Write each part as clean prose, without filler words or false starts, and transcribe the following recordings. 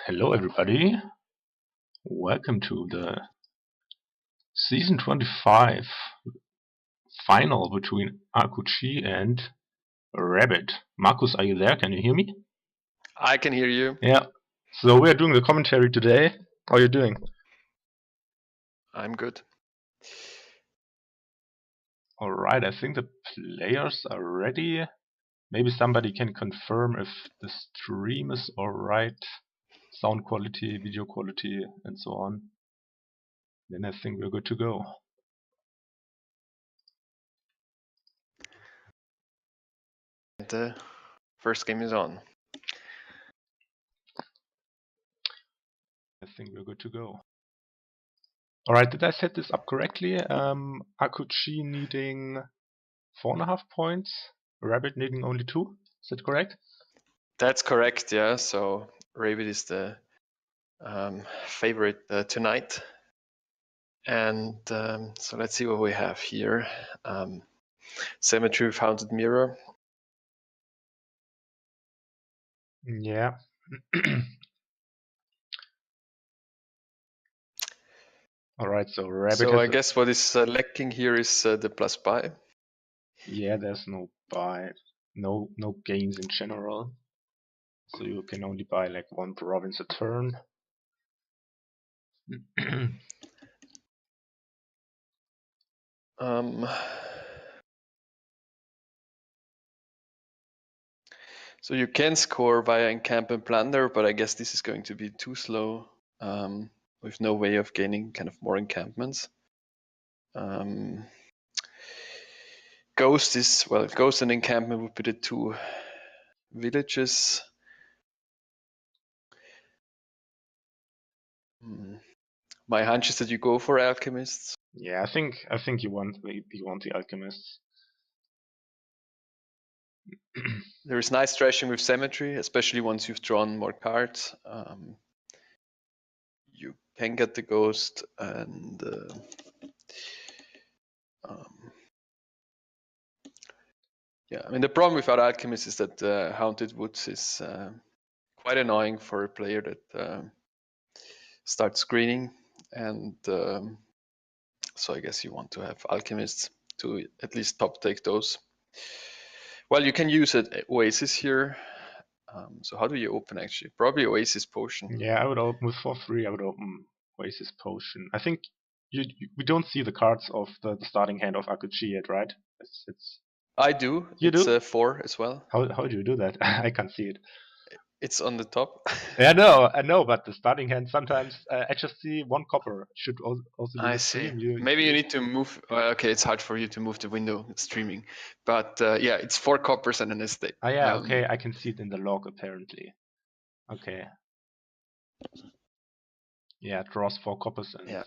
Hello everybody, welcome to the season 25 final between Akuchi and Rabid. Markus, are you there? Can you hear me? I can hear you. Yeah, so we're doing the commentary today. How are you doing? I'm good. Alright, I think the players are ready. Maybe somebody can confirm if the stream is alright, sound quality, video quality, and so on. Then I think we're good to go. The first game is on. I think we're good to go. Alright, did I set this up correctly? Akuchi needing 4.5 points, Rabid needing only 2. Is that correct? That's correct, yeah. So Rabid is the favorite tonight. And so let's see what we have here. Symmetry with Haunted Mirror. Yeah. Alright, so Rabid So I guess what is lacking here is the plus buy. Yeah, there's no buy, no gains in general. So you can only buy like 1 province a turn. So you can score via Encamp and Plunder, but I guess this is going to be too slow with no way of gaining kind of more encampments. Ghost is, well, Ghost and Encampment would be the 2 villages. My hunch is that you go for Alchemists. Yeah, I think you want the Alchemists. There is nice thrashing with Symmetry, especially once you've drawn more cards. You can get the Ghost, and yeah, I mean the problem with our Alchemist is that Haunted Woods is quite annoying for a player that starts screening, and so I guess you want to have Alchemists to at least top take those. Well, you can use an Oasis here. So how do you open actually? Probably Oasis Potion. Yeah, I would open with 4/3. I would open Oasis Potion. I think we don't see the cards of the starting hand of Akuchi yet, right? It's I do. You it's do? 4 as well. How do you do that? I can't see it. It's on the top. Yeah, I know, but the starting hand sometimes I just see 1 copper. Should also be I the see. stream. Maybe you need to move. Okay, it's hard for you to move the window streaming, but yeah, it's 4 coppers and an estate. Ah, yeah, okay, I can see it in the log apparently. Okay. Yeah, it draws 4 coppers and an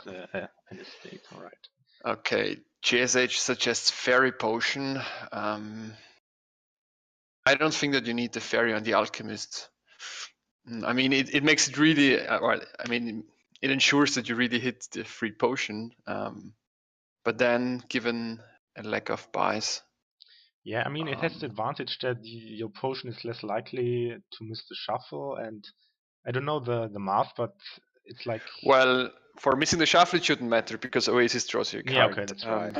estate. All right. Okay, GSH suggests Fairy Potion. I don't think that you need the Fairy on the Alchemist. I mean, it makes it really, well, I mean, it ensures that you really hit the free potion. But then, given a lack of buys. Yeah, I mean, it has the advantage that your potion is less likely to miss the shuffle, and I don't know the math, but it's like. Well, for missing the shuffle, it shouldn't matter because Oasis draws you a card. Yeah, okay, that's right.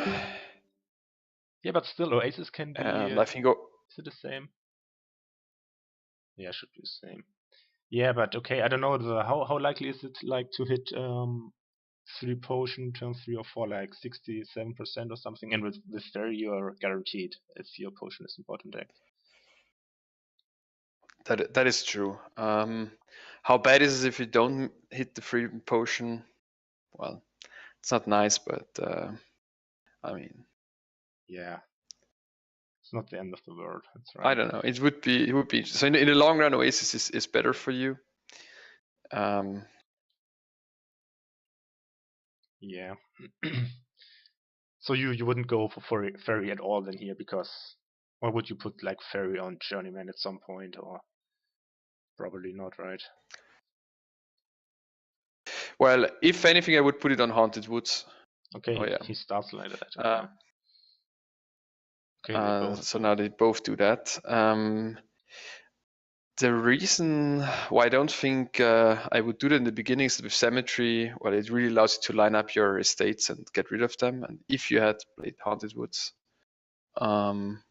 Yeah, but still, Oasis can be. I think. Is it the same? Yeah, should be the same. Yeah, but okay, I don't know how likely is it like to hit 3 potion turn 3 or 4, like 67% or something, and with Fairy you're guaranteed if your potion is in bottom deck. That is true. How bad is it if you don't hit the free potion? Well, it's not nice, but I mean. Yeah. It's not the end of the world. That's right. I don't know. It would be. So in the long run, Oasis is better for you. Yeah. So you wouldn't go for Fairy at all then here, because why would you put like Fairy on Journeyman at some point, or probably not, right? Well, if anything, I would put it on Haunted Woods. Okay, yeah. He starts like that. Okay. So now they both do that. The reason why I don't think I would do that in the beginning is that with Symmetry, well, it really allows you to line up your estates and get rid of them. And if you had played Haunted Woods, then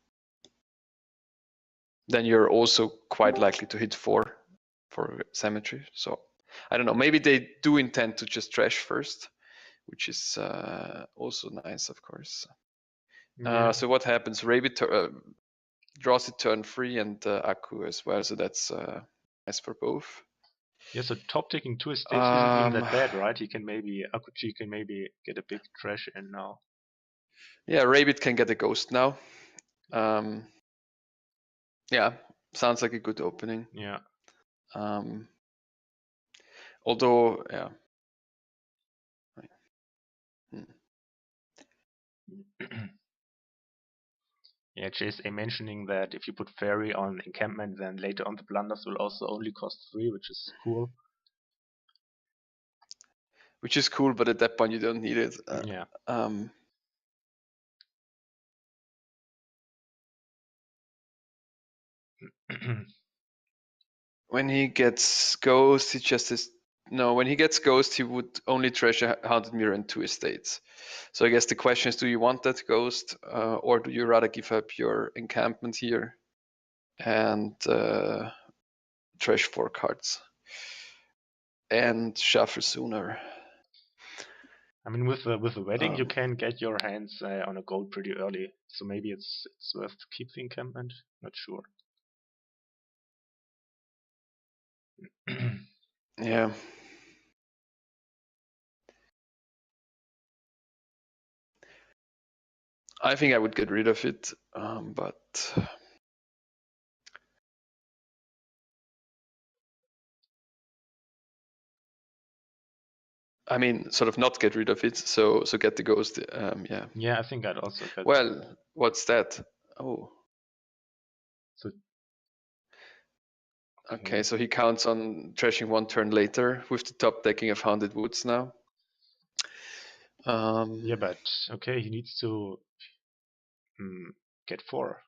you're also quite likely to hit 4 for Symmetry. So I don't know, maybe they do intend to just trash first, which is also nice, of course. Yeah. So what happens? Rabid draws it turn 3 and Aku as well, so that's nice for both. Yeah, so top taking 2 estates isn't even that bad, right? He can maybe, Akuchi can maybe get a big trash in now. Yeah, Rabid can get a ghost now. Yeah, sounds like a good opening. Yeah. Although, yeah. Yeah, JSA mentioning that if you put Fairy on encampment, then later on the blunders will also only cost 3, which is cool. Which is cool, but at that point you don't need it. Yeah. When he gets Ghost, he just is. No, when he gets Ghost, he would only trash a Haunted Mirror and 2 estates. So I guess the question is, do you want that Ghost, or do you rather give up your encampment here and trash 4 cards and shuffle sooner? I mean, with the wedding, you can get your hands on a gold pretty early, so maybe it's worth to keep the encampment. Not sure. Yeah. I think I would get rid of it, but I mean, sort of not get rid of it. So get the ghost. Yeah. Yeah, I think I'd also get. Well, what's that? Oh. So. Okay, so he counts on trashing 1 turn later with the top decking of Haunted Woods now. Yeah, but okay, he needs to get 4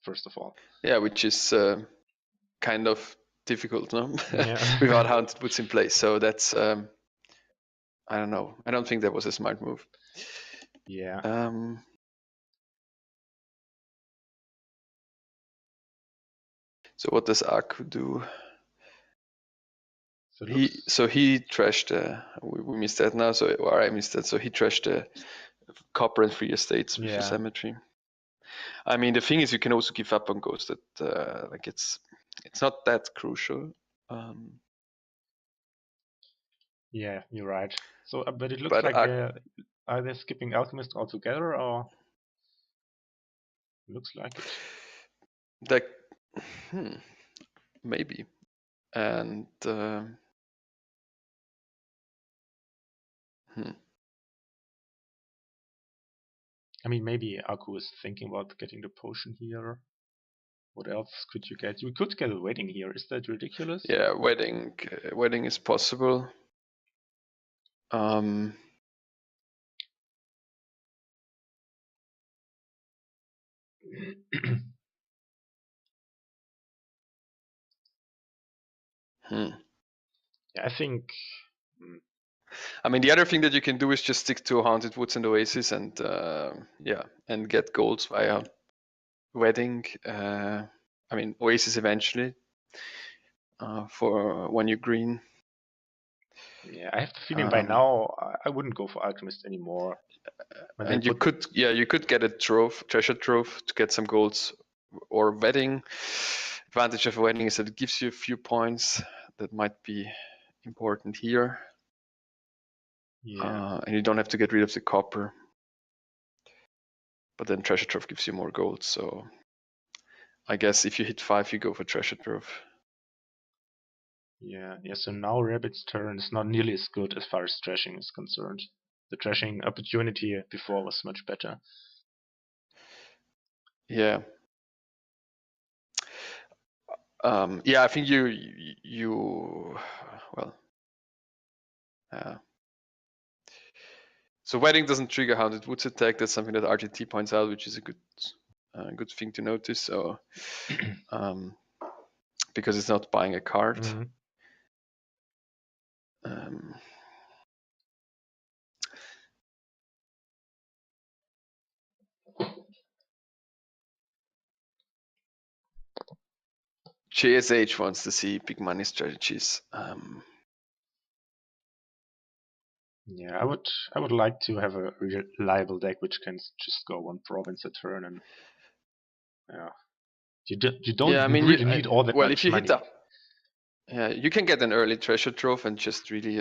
first of all. Yeah, which is kind of difficult, no? Yeah. Without Haunted Woods in place. So that's I don't know. I don't think that was a smart move. Yeah. So what does Aku do? So he trashed. We missed that now. So or I missed that. So he trashed the copper and 3 estates with the Symmetry. I mean, the thing is, you can also give up on Ghost. That like it's not that crucial. Yeah, you're right. So, but it looks like are they skipping Alchemist altogether, or looks like it? That maybe, and I mean, maybe Aku is thinking about getting the potion here. What else could you get? You could get a wedding here. Is that ridiculous? Yeah, wedding is possible. Yeah, I think. I mean, the other thing that you can do is just stick to Haunted Woods and Oasis, and yeah, and get golds via wedding. I mean, Oasis eventually for when you're green. Yeah, I have the feeling by now I wouldn't go for Alchemist anymore. And you could get a treasure trove to get some golds, or wedding. Advantage of a wedding is that it gives you a few points that might be important here. Yeah. And you don't have to get rid of the copper. But then treasure trove gives you more gold, so I guess if you hit 5, you go for treasure trove. Yeah, so now Rabid's turn is not nearly as good as far as trashing is concerned. The trashing opportunity before was much better. Yeah. Yeah, I think you well. So wedding doesn't trigger Haunted Woods attack. That's something that RGT points out, which is a good thing to notice. So because it's not buying a card. JSH wants to see big money strategies. Yeah, I would like to have a reliable deck which can just go one province a turn, and yeah, you don't really need all that well, much if you money. hit up, yeah, you can get an early treasure trove and just really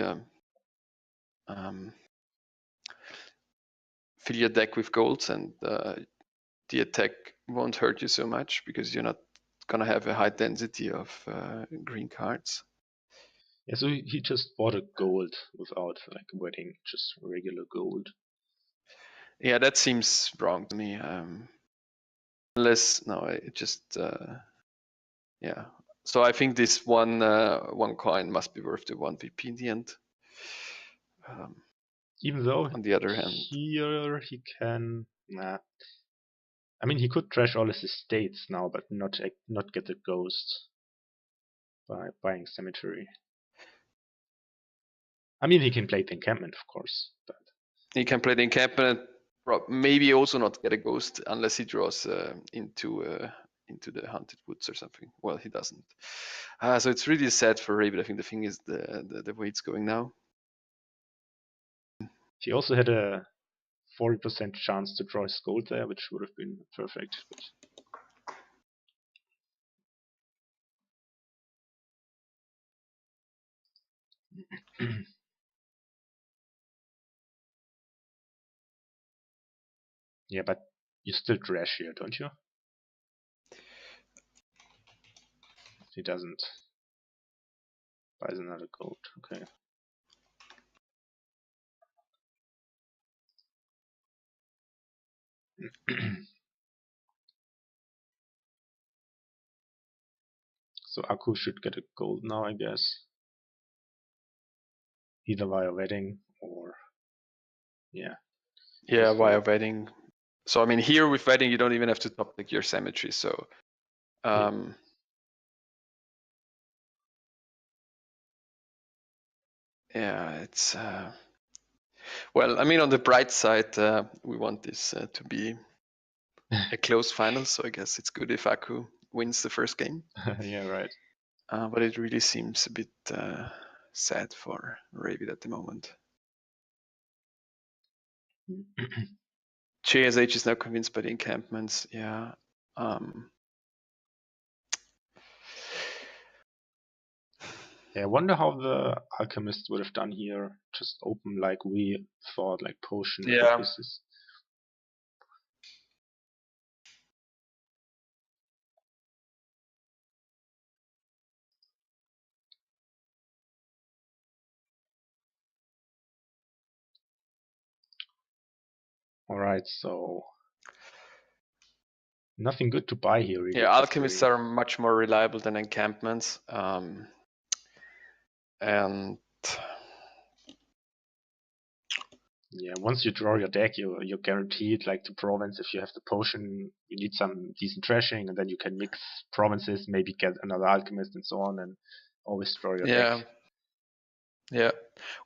fill your deck with golds, and the attack won't hurt you so much because you're not gonna have a high density of green cards. Yeah, so he just bought a gold without like wetting, just regular gold. Yeah, that seems wrong to me. Unless no, it just yeah. So I think this one coin must be worth the 1 VP in the end. Even though on the other hand, here he can. I mean, he could trash all his estates now, but not get the ghost by buying cemetery. I mean, he can play the encampment, of course, but he can play the encampment. Maybe also not get a ghost unless he draws into the haunted woods or something. Well, he doesn't. So it's really sad for Rabid. I think the thing is the way it's going now. He also had a 40% chance to draw his gold there, which would have been perfect. But yeah, but you still trash here, don't you? He doesn't. Buys another gold. Okay. So Akku should get a gold now, I guess. Either via wedding or yeah. Yeah, via wedding. So I mean, here with wedding, you don't even have to top deck your cemetery. So yeah, it's well, I mean, on the bright side, we want this to be a close final. So I guess it's good if Akku wins the first game. Yeah, right. But it really seems a bit sad for Rabid at the moment. JSH is now convinced by the encampments. Yeah. Yeah, I wonder how the alchemist would have done here. Just open like we thought, like potion pieces. Alright, so nothing good to buy here really. Yeah, alchemists are much more reliable than encampments. And yeah, once you draw your deck, you're guaranteed like the province. If you have the potion, you need some decent trashing, and then you can mix provinces, maybe get another alchemist and so on, and always draw your deck. Yeah.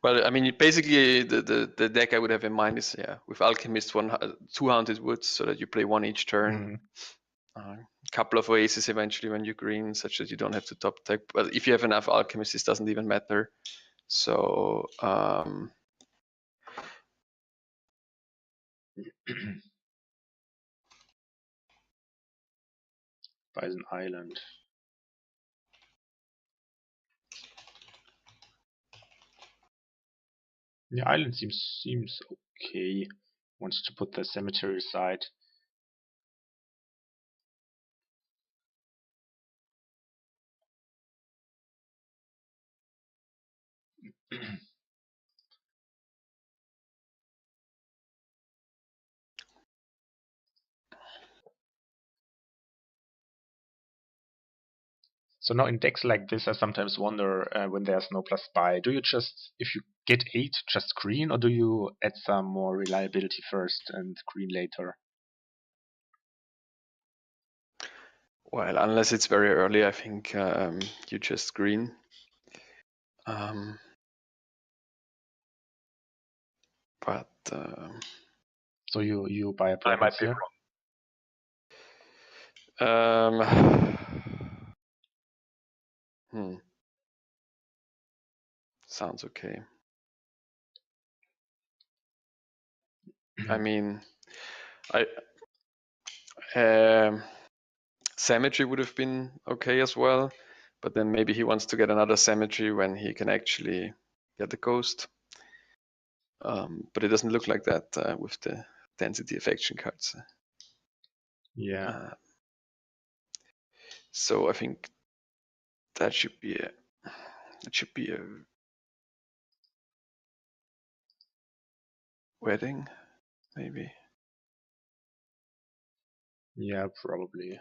Well, I mean, basically the deck I would have in mind is with alchemist 2 haunted woods, so that you play one each turn. A couple of oases eventually when you green, such that you don't have to top deck. But if you have enough alchemists, this doesn't even matter. So buys an island. The island seems okay. Wants to put the cemetery aside. So now in decks like this, I sometimes wonder when there's no plus buy, do you just, if you get 8, just green, or do you add some more reliability first and green later? Well, unless it's very early, I think you just screen. But so you buy a province here. Sounds okay. I mean, cemetery would have been okay as well, but then maybe he wants to get another cemetery when he can actually get the ghost. But it doesn't look like that with the density affection cards. Yeah. So I think that should be a wedding, maybe. Yeah, probably.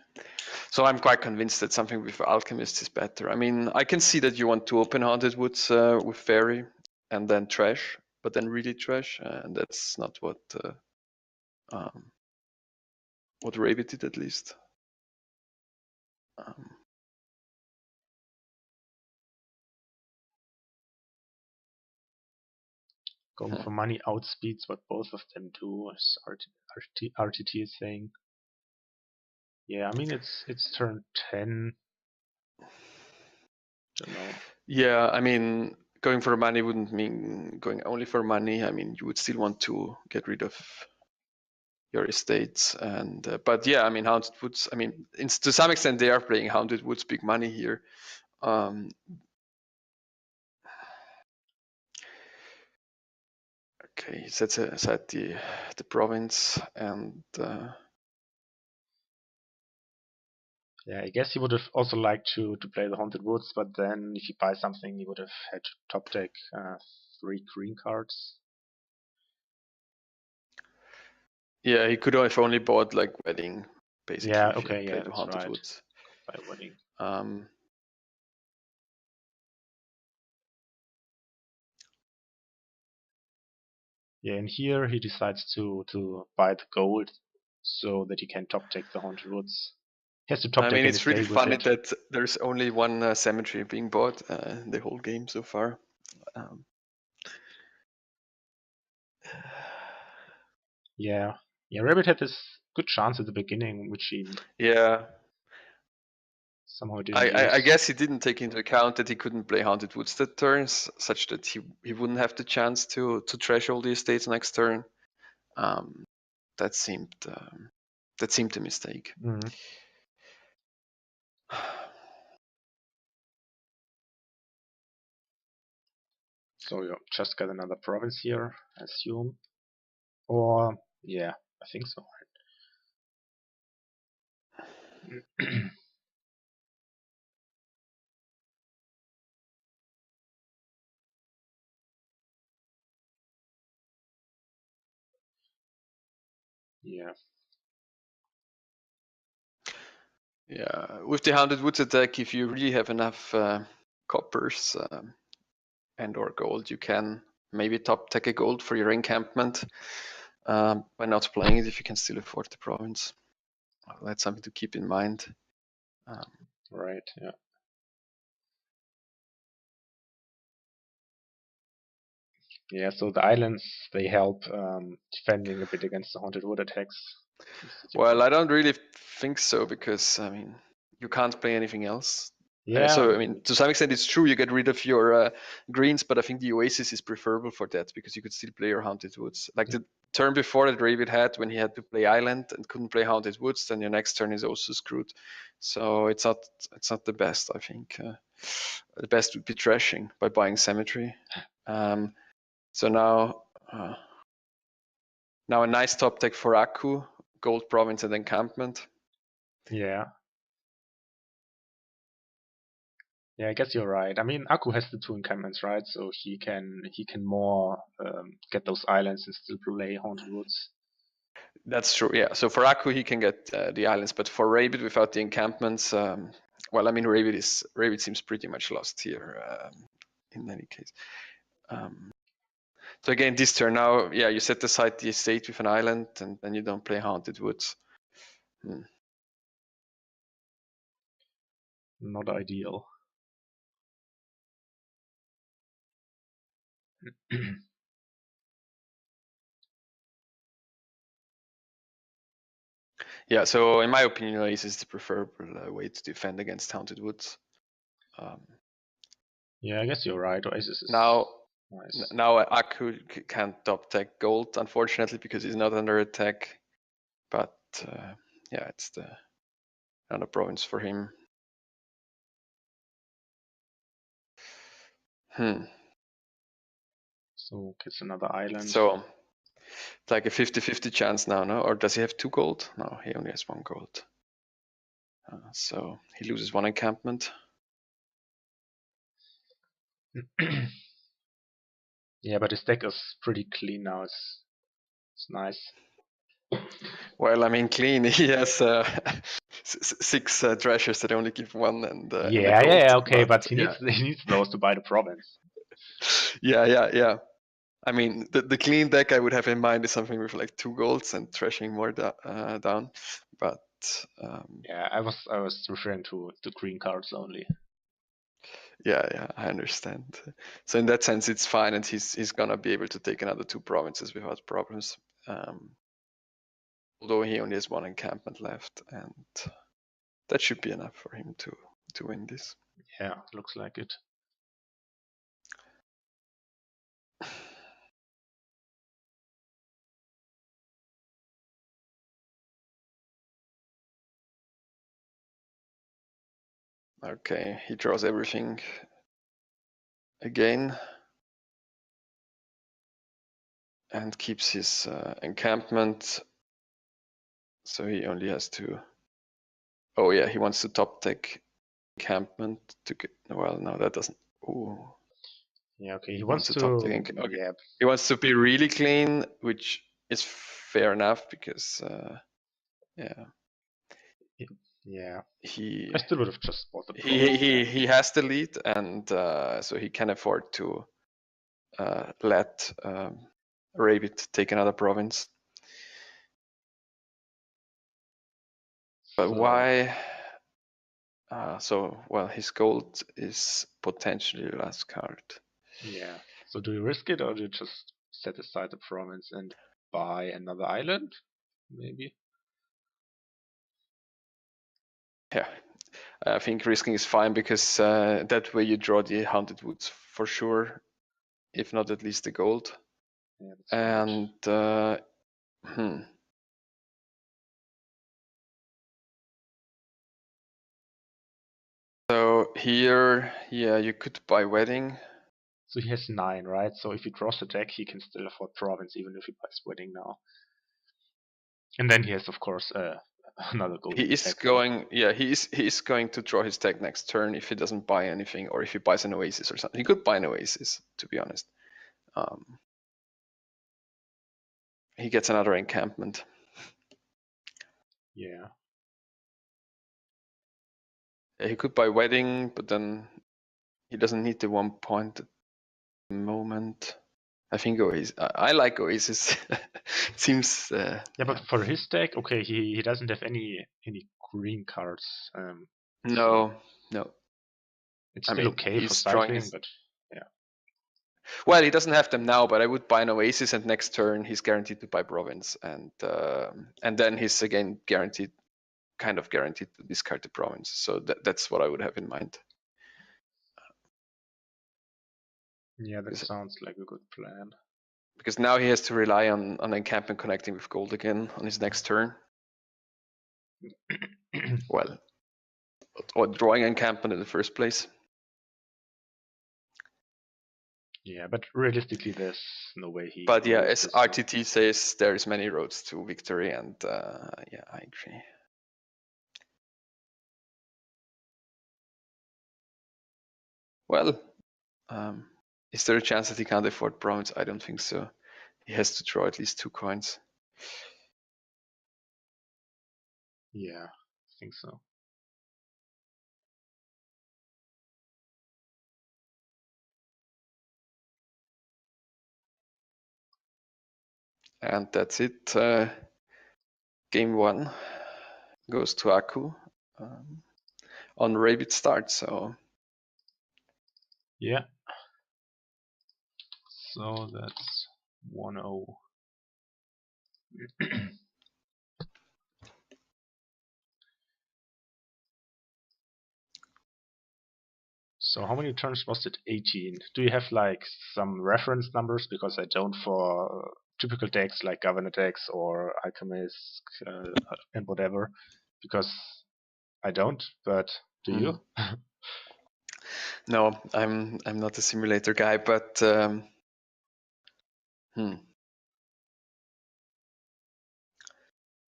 So I'm quite convinced that something with Alchemist is better. I mean, I can see that you want to open Haunted Woods with Fairy and then trash, but then really trash, and that's not what Rabid did, at least. Going for money outspeeds what both of them do, as RTT is saying. Yeah, I mean it's turn 10. Don't know. Yeah, I mean, going for money wouldn't mean going only for money. I mean, you would still want to get rid of your estates, and but yeah, I mean, Haunted Woods. I mean, to some extent, they are playing Haunted Woods big money here. Okay, he sets aside the province, and yeah, I guess he would have also liked to play the Haunted Woods, but then if he buys something, he would have had to top deck 3 green cards. yeah, he could have only bought like Wedding, basically. Yeah, if he okay, had played yeah, that's Haunted right. Woods. By Wedding. Yeah, and here he decides to buy the gold so that he can top deck the Haunted Woods. He has to top I deck mean, and it's really stay with funny it. that there's only one cemetery being bought the whole game so far. Yeah, Rabid had this good chance at the beginning, which he somehow didn't use. I guess he didn't take into account that he couldn't play Haunted Woods that turns, such that he wouldn't have the chance to trash all the estates next turn. That seemed a mistake. Mm-hmm. So you just got another province here, I assume. Or yeah, I think so. Yeah. Yeah, with the Haunted Woods attack, if you really have enough coppers and or gold, you can maybe top deck a gold for your encampment by not playing it if you can still afford the province. That's something to keep in mind. Right, yeah. Yeah, so the islands, they help defending a bit against the Haunted Wood attacks. Well, I don't really think so, because I mean, you can't play anything else. Yeah. So I mean, to some extent, it's true you get rid of your greens, but I think the Oasis is preferable for that, because you could still play your Haunted Woods. Like the turn before that Rabid had, when he had to play Island and couldn't play Haunted Woods, then your next turn is also screwed. So it's not the best, I think. The best would be trashing by buying Cemetery. So now a nice top deck for Aku, Gold Province and Encampment. Yeah. Yeah, I guess you're right. I mean, Aku has the 2 encampments, right? So he can more get those islands and still play Haunted Woods. That's true, yeah. So for Aku, he can get the islands, but for Rabid without the encampments, well, I mean, Rabid seems pretty much lost here in any case. So again, this turn now, yeah, you set aside the estate with an island, and then you don't play Haunted Woods. not ideal. Yeah, so in my opinion, Ace is the preferable way to defend against Haunted Woods. Yeah, I guess you're right. Oasis is Now nice. now Aku can't top tech gold, unfortunately, because he's not under attack. But yeah, it's the another province for him. So gets another island. So it's like a 50-50 chance now, no? Or does he have 2 gold? No, he only has 1 gold. So he loses 1 encampment. Yeah, but his deck is pretty clean now. It's nice. Well, I mean, clean. He has 6 treasures that only give 1 and a gold. Yeah, okay, but he yeah. needs those to buy the province. Yeah. I mean, the clean deck I would have in mind is something with like 2 golds and trashing more down. But yeah, I was referring to the green cards only. Yeah, I understand. So in that sense, it's fine, and he's gonna be able to take another 2 provinces without problems. Although he only has 1 encampment left, and that should be enough for him to win this. Yeah, looks like it. Okay, he draws everything again and keeps his encampment. So he only has to. Oh yeah, he wants to top tech encampment to get. Well, no, that doesn't. Oh. Yeah, okay. He wants to top tech. Okay. Yeah. He wants to be really clean, which is fair enough because yeah. Yeah. He I still would have just bought the he province. he has the lead, and so he can afford to let Rabid take another province. But why? So well, his gold is potentially the last card. Yeah. So do you risk it, or do you just set aside the province and buy another island? Maybe. Yeah, I think risking is fine because that way you draw the Haunted Woods for sure, if not at least the gold. Yeah, that's and right. So here, yeah, you could buy Wedding. So he has 9, right? So if he draws a deck, he can still afford province, even if he buys Wedding now. And then he has, of course, another gold. He is going, yeah, he is going to draw his deck next turn if he doesn't buy anything, or if he buys an Oasis or something. He could buy an Oasis, to be honest. He gets another encampment. Yeah. He could buy Wedding, but then he doesn't need the 1 point at the moment. I think Oasis. I like Oasis. Seems. Yeah, but for his deck, okay, he doesn't have any green cards. No. It's still okay for cycling, but yeah. Well, he doesn't have them now, but I would buy an Oasis, and next turn he's guaranteed to buy province, and then he's again kind of guaranteed to discard the province. So that's what I would have in mind. Yeah, that sounds like a good plan. Because now he has to rely on encampment connecting with gold again on his next turn. Well, or drawing encampment in the first place. Yeah, but realistically, there's no way he. But yeah, as RTT says, there's many roads to victory, and yeah, I agree. Well, is there a chance that he can't afford province? I don't think so. He has to draw at least 2 coins. Yeah, I think so. And that's it. Game 1 goes to Aku. on Rabid start. So yeah. So that's 1-0. So how many turns was it? 18. Do you have like some reference numbers? Because I don't for typical decks like Governor decks or Alchemist and whatever. Because I don't, but do you? no, I'm not a simulator guy, but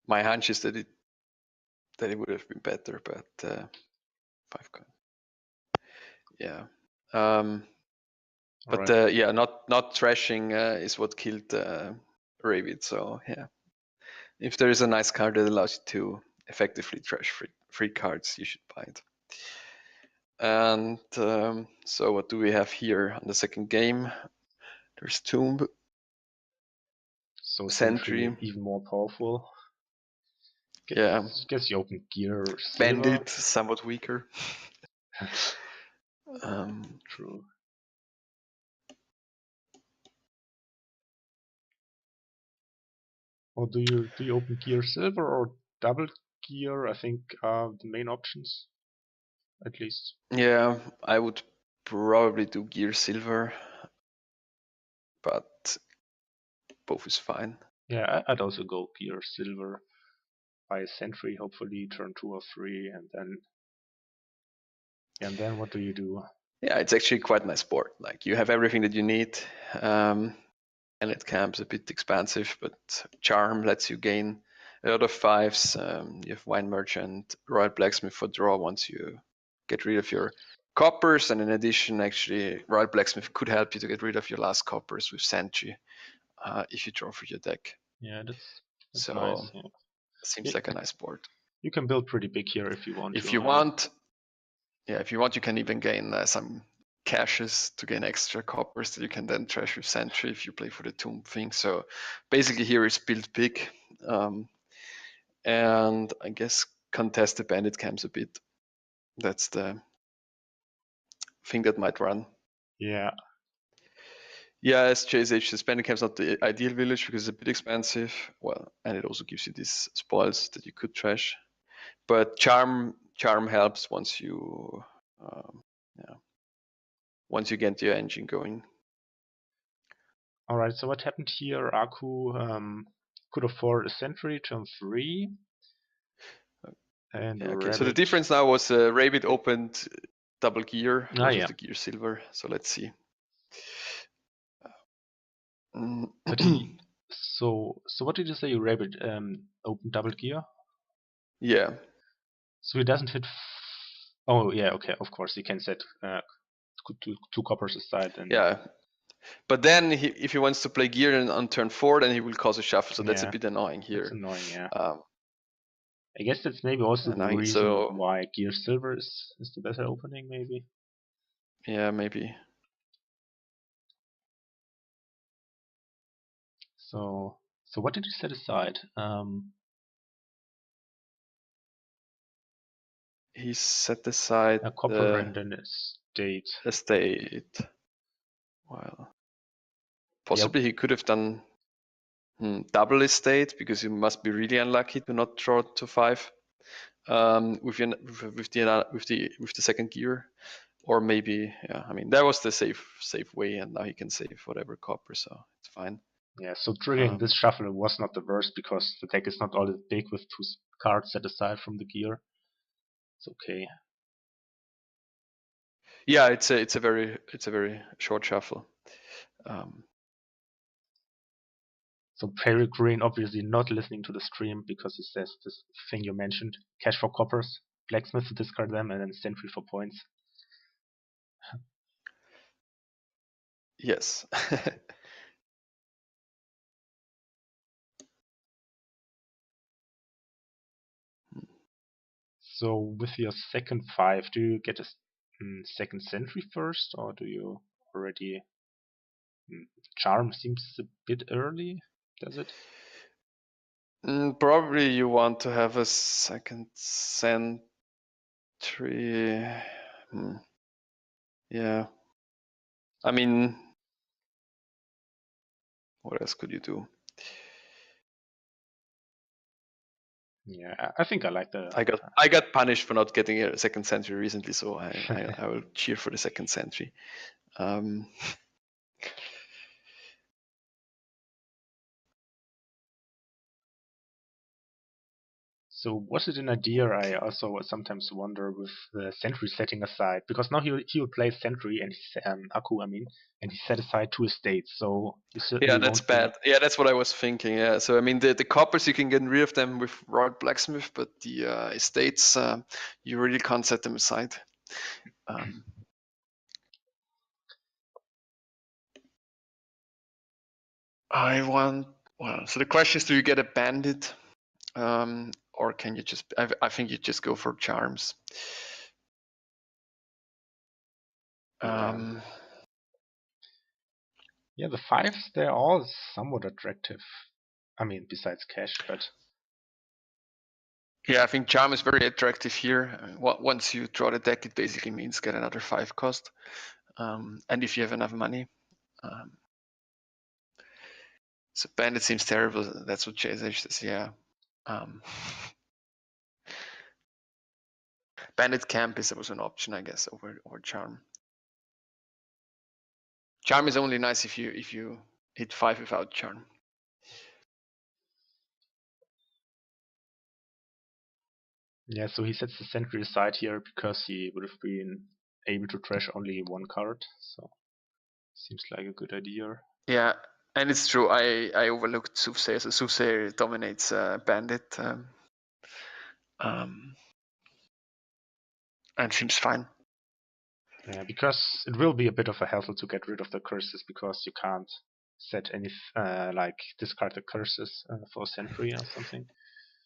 my hunch is that it would have been better, but 5 coin. Yeah. But Right. yeah, not trashing is what killed Rabid. So yeah, if there is a nice card that allows you to effectively trash free cards, you should buy it. And so what do we have here on the second game? There's Tomb. So Sentry. even more powerful. Guess you open gear silver. Bandit, somewhat weaker. True. Or do you open gear silver or double gear? I think are the main options, at least. Yeah, I would probably do gear silver, but both is fine. Yeah, I'd also go gear silver. Buy a sentry, hopefully turn 2 or 3, and then what do you do? Yeah, it's actually quite a nice board. Like you have everything that you need. And it camps a bit expensive, but Charm lets you gain a lot of 5s. You have Wine Merchant, Royal Blacksmith for draw once you get rid of your coppers, and in addition, actually, Royal Blacksmith could help you to get rid of your last coppers with Sentry if you draw for your deck. Yeah, that's so nice. Yeah. Seems like a nice board. You can build pretty big here if you want If to. you want, if you want, you can even gain some caches to gain extra coppers that you can then trash with Sentry if you play for the Tomb thing. So basically here is build big. And I guess contest the bandit camps a bit. That's the thing that might run. Yeah. Yeah, as JSH says, bandit camp's not the ideal village because it's a bit expensive. Well, and it also gives you these spoils that you could trash. But charm helps once you once you get your engine going. All right. So what happened here? Aku could afford a sentry, turn 3. And okay, so the difference now was Rabid opened double gear versus the gear silver. So let's see. But so what did you say? Rabid opened double gear? Yeah. So he doesn't hit. Oh yeah, okay. Of course, he can set two coppers aside. And yeah. But then if he wants to play gear on turn 4, then he will cause a shuffle. So that's a bit annoying here. That's annoying, yeah. I guess that's maybe also the reason why gear silver is the better opening, maybe. Yeah, maybe. So what did you set aside? He set aside a copper and an estate. Well, possibly he could have done double estate because you must be really unlucky to not draw to 5 with the second gear, or maybe I mean that was the safe way, and now he can save whatever copper, so it's fine. Yeah, so triggering this shuffle was not the worst because the deck is not all that big with 2 cards set aside from the gear. It's okay. Yeah, it's a very short shuffle. So Perry Green obviously not listening to the stream because he says this thing you mentioned: cash for coppers, blacksmith to discard them, and then sentry for points. Yes. So with your second 5, do you get a second sentry first, or do you already... Charm seems a bit early, does it? Probably you want to have a second 3. Yeah. I mean, what else could you do? Yeah, I think I like the. I got punished for not getting a second sentry recently, so I will cheer for the second sentry. So was it an idea? I also sometimes wonder with the sentry setting aside, because now he will play sentry and Aku, I mean, and he set aside 2 estates, so you certainly Yeah, that's won't be. bad. Yeah, that's what I was thinking. Yeah, so I mean the coppers you can get rid of them with Royal Blacksmith, but the estates you really can't set them aside. Well, so the question is, do you get a bandit, or can you just? I think you just go for charms. Yeah, the 5s, they're all somewhat attractive. I mean, besides cash, but Yeah, I think charm is very attractive here. Once you draw the deck, it basically means get another 5 cost, and if you have enough money. So bandit seems terrible. That's what Chase says. Yeah. Bandit camp is also an option, I guess, over charm. Charm is only nice if you hit 5 without charm. yeah, so he sets the sentry aside here because he would have been able to trash only 1 card, so seems like a good idea. Yeah, and it's true. I overlooked Soothsayer. So Soothsayer dominates bandit, and seems fine. Yeah, because it will be a bit of a hassle to get rid of the curses, because you can't set any like discard the curses for sentry or something.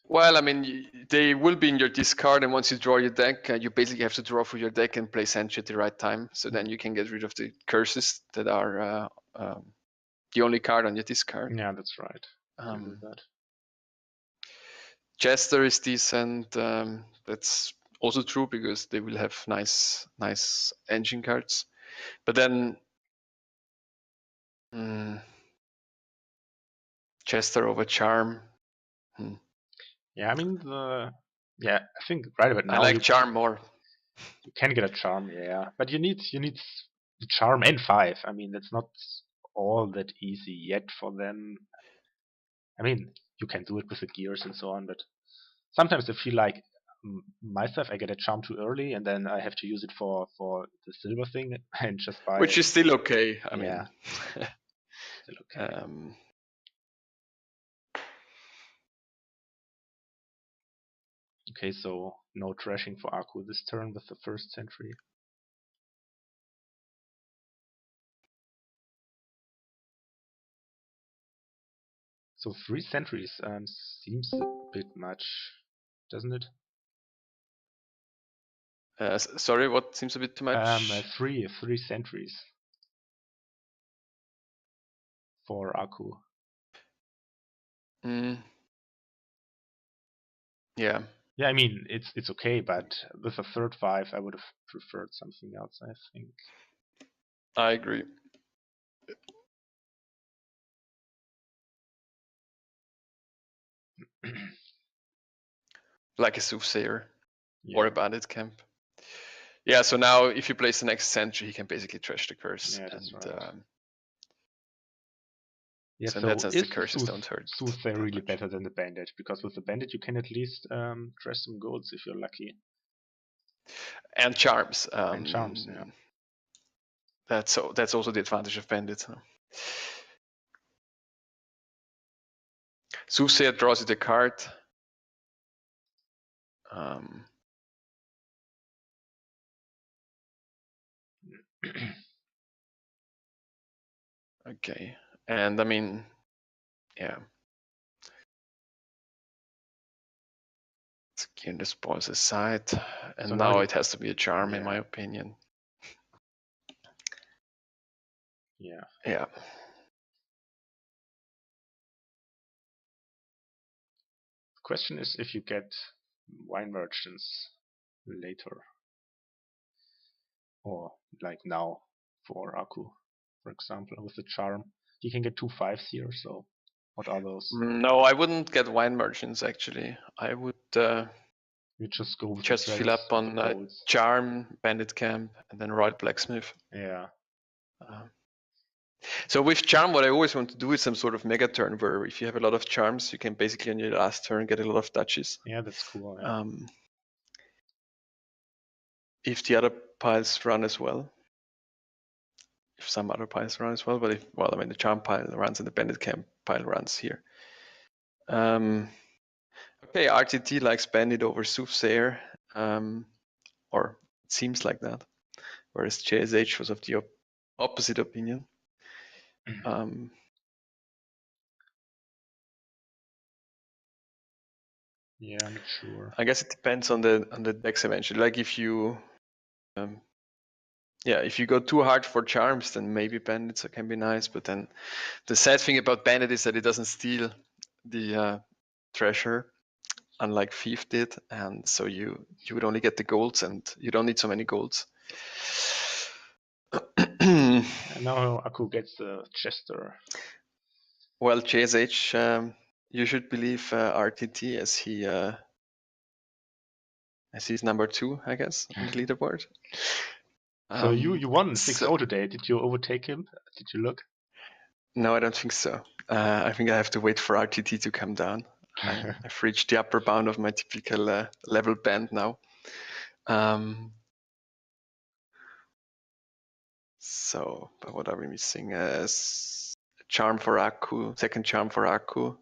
Well, I mean, they will be in your discard, and once you draw your deck, you basically have to draw for your deck and play Sentry at the right time. So then you can get rid of the curses that are the only card on your discard. Yeah, that's right. Do that. Jester is decent. That's also true because they will have nice engine cards. But then Jester over Charm. Yeah, I mean I think right about now I like Charm more. You can get a charm, yeah, but you need the charm and 5. I mean, that's not all that easy yet for them. I mean, you can do it with the gears and so on, but sometimes I feel like myself, I get a charm too early, and then I have to use it for the silver thing, and just buy. Which is still okay. I mean, still okay. Okay, so no trashing for Aku this turn with the first sentry. So 3 sentries seems a bit much, doesn't it? Sorry, what seems a bit too much? 3 sentries for Aku. Yeah. Yeah, I mean it's okay, but with a third 5, I would have preferred something else, I think. I agree. Like a Soothsayer or a Bandit Camp. Yeah, so now if you place the next sentry, he can basically trash the curse. Yeah, that's and, right. Yeah, so in so that sense, the curses don't hurt. Soothsayer really better than the Bandit, because with the Bandit you can at least trash some golds if you're lucky. And charms. And charms, yeah. That's also the advantage of Bandit. Soothsayer draws you the card. Okay, and I mean, yeah. Let's get the spoils aside, and so now it has to be a charm, in my opinion. Yeah. Yeah. The question is if you get wine merchants. later, or like now for Aku, for example, with the charm. He can get 2 5s here, so what are those? No, I wouldn't get wine merchants actually. I would You just go with just the fill up on golds. charm, bandit camp, and then royal blacksmith. Yeah. So with charm, what I always want to do is some sort of mega turn where if you have a lot of charms, you can basically on your last turn get a lot of touches. Yeah, that's cool. Yeah. If the other piles run as well. If some other piles run as well, but if, well, I mean, the charm pile runs and the bandit camp pile runs here. Okay, RTT likes bandit over soothsayer, or it seems like that, whereas JSH was of the opposite opinion. Yeah, I'm not sure. I guess it depends on the decks eventually. Like if you, if you go too hard for charms, then maybe bandits can be nice. But then the sad thing about bandit is that it doesn't steal the treasure, unlike thief did, and so you would only get the golds, and you don't need so many golds. And now Aku gets the Chester. Well, JSH, you should believe RTT as he's number 2, I guess, on the leaderboard. So you won 6-0 today. Did you overtake him? Did you look? No, I don't think so. I think I have to wait for RTT to come down. I've reached the upper bound of my typical level band now. So, but what are we missing? Charm for Aku, second charm for Aku.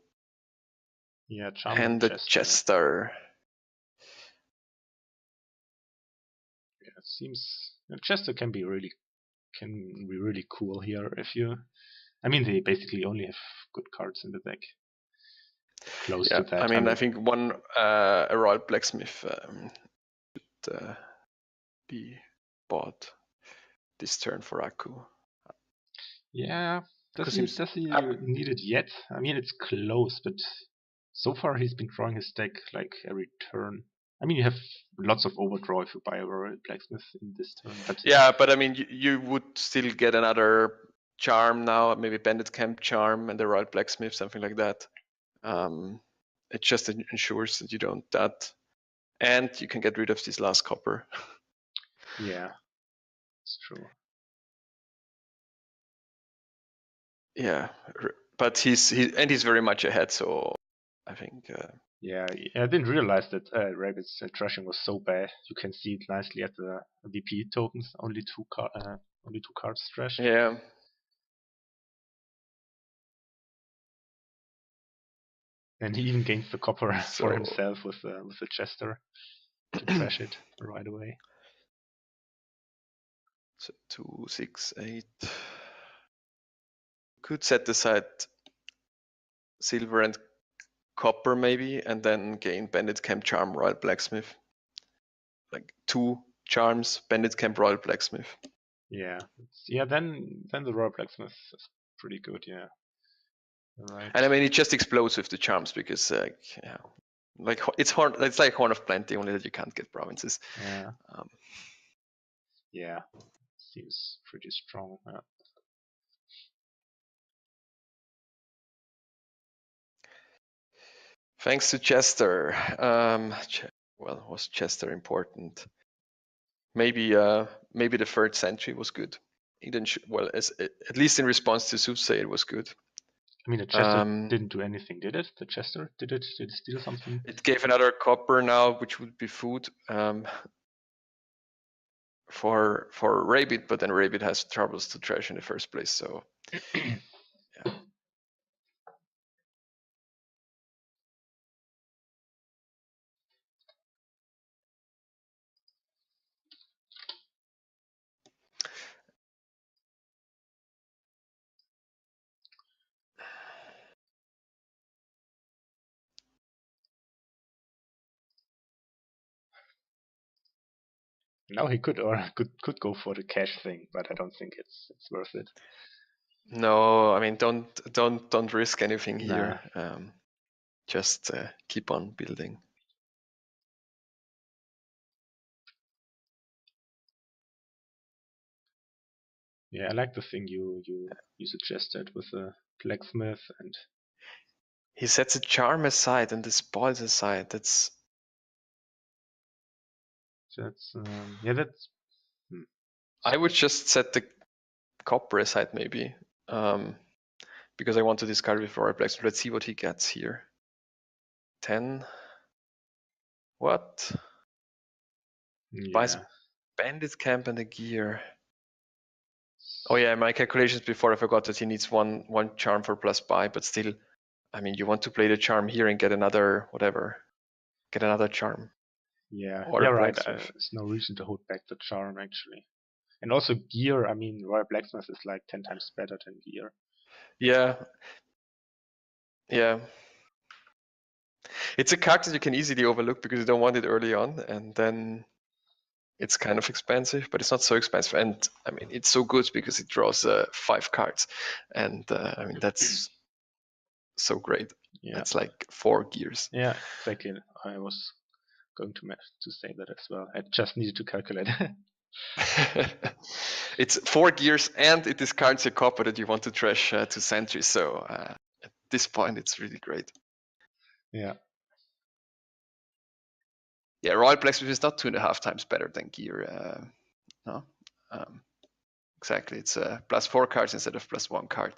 Yeah, charm and the Chester. Yeah, it seems Chester can be really cool here if you. I mean, they basically only have good cards in the deck. Close to that. I mean, I think one a royal blacksmith should be bought this turn for Aku. Yeah, does he need it yet? I mean, it's close, but so far he's been drawing his deck like every turn. I mean, you have lots of overdraw if you buy a royal blacksmith in this turn. But yeah, but I mean, you would still get another charm now, maybe bandit camp charm and the royal blacksmith, something like that. It just ensures that you don't that, and you can get rid of this last copper. Yeah, it's true. Yeah, but he's very much ahead, so I think. Yeah, I didn't realize that Rabid's trashing was so bad. You can see it nicely at the VP tokens. Only two cards trashed. Yeah. And he even gains the copper for himself with the Chester to trash it right away. So 2, 6, 8. Could set aside silver and copper maybe, and then gain bandit camp charm royal blacksmith. Like 2 charms, bandit camp royal blacksmith. Yeah, then the royal blacksmith is pretty good. Yeah. Right. And I mean, it just explodes with the charms because, like it's like Horn of Plenty, only that you can't get provinces. Yeah. Yeah, seems pretty strong. Yeah. Thanks to Chester. Well, was Chester important? Maybe the third century was good. He didn't at least in response to Soothsayer, it was good. I mean, the Chester didn't do anything, did it? The Chester did it steal something? It gave another copper now, which would be food for Rabid, but then Rabid has troubles to trash in the first place. So yeah. Now he could go for the cash thing, but I don't think it's worth it. No, I mean don't risk anything here. Just keep on building. Yeah, I like the thing you suggested with the blacksmith, and he sets a charm aside and the spoils aside. That's yeah, that's I would just set the copper aside maybe, because I want to discard before I blacksmith. Let's see what he gets here. 10. What? Buys yeah, bandit camp and a gear. Oh yeah, my calculations before I forgot that he needs one charm for plus buy, but still, I mean, you want to play the charm here and get another whatever, get another charm. yeah, Or yeah, a right. blacksmith. There's no reason to hold back the charm actually, and also gear. I mean, Royal Blacksmith is like 10 times better than gear. Yeah, yeah. It's a card that you can easily overlook because you don't want it early on, and then it's kind of expensive, but it's not so expensive. And I mean, it's so good because it draws 5 cards, and I mean that's so great. Yeah, That's like 4 gears. yeah, exactly. I was going to say that as well. I just needed to calculate. It's 4 gears, and it discards a copper that you want to trash to Sentry. So at this point, it's really great. Yeah. Yeah, Royal Blacksmith is not 2.5 times better than gear. No, exactly. It's plus 4 cards instead of plus 1 card.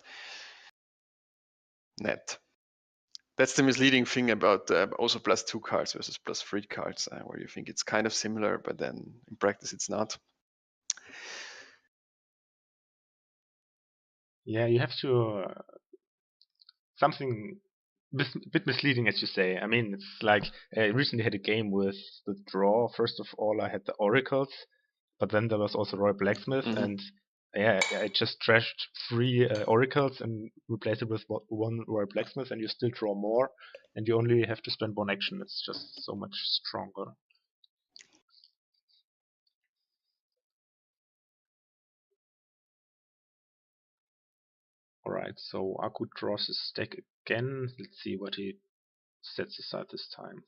Net. That's the misleading thing about also plus 2 cards versus plus 3 cards, where you think it's kind of similar, but then in practice it's not. Yeah, you have to something bit misleading, as you say. I mean, it's like I recently had a game with the draw. First of all, I had the oracles, but then there was also Royal Blacksmith, and yeah, I just trashed 3 oracles and replaced it with 1 Royal Blacksmith, and you still draw more, and you only have to spend 1 action. It's just so much stronger. Alright, so Aku draws his stack again. Let's see what he sets aside this time.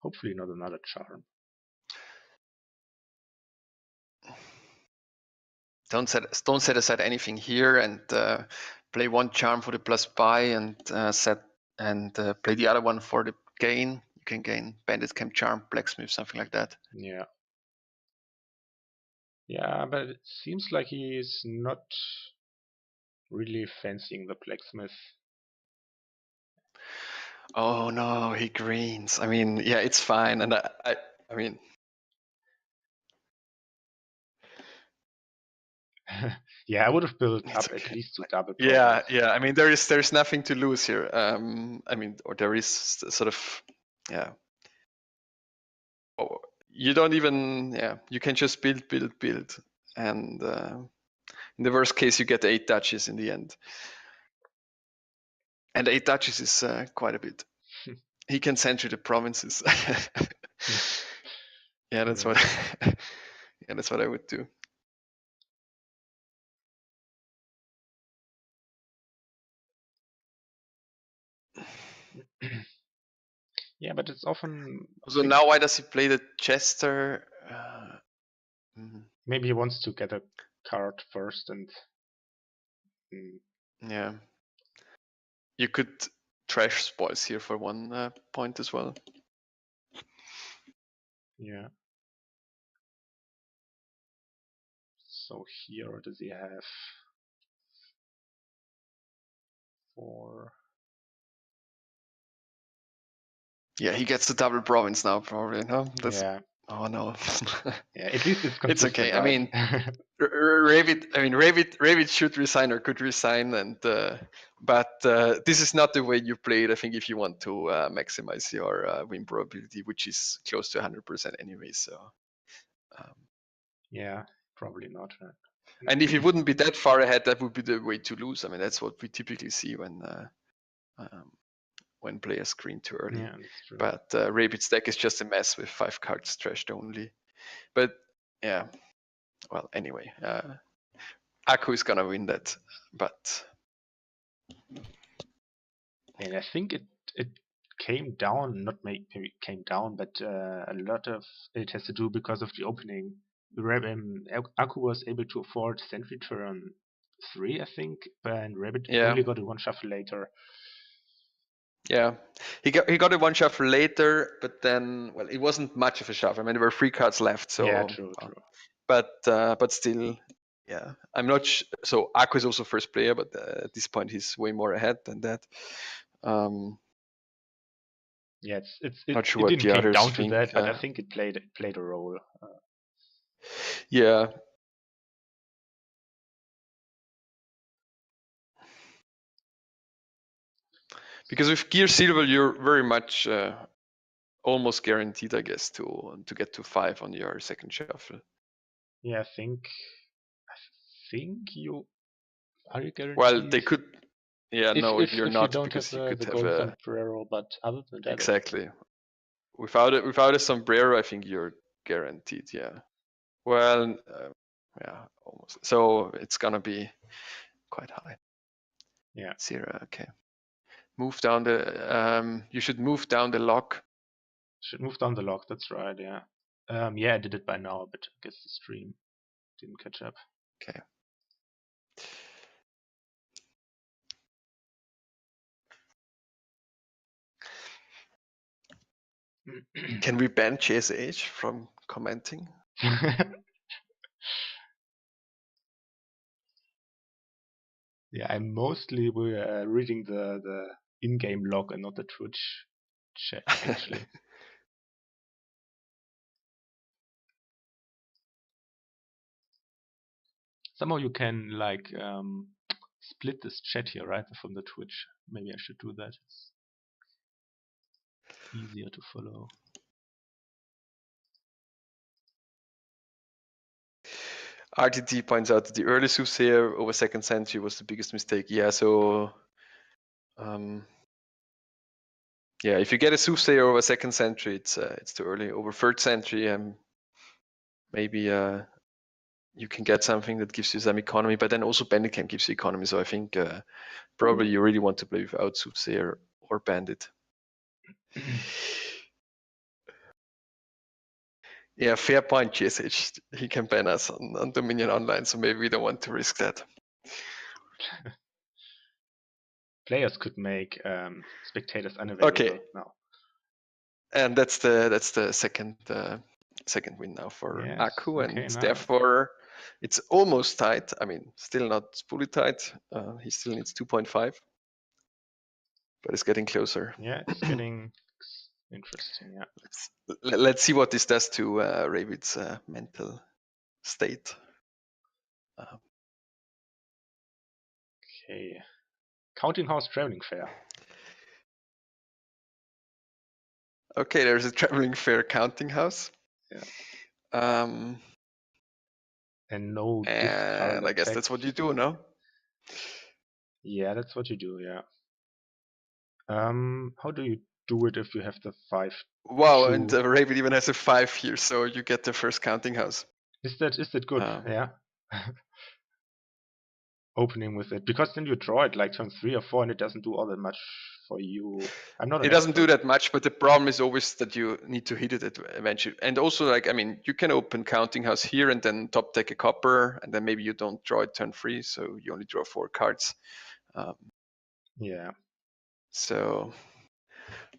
Hopefully not another charm. Don't set aside anything here, and play 1 charm for the plus buy, and play the other one for the gain. You can gain bandit camp charm, blacksmith, something like that. Yeah. Yeah, but it seems like he is not really fancying the blacksmith. Oh no, he greens. I mean, yeah, it's fine, and I mean. Yeah, I would have built It's up okay. at least 2 double Yeah, province. yeah. I mean, there's nothing to lose here. I mean, or there is sort of, yeah. Oh, you don't even, yeah. You can just build, and in the worst case, you get 8 duchies in the end. And 8 duchies is quite a bit. He can send you the provinces. Yeah, that's Yeah. what. Yeah, that's what I would do. Yeah, but it's often. So now, why does he play the Chester? Maybe he wants to get a card first and. Yeah. You could trash spoils here for 1 point as well. Yeah. So here, does he have 4? Yeah, he gets the double province now, probably. No, that's. Yeah. Oh no. Yeah, at least it's consistent. It's okay. Right? I mean, Rabid should resign or could resign, and but this is not the way you play it. I think if you want to maximize your win probability, which is close to 100% anyway. So. Yeah, probably not. And if you wouldn't be that far ahead, that would be the way to lose. I mean, that's what we typically see when players screen too early. Yeah, that's true. But Rabid's deck is just a mess with 5 cards trashed only. But yeah, well, anyway, Aku is gonna win that. But and I think it came down, not maybe came down, but a lot of it has to do because of the opening Aku was able to afford Sentry turn 3, I think, and Rabid Yeah. only got it one shuffle later. Yeah, he got it one shuffle later, but then, well, it wasn't much of a shuffle. I mean, there were 3 cards left, so yeah, true. But still, yeah, I'm not. So Aku is also first player, but at this point he's way more ahead than that. Yeah, Not sure it what didn't the came others down to think. that, but I think it played a role. Yeah. Because with Gear Silver, you're very much almost guaranteed, I guess, to get to 5 on your second shuffle. Yeah, I think you are you guaranteed. Well, they could. Yeah, no, if you're not, you don't because have you could the have golden a sombrero, but other than that, exactly. Without a sombrero, I think you're guaranteed. Yeah. Well, yeah, almost. So it's gonna be quite high. Yeah. 0. Okay. Move down the. You should move down the lock. Should move down the lock. That's right. Yeah. Yeah, I did it by now, but I guess the stream didn't catch up. Okay. Can we ban JSH from commenting? Yeah, I'm mostly reading the in-game log and not the Twitch chat, actually. Somehow you can like split this chat here, right, from the Twitch. Maybe I should do that. It's easier to follow. RTT points out that the early soothsayer over 2nd century was the biggest mistake. Yeah, so yeah, if you get a soothsayer over 2nd century, it's too early. Over 3rd century, maybe you can get something that gives you some economy, but then also Bandit Camp gives you economy. So I think probably you really want to play without soothsayer or Bandit. Yeah, fair point, GSH. He can ban us on Dominion Online, so maybe we don't want to risk that. Players could make spectators unavailable now. And that's the second win now for Aku, and therefore it's almost tight. I mean, still not fully tight. He still needs 2.5, but it's getting closer. Yeah, it's getting interesting. Yeah. Let's see what this does to Rabid's mental state. Okay. Counting House Traveling Fair. Okay, there's a Traveling Fair counting house. Yeah. And no gift card. I guess that's what you do, no? Yeah, that's what you do. Yeah. How do you do it if you have the 5? Wow, and Rabid even has a 5 here, so you get the first counting house. Is that good? Yeah. Opening with it, because then you draw it like turn 3 or 4, and it doesn't do all that much for you. I'm not. It doesn't do that much, but the problem is always that you need to hit it eventually. And also, like, I mean, you can open counting house here and then top deck a copper, and then maybe you don't draw it turn 3, so you only draw 4 cards. Yeah. So,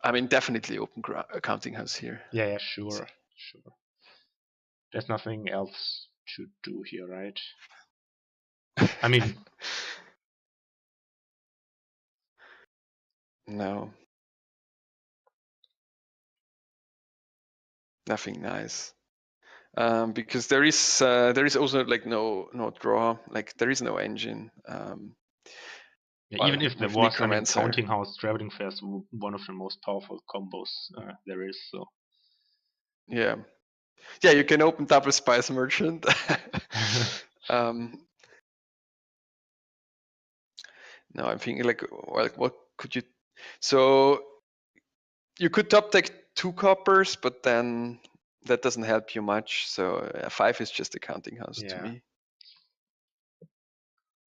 I mean, definitely open counting house here. Yeah, sure. There's nothing else to do here, right? I mean, no, nothing nice. Because there is also like no draw, like there is no engine. Yeah, even if there was, I mean, counting house traveling fair is one of the most powerful combos there is. So yeah, you can open double spice merchant. No, I'm thinking like, well, what could you? So you could top deck 2 coppers, but then that doesn't help you much. So 5 is just a counting house to me.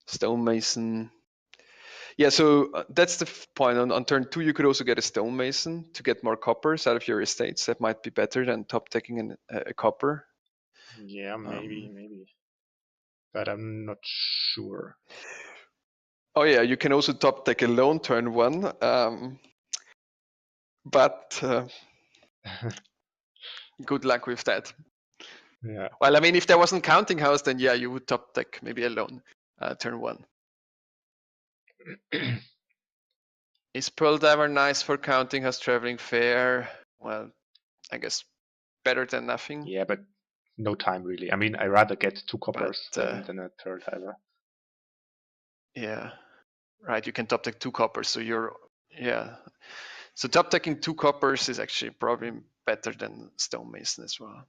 Stonemason. Yeah, so that's the point. On turn 2, you could also get a stonemason to get more coppers out of your estates. That might be better than top decking a copper. Yeah, maybe. But I'm not sure. Oh yeah, you can also top deck alone turn 1. But good luck with that. Yeah. Well, I mean, if there wasn't counting house, then yeah, you would top deck maybe alone turn 1. Is Pearl Diver nice for counting house traveling fair? Well, I guess better than nothing. Yeah, but no time really. I mean, I rather get 2 coppers But than a Pearl Diver. yeah, right. You can top deck 2 coppers, so So top decking 2 coppers is actually probably better than stonemason as well.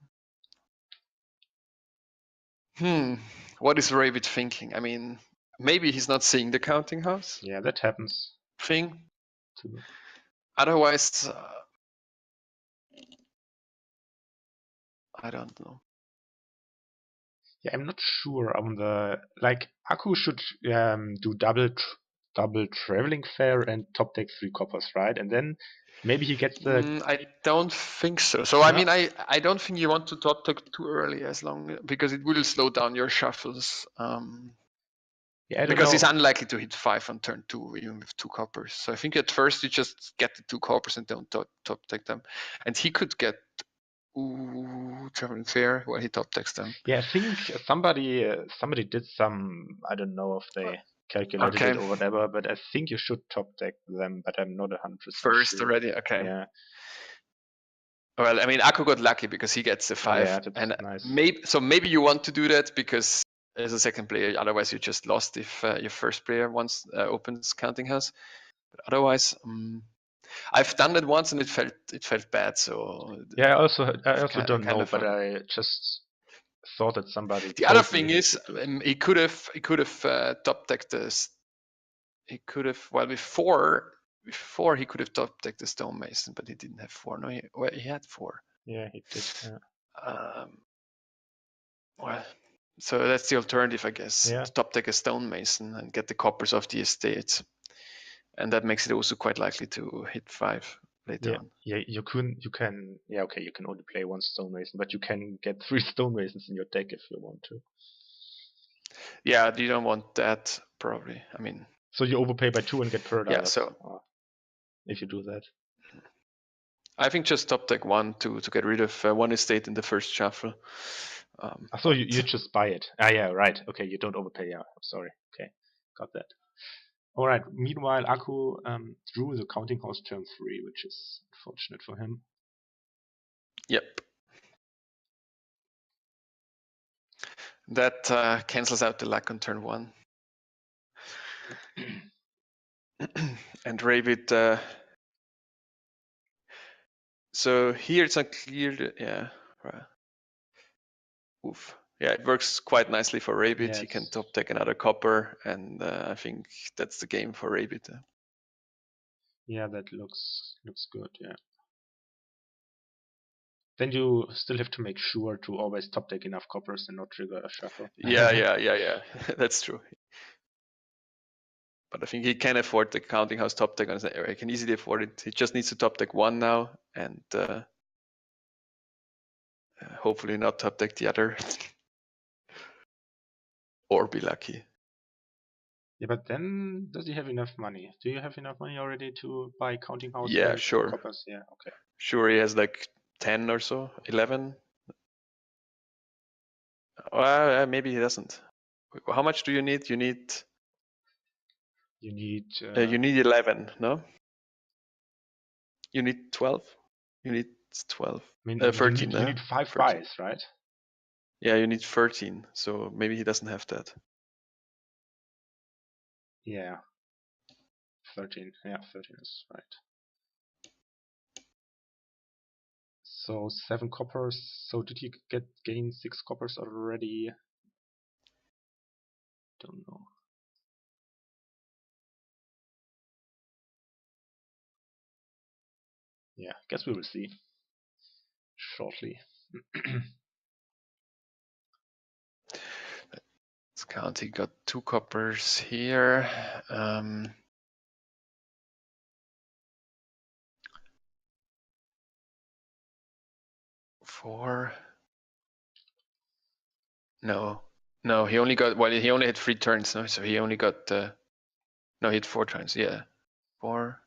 What is Rabid thinking? I mean, maybe he's not seeing the counting house Yeah, that happens thing. too. Otherwise, I don't know. Yeah, I'm not sure on the Aku should do double traveling fair and top deck 3 coppers, right? And then maybe he gets the I don't think so. So I no? mean, I don't think you want to top deck too early, because it will slow down your shuffles. Yeah, I don't Because know. he's unlikely to hit 5 on turn 2 even with 2 coppers. So I think at first you just get the 2 coppers and don't top deck them. And he could get traveling fair while he top decks them. Yeah, I think somebody did some. I don't know if they calculated Okay, it or whatever, but I think you should top deck them. But I'm not 100% first sure. already. Okay. Yeah. Well, I mean, Akko got lucky because he gets the 5, Yeah, that's and nice. maybe you want to do that because as a second player, otherwise you just lost if your first player once opens counting house. But otherwise, I've done that once and it felt bad. So Yeah, I also don't kind know, of. but I just thought that somebody The other told me thing he is, should do it. he could have top decked this. He could have before he could have top decked the stonemason, but he didn't have 4. No, he had 4. Yeah, he did. Yeah. Well, so that's the alternative, I guess. Yeah. To top deck a stonemason and get the coppers off the estates, and that makes it also quite likely to hit 5 later on. Yeah, you can. Yeah, okay, you can only play 1 stonemason, but you can get 3 stonemasons in your deck if you want to. Yeah, you don't want that probably. I mean, so you overpay by 2 and get Pearl yeah. Divers. So if you do that. I think just top deck 1 to get rid of 1 estate in the first shuffle. So you just buy it. Yeah, right. Okay, you don't overpay. Yeah, I'm sorry. Okay, got that. All right. Meanwhile, Aku drew the counting house turn 3, which is unfortunate for him. Yep. That cancels out the luck on turn 1. And Rabid. So here it's unclear. Yeah. Right. Oof. Yeah, it works quite nicely for Rabid. He can top deck another copper, and I think that's the game for Rabid. Yeah, that looks good. Yeah. Then you still have to make sure to always top deck enough coppers and not trigger a shuffle. Yeah. That's true. But I think he can afford the counting house top deck, and he can easily afford it. He just needs to top deck 1 now, and hopefully not top deck the other, or be lucky. Yeah, but then does he have enough money? Do you have enough money already to buy counting house Yeah, and sure. coppers? Yeah, okay. Sure, he has like 10 or so, 11. Well, maybe he doesn't. How much do you need? You need You need 11, no? You need 12. You need 12. I mean, 13. you need 5 13. buys, right? Yeah, you need 13. So maybe he doesn't have that. Yeah. 13. Yeah, 13 is right. So 7 coppers. So did he gain 6 coppers already? Don't know. Yeah, guess we will see shortly. Let's count. He got 2 coppers here. 4. No, he only got, well, he only had 3 turns, no? So he only got, no, he had 4 turns, yeah. 4.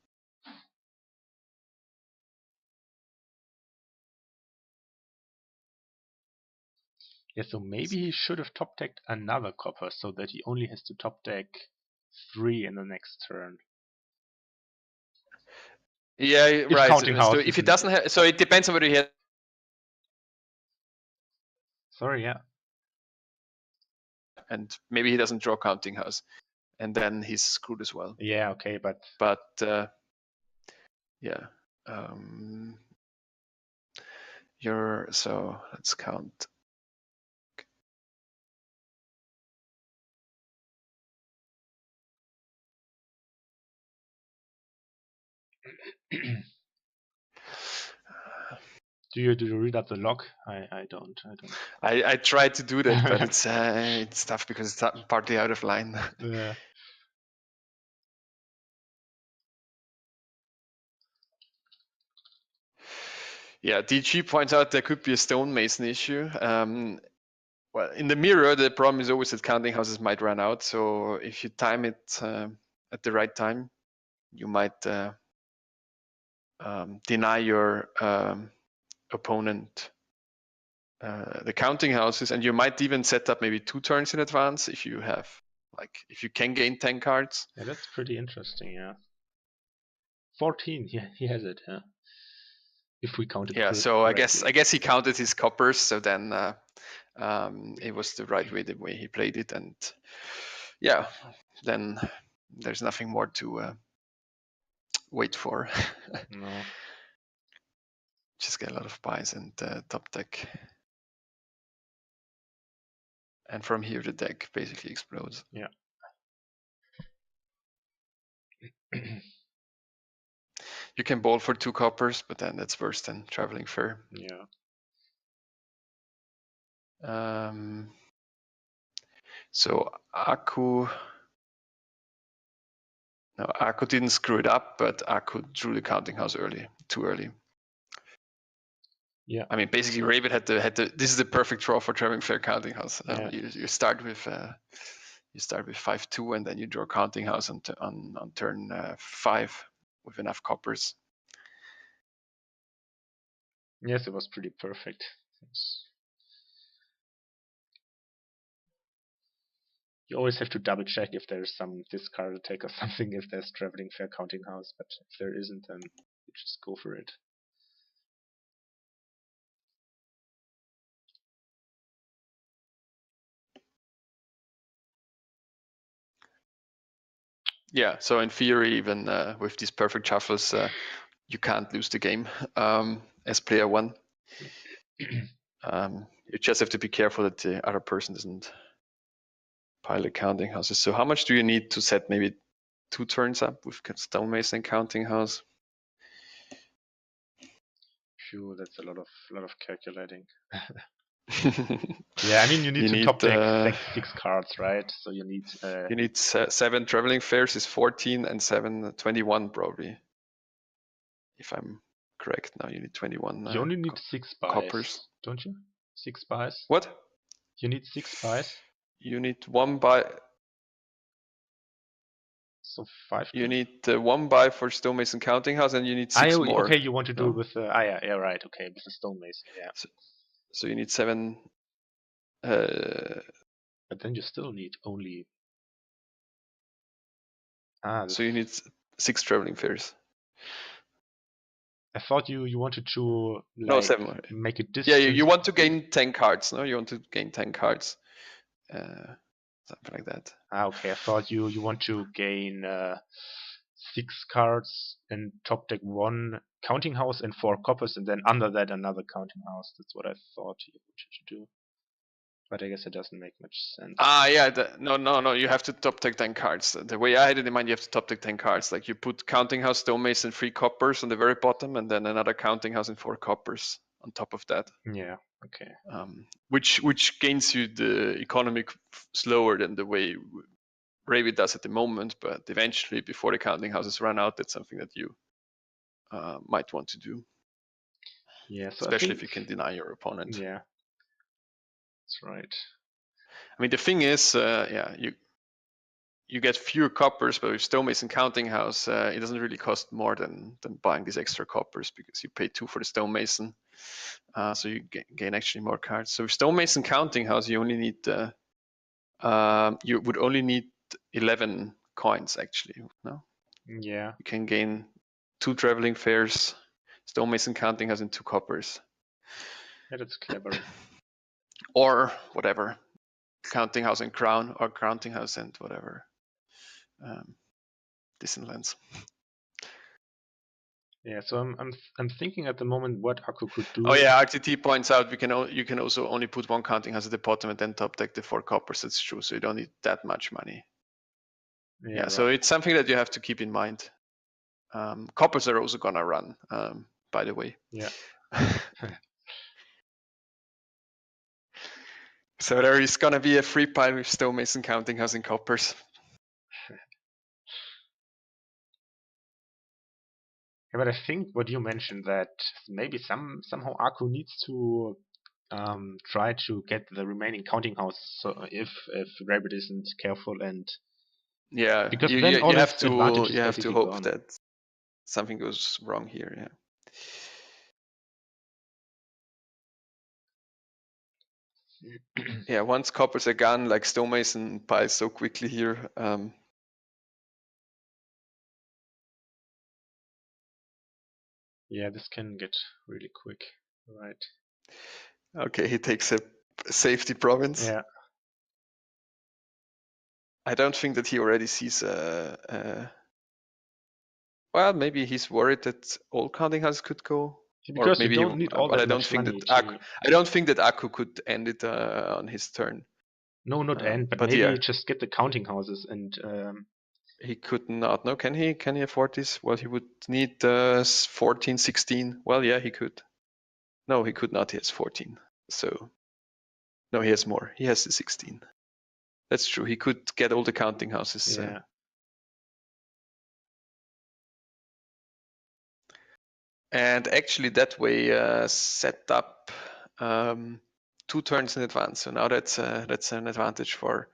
Yeah, so maybe he should have top decked another copper so that he only has to top deck 3 in the next turn. Yeah, If right. counting house So if he isn't- doesn't have, so it depends on whether he has. Sorry, yeah. And maybe he doesn't draw counting house, and then he's screwed as well. Yeah, okay, but yeah, you're, so let's count. do you read up the log? I don't. I tried to do that, but it's tough because it's partly out of line. Yeah. Yeah, DG points out there could be a stonemason issue. Well, in the mirror, the problem is always that counting houses might run out. So if you time it at the right time, you might deny your opponent the counting houses, and you might even set up maybe 2 turns in advance if you have, like, if you can gain 10 cards. Yeah, that's pretty interesting, yeah. 14, yeah, he has it, yeah. If we count it So correctly. I guess he counted his coppers, so then it was the right way, the way he played it, and yeah, then there's nothing more to wait for. No. Just get a lot of buys and top deck, and from here the deck basically explodes. Yeah. You can ball for 2 coppers, but then that's worse than traveling fair. Yeah. So Aku didn't screw it up, but Aku drew the counting house too early. Yeah. I mean, basically, Rabid had to. This is the perfect draw for traveling fair counting house. Yeah. You start with 5-2, and then you draw counting house on turn 5 with enough coppers. Yes, it was pretty perfect. You always have to double check if there's some discard attack or something, if there's traveling fair counting house, but if there isn't, then you just go for it. Yeah, so in theory, even with these perfect shuffles, you can't lose the game as player 1. You just have to be careful that the other person doesn't pile the counting houses. So how much do you need to set maybe 2 turns up with stonemason and counting house? Phew, that's a lot of calculating. Yeah, I mean you need to top deck 6 cards, right? So you need 7 traveling fairs is 14 and 7 21 probably. If I'm correct, now you need 21. You only need 6 buys, coppers, don't you? 6 buys. What? You need 6 buys. You need 1 buy. So 5. You need 1 buy for stonemason counting house, and you need 6 more. Okay, you want to do it with yeah, right. Okay, with the stonemason, yeah. So you need 7. But then you still need only. So you need 6 traveling fairs. I thought you wanted to like, no, 7. Make a distance. Yeah, you want to gain 10 cards, no? You want to gain 10 cards, something like that. Okay, I thought you want to gain 6 cards and top deck 1 counting house and 4 coppers, and then under that another counting house. That's what I thought you wanted to do. But I guess it doesn't make much sense. Yeah, no, you have to top deck 10 cards. The way I had it in mind, you have to top deck 10 cards. Like you put counting house, stonemason, 3 coppers on the very bottom, and then another counting house and 4 coppers on top of that. Yeah, okay. Which gains you the economic slower than the way Rabid does at the moment, but eventually, before the counting houses run out, that's something that you might want to do. Yeah, so especially if you can deny your opponent. Yeah, that's right. I mean, the thing is, you get fewer coppers, but with stonemason counting house, it doesn't really cost more than buying these extra coppers, because you pay 2 for the stonemason, so you gain actually more cards. So with stonemason counting house, you only need you would only need 11 coins actually. No, Yeah, you can gain 2 traveling fairs, stonemason counting house, and 2 coppers, yeah, that's clever. or whatever, counting house and crown, or counting house and whatever. Distant lands. Yeah, so I'm thinking at the moment what Akku could do. Oh yeah, RTT points out you can also only put 1 counting house at the bottom and then top deck the 4 coppers. That's true. So you don't need that much money. Yeah, so right. it's something that you have to keep in mind. Coppers are also gonna run, by the way. Yeah. So there is gonna be a free pile with stonemason counting house and coppers. Yeah, but I think what you mentioned, that maybe somehow Akku needs to try to get the remaining counting house. So if Rabid isn't careful, and Yeah, because you then all have his to advantage is you have to basically hope gone. that something goes wrong here. Yeah. Yeah, once coppers are gone, like stonemason piles so quickly here. Yeah, this can get really quick, right? Okay, he takes a safety province. Yeah. I don't think that he already sees well, maybe he's worried that all counting houses could go. Because Or maybe you don't need all but I that don't much think money that to. I don't think that Akku could end it on his turn. No, not end, but But maybe yeah, just get the counting houses and. he could not. No, can he? Can he afford this? Well, he would need 14, 16. Well, yeah, he could. No, he could not. He has 14. So no, he has more. He has the 16. That's true. He could get all the counting houses. Yeah. And actually, that way set up 2 turns in advance. So now that's an advantage for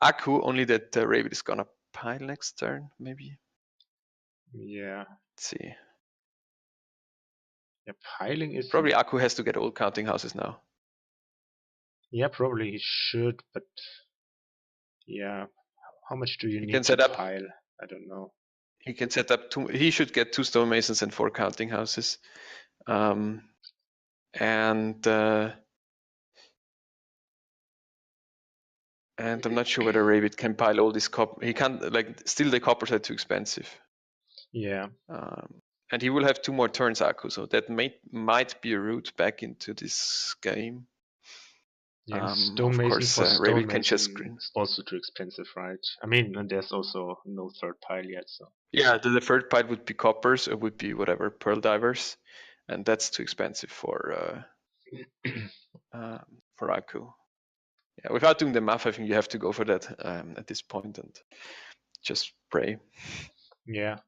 Akku. Only that Rabid is gonna pile next turn, maybe. Yeah. Let's see. Yeah, piling is. Probably Akku has to get all counting houses now. Yeah, probably he should, but yeah, how much do you He need can to set up. pile? I don't know. He can set up 2. He should get 2 stonemasons and 4 counting houses. And I'm not sure whether Rabid can pile all this copper. He can't. Like, still the coppers are too expensive. Yeah. And he will have 2 more turns, Akku, so that might be a route back into this game. Yeah, Of stonemason course, for Rabid can just stonemason screen. is also too expensive, right? I mean, and there's also no third pile yet, so. Yeah, the third pile would be coppers, or would be whatever, pearl divers, and that's too expensive for Akku. Yeah, without doing the math, I think you have to go for that at this point and just pray. Yeah.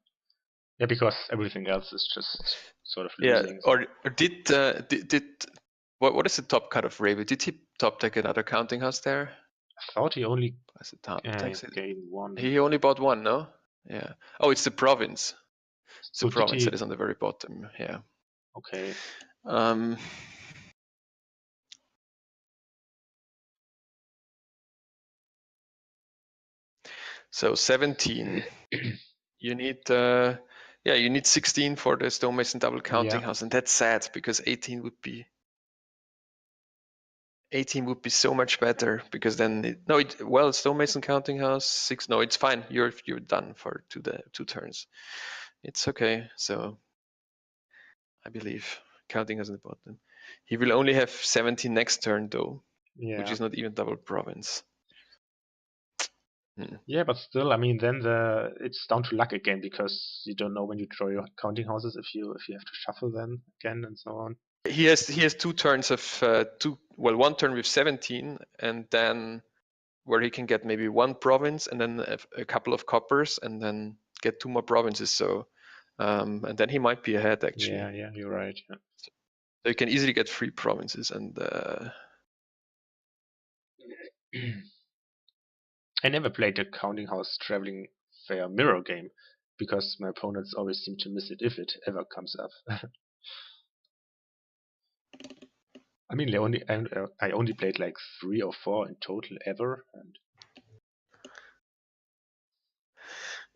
Yeah, because everything else is just sort of Yeah, losing. or did what is the top cut of Rabid? Did he top deck another counting house there? I thought he only As a top decks it. gained one. He only bought one, no? Yeah. Oh, it's the province. It's So the did province he? that is on the very bottom. Yeah. Okay. So 17. You need you need 16 for the stonemason double counting Yeah. house, and that's sad because 18 would be so much better, because then stonemason counting house 6. No, it's fine. You're done for 2 turns. It's okay. So I believe counting house in the bottom. He will only have 17 next turn though, which is not even double province. Yeah, but still, I mean, then it's down to luck again, because you don't know when you draw your counting houses if you have to shuffle them again and so on. He has 2 turns of 1 turn with 17, and then where he can get maybe 1 province and then a couple of coppers and then get 2 more provinces. So and then he might be ahead actually. Yeah, you're right. Yeah. So you can easily get 3 provinces, and I never played the counting house traveling fair mirror game because my opponents always seem to miss it if it ever comes up. I mean, I only played like 3 or 4 in total ever, and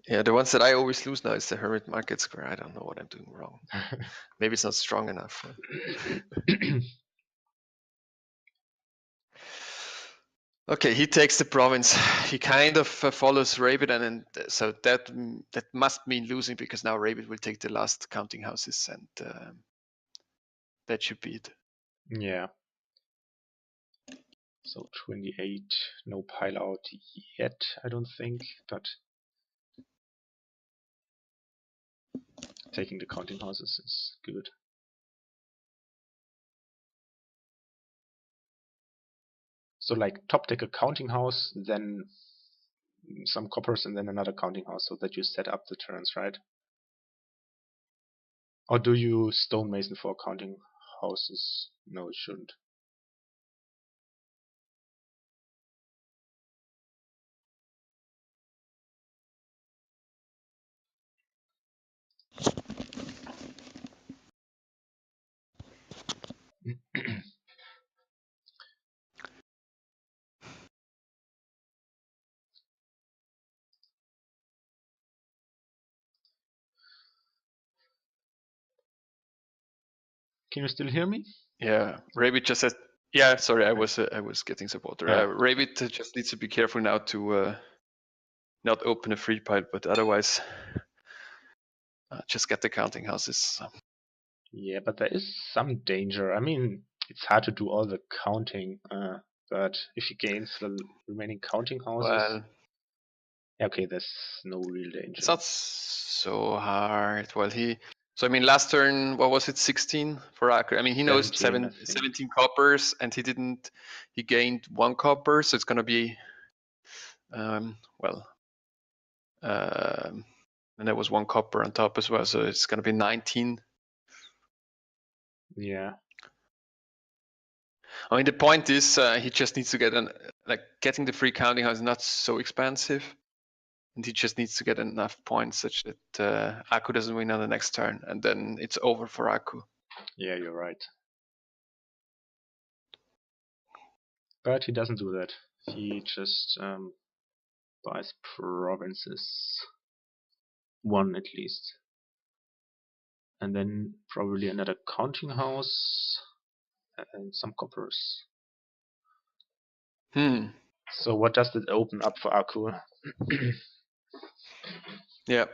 Yeah, the ones that I always lose now is the Hermit Market Square. I don't know what I'm doing wrong. Maybe it's not strong enough. Okay, he takes the province. He kind of follows Rabid, and so that must mean losing because now Rabid will take the last counting houses, and that should be it. yeah. So 28, no pile out yet, I don't think, but taking the counting houses is good. So like top deck a counting house, then some coppers, and then another counting house, so that you set up the turns, right? Or do you stonemason for counting houses? No, it shouldn't. Can you still hear me? Yeah, Rabid just said. Yeah, sorry, I was getting support. Yeah. Rabid just needs to be careful now to not open a free pile, but otherwise, just get the counting houses. Yeah, but there is some danger. I mean, it's hard to do all the counting, but if he gains the remaining counting houses, Well, okay, there's no real it's danger. not so hard. Well, so I mean, last turn, what was it, 16 for Acker? I mean, he knows 17, I think. 17 coppers, and he gained 1 copper, so it's going to be, well, and there was 1 copper on top as well, so it's going to be 19. Yeah. I mean, the point is, he just needs to get getting the free counting house is not so expensive, and he just needs to get enough points such that Aku doesn't win on the next turn, and then it's over for Aku. Yeah, you're right. But he doesn't do that. He just buys provinces. 1 at least. And then probably another counting house and some coppers. So what does it open up for Aku? Yeah.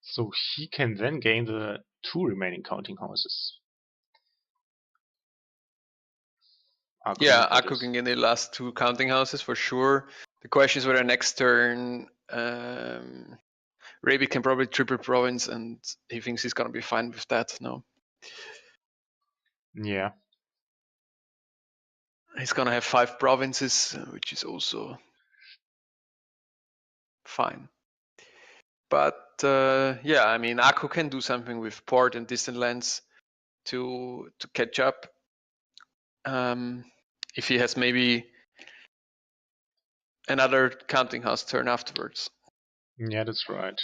So he can then gain the 2 remaining counting houses. Aku can get the last 2 counting houses for sure. The question is whether next turn Rabid can probably triple province, and he thinks he's gonna be fine with that. No. Yeah. He's gonna have 5 provinces, which is also fine. But yeah, I mean, Aku can do something with port and distant lands to catch up. If he has maybe another counting house turn afterwards. Yeah, that's right.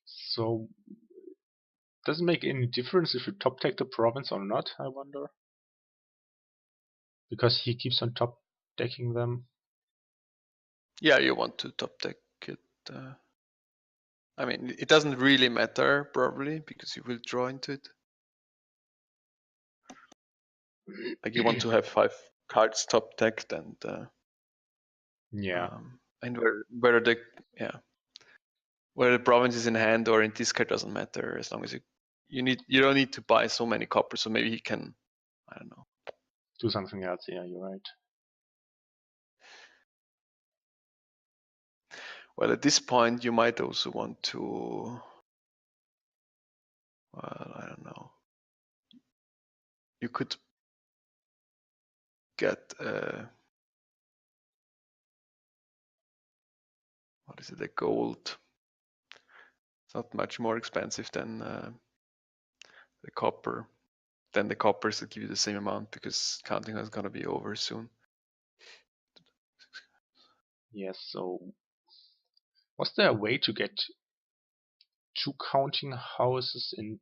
So does it make any difference if you top deck the province or not, I wonder? Because he keeps on top decking them. Yeah, you want to top deck it. I mean, it doesn't really matter probably because you will draw into it. Like you want to have 5 cards top decked, and Yeah. And whether the province is in hand or in discard doesn't matter, as long as you don't need to buy so many coppers. So maybe he can, I don't know, Do something else. Yeah, you're right. Well, at this point, you might also want to, well, I don't know. You could get, what is it, a gold. It's not much more expensive than the copper. Then the coppers will give you the same amount because counting is gonna be over soon. Yes. So, was there a way to get 2 counting houses in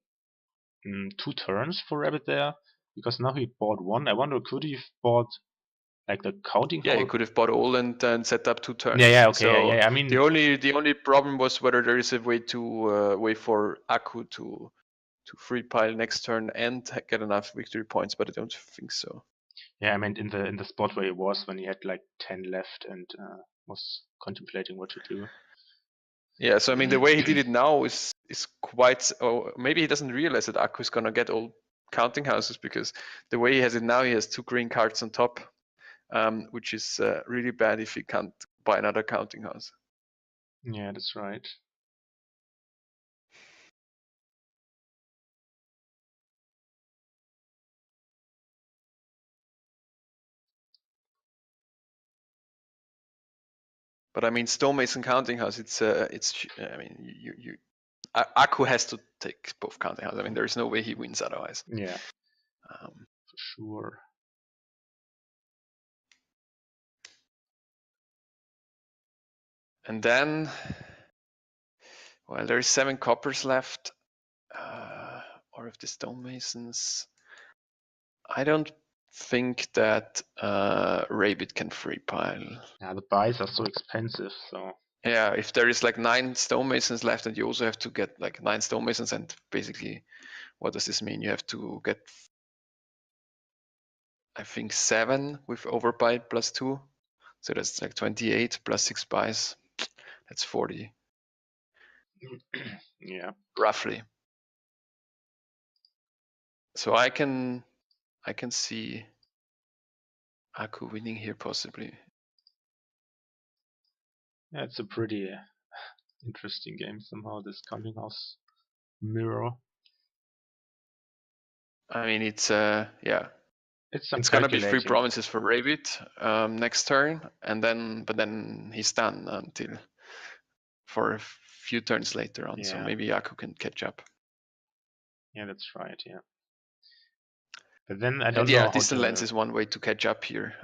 2 turns for Rabid there? Because now he bought 1. I wonder, could he have bought like the counting Yeah, he house? could have bought all and then set up 2 turns. Yeah, okay, So yeah. I mean, the only problem was whether there is a way to wait for Aku to free pile next turn and get enough victory points, but I don't think so. yeah, I meant in the spot where he was when he had like 10 left and was contemplating what to do. Yeah, so I mean the way he did it now is quite. Or maybe he doesn't realize that Aku is gonna get all counting houses because the way he has it now, he has 2 green cards on top, which is really bad if he can't buy another counting house. Yeah, that's right. But I mean, stonemason counting house. It's. I mean, Aku has to take both counting houses. I mean, there is no way he wins otherwise. Yeah, for sure. And then, well, there is 7 coppers left, or if the stonemasons. I don't think that Rabid can free pile. Yeah, the buys are so expensive, so. Yeah, if there is like 9 stonemasons left, and you also have to get like 9 stonemasons, and basically, what does this mean? You have to get, I think, 7 with overbuy plus 2, so that's like 28 plus 6 buys. That's 40. Yeah. Roughly. So I can see Aku winning here possibly. Yeah, it's a pretty interesting game somehow, this counting house mirror. I mean, it's yeah. It's gonna be 3 calculating. provinces for Rabid next turn, and then he's done until for a few turns later on. So Yeah. maybe Aku can catch up. Yeah, that's right. Yeah. But then I don't And know yeah, how distant to. lens is one way to catch up here.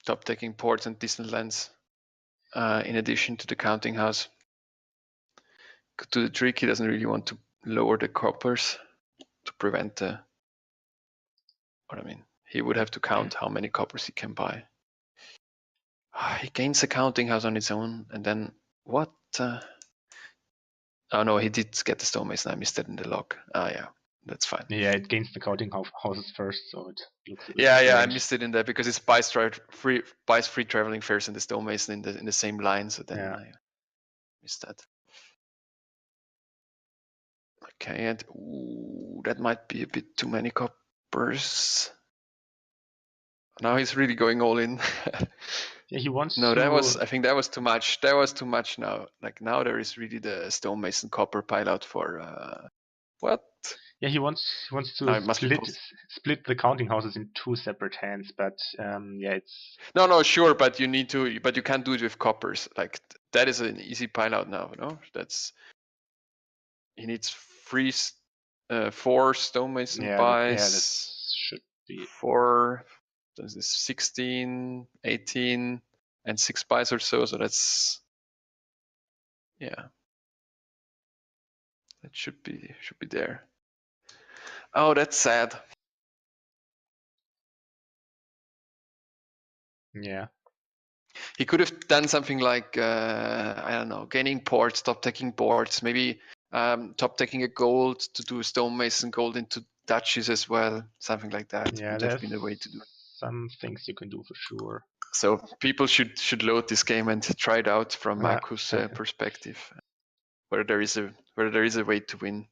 Top taking ports and distant lens, in addition to the counting house. To the trick, he doesn't really want to lower the coppers to prevent the. What I mean, he would have to count how many coppers he can buy. He gains a counting house on its own, and then what? Oh no, he did get the stonemason. I missed that in the log. Yeah, that's fine. Yeah, it gains the counting houses first, so it looks a bit Yeah, strange. I missed it in there because it buys free traveling fares and the stonemason in the same line. So then Yeah. I missed that. Okay, and that might be a bit too many coppers. Now he's really going all in. Yeah, he wants No, to. I think that was too much. That was too much now. Like now there is really the stonemason copper pile out for what? Yeah, he wants to No, it must be split the counting houses in 2 separate hands, but yeah, it's. No, sure, but you need to, but you can't do it with coppers. Like that is an easy pile out now. No, that's he needs 4 stonemason buys. That should be 4, this is 16, 18, and 6 buys or so. So that's yeah, that should be there. Oh, that's sad. Yeah. He could have done something like I don't know, gaining ports, top taking ports, maybe top taking a gold to do a stonemason gold into duchies as well, something like that. Yeah, Would have there's been a way to do it. some things you can do for sure. So people should load this game and try it out from Markus' perspective, whether there is a way to win.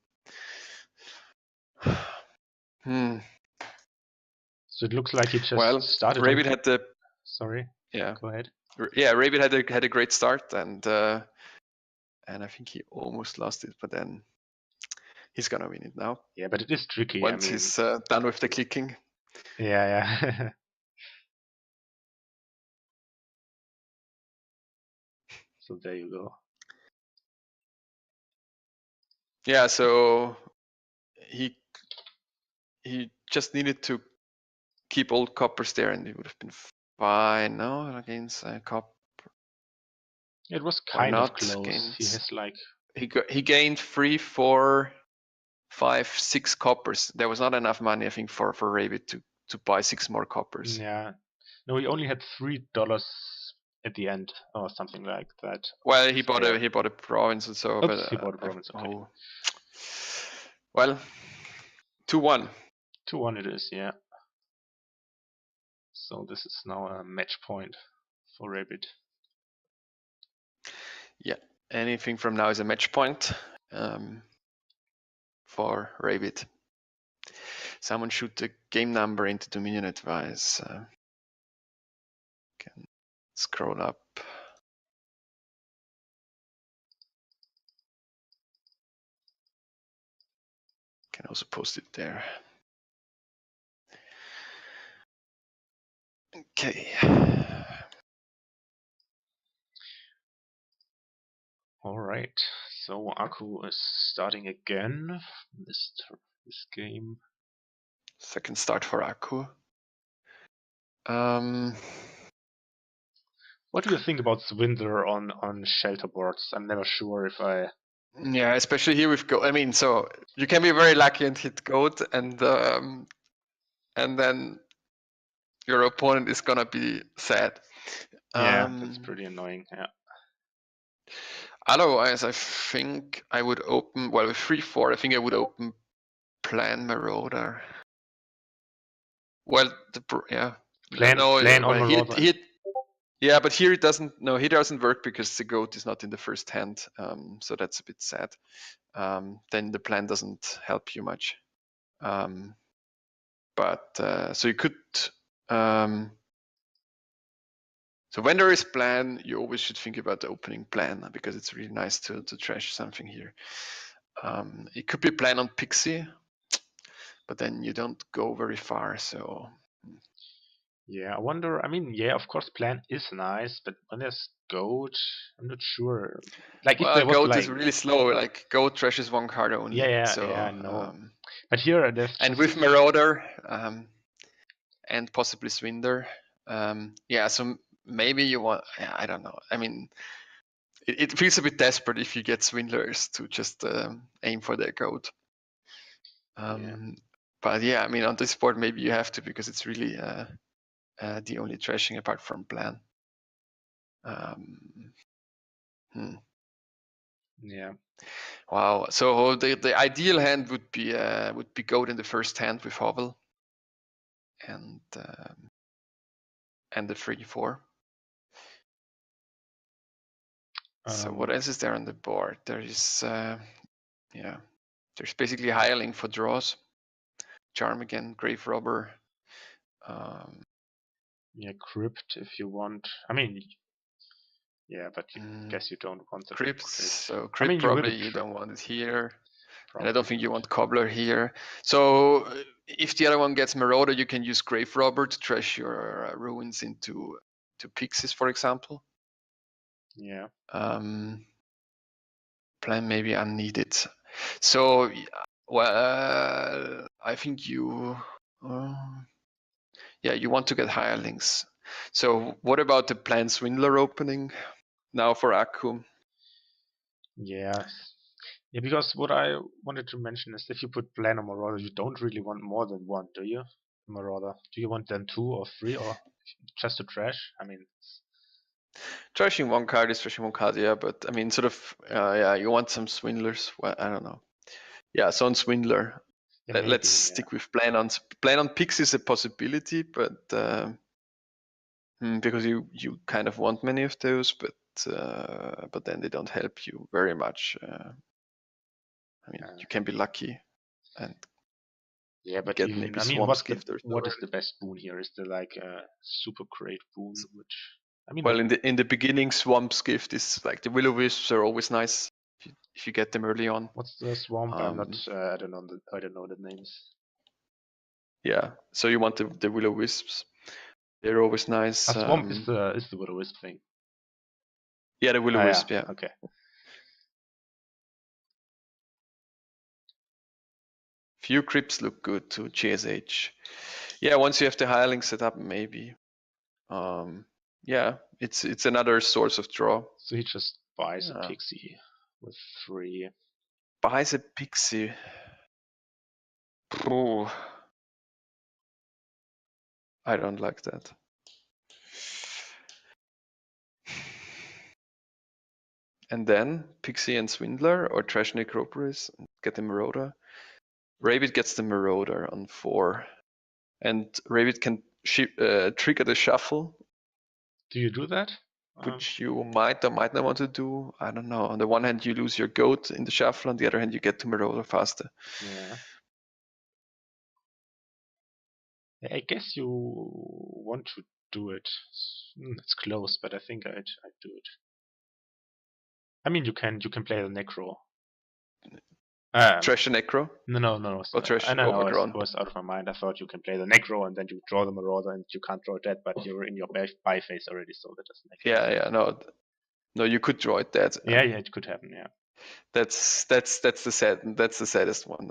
So it looks like he just started. Rabid had the. Sorry. Yeah. Go ahead. Yeah, Rabid had a great start, and I think he almost lost it, but then he's gonna win it now. Yeah, but it is tricky. Once he's done with the clicking. Yeah. So there you go. Yeah, so he just needed to keep old coppers there, and he would have been fine. No, against cop It was or kind of not. close. He Gains. has like He gained 3, 4, 5, 6 coppers. There was not enough money, I think, for Rabid to buy 6 more coppers. yeah. No, he only had $3 at the end or something like that. Well, he Spare. bought a province and so, Oops, but he bought a province. Okay. oh, well, 2-1. 2-1 it is, yeah. So this is now a match point for Rabid. Yeah, anything from now is a match point for Rabid. Someone shoot the game number into Dominion advice. Can scroll up. Can also post it there. Okay. All right. So Aku is starting again this game. Second start for Aku. What do you think about Swindler on shelter boards? I'm never sure if I. Yeah, especially here with goat. I mean, so you can be very lucky and hit goat, and then your opponent is gonna be sad. Yeah, that's pretty annoying. Yeah. Otherwise, I think I would open. Well, with 3-4, I think I would open Plan Marauder. Well, Plan on Marauder. Yeah, but here it doesn't. No, here doesn't work because the goat is not in the first hand. So that's a bit sad. Then the plan doesn't help you much. But so you could. So when there is plan, you always should think about the opening plan because it's really nice to trash something here. It could be plan on Pixie, but then you don't go very far. So yeah, I wonder. I mean, yeah, of course, plan is nice, but when there's goat, I'm not sure. Like if well, there was goat like, is really slow. Like goat trashes 1 card only. yeah, So I know. But here there's and just with Marauder and possibly Swindler, yeah. So maybe you want. Yeah, I don't know. I mean, it feels a bit desperate if you get Swindlers to just aim for their goat. But yeah, I mean, on this board, maybe you have to because it's really the only trashing apart from plan. Yeah. Wow. So the ideal hand would be goat in the first hand with Hovel, and the 3-4. So what else is there on the board? There is yeah, there's basically hireling for draws, charm again, grave robber. Yeah, crypt if you want. I mean, yeah, but you guess you don't want the crypt. crypt. So I crypt mean, probably you don't want it here, and I don't think you not. want cobbler here. So if the other one gets marauder, you can use grave robber to trash your ruins into pixies, for example. Yeah. Plan maybe unneeded. So well, I think you. Yeah, you want to get hirelings. So what about the plan swindler opening now for Aku? Yeah. Yeah, because what I wanted to mention is if you put plan on Marauder, you don't really want more than one, do you? Marauder. Do you want then 2 or 3 or just to trash? I mean, Trashing 1 card is trashing 1 card, yeah, but I mean, sort of, yeah, you want some swindlers. Well, I don't know. Yeah, so on swindler. yeah, Let's stick with plan on. Plan on picks is a possibility, but because you kind of want many of those, but then they don't help you very much. I mean, you can be lucky and yeah, but get even maybe I mean, swamp skiff. what is the best boon here? Is there like a super great boon? Which I mean, Well, in the beginning, swamp gift is like the will o wisps are always nice if you get them early on. what's the swamp? I'm not. I don't know the names. Yeah, so you want the will o wisps. They're always nice. A swamp is the will-o-wisp thing. Yeah, the will o wisp. Yeah. Okay. Few crypts look good to GSH. Yeah, once you have the hireling set up, maybe. Yeah, it's another source of draw. So he just buys a pixie with 3. Buys a pixie. Oh, I don't like that. And then Pixie and Swindler or Trash Necropolis get the Marauder. Rabid gets the Marauder on 4. And Rabid can trigger the shuffle. Do you do that? Which you might or might not want to do. I don't know. On the one hand, you lose your goat in the shuffle. On the other hand, you get to Marauder faster. Yeah. I guess you want to do it. It's close, but I think I'd do it. I mean, you can play the Necro. Trash the Necro? No. Or Trash Overgrown? It was out of my mind. I thought you can play the Necro and then you draw the Marauder and you can't draw that, but you're in your buy phase already, so that doesn't make sense. Yeah, no, you could draw it dead. Yeah, it could happen. Yeah. That's the saddest one.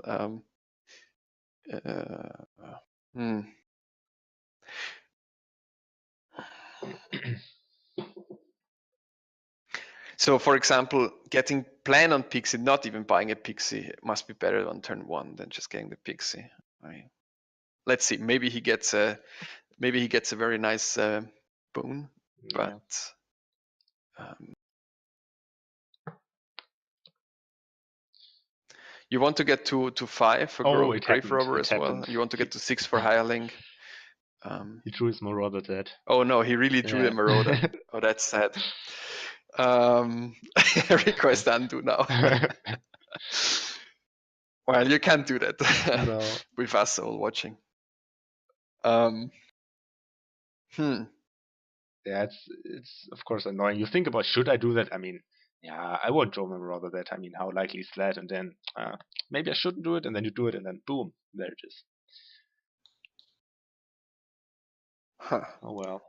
So, for example, getting plan on Pixie, not even buying a Pixie, must be better on turn 1 than just getting the Pixie. Right. Let's see. Maybe he gets a very nice boon, but you want to get to 5 for Grave Robber as well. You want to get to 6 for Hireling. He drew his Marauder dead. Oh no, he really drew the Marauder. Oh, that's sad. Request undo now. Well, you can't do that with us all watching. Yeah, it's of course annoying. You think about, should I do that? I mean, yeah, I won't draw my Marauder that. I mean, how likely is that? And then maybe I shouldn't do it, and then you do it, and then boom, there it is. Huh. Oh well.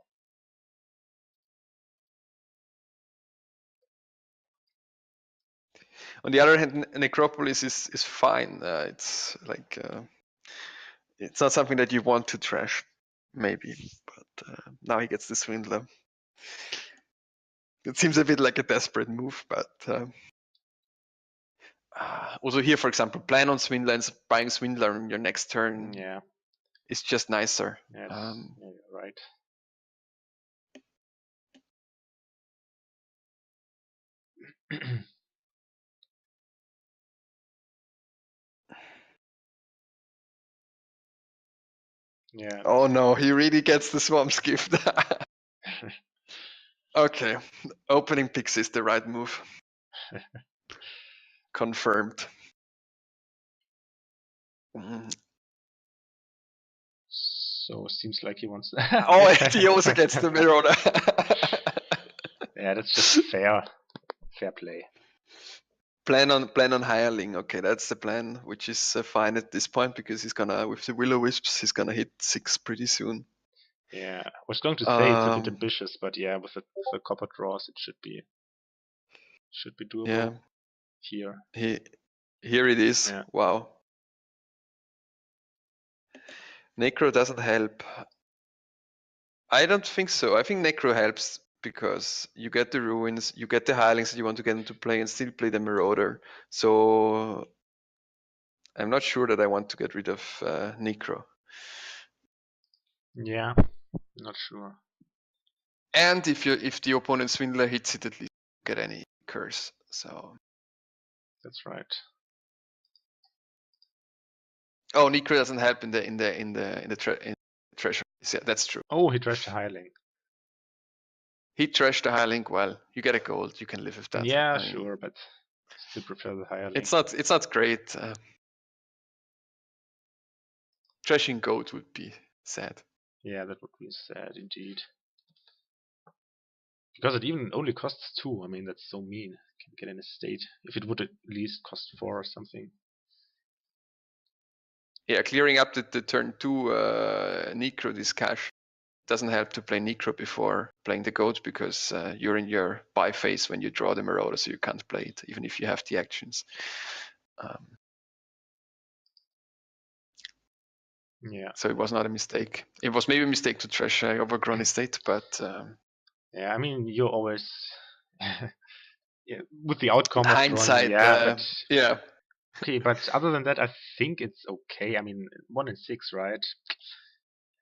On the other hand, Necropolis is fine. It's like it's not something that you want to trash, maybe. But now he gets the Swindler. It seems a bit like a desperate move, but also here, for example, plan on Swindler and buying Swindler on your next turn. Yeah, it's just nicer. Yeah, you're right. Yeah. Oh no, he really gets the Swamp's Gift. Okay, opening Pixie is the right move. Confirmed. So it seems like he wants. Oh, he also gets the Marauder. Yeah, that's just fair play. Plan on Hireling. Okay, that's the plan, which is fine at this point because he's gonna, with the Will-O-Wisps, he's gonna hit 6 pretty soon. Yeah, I was going to say it's a bit ambitious, but yeah, with the copper draws, it should be doable. Yeah. Here it is. Yeah. Wow. Necro doesn't help. I don't think so. I think Necro helps because you get the Ruins, you get the Hirelings that you want to get into play and still play the Marauder. So I'm not sure that I want to get rid of Necro. Yeah, not sure. And if the opponent Swindler hits it, at least you get any curse. So that's right. Oh, Necro doesn't help in the treasure. Yeah, that's true. Oh, he trashed the Hireling. He trashed the Hireling. Well, you get a gold. You can live with that. Yeah, sure, but still prefer the Hireling. It's not great. Trashing goat would be sad. Yeah, that would be sad indeed. Because it even only costs 2. I mean, that's so mean. Can get in a state. If it would at least cost 4 or something. Yeah, clearing up the turn 2 Necro this cash doesn't help to play Necro before playing the goat because you're in your buy phase when you draw the Marauder, so you can't play it even if you have the actions. Yeah. So it was not a mistake. It was maybe a mistake to trash Overgrown Estate, but yeah, I mean, you always yeah, with the outcome in of drawing, hindsight, but yeah, okay. But other than that, I think it's okay. I mean, 1 in 6, right?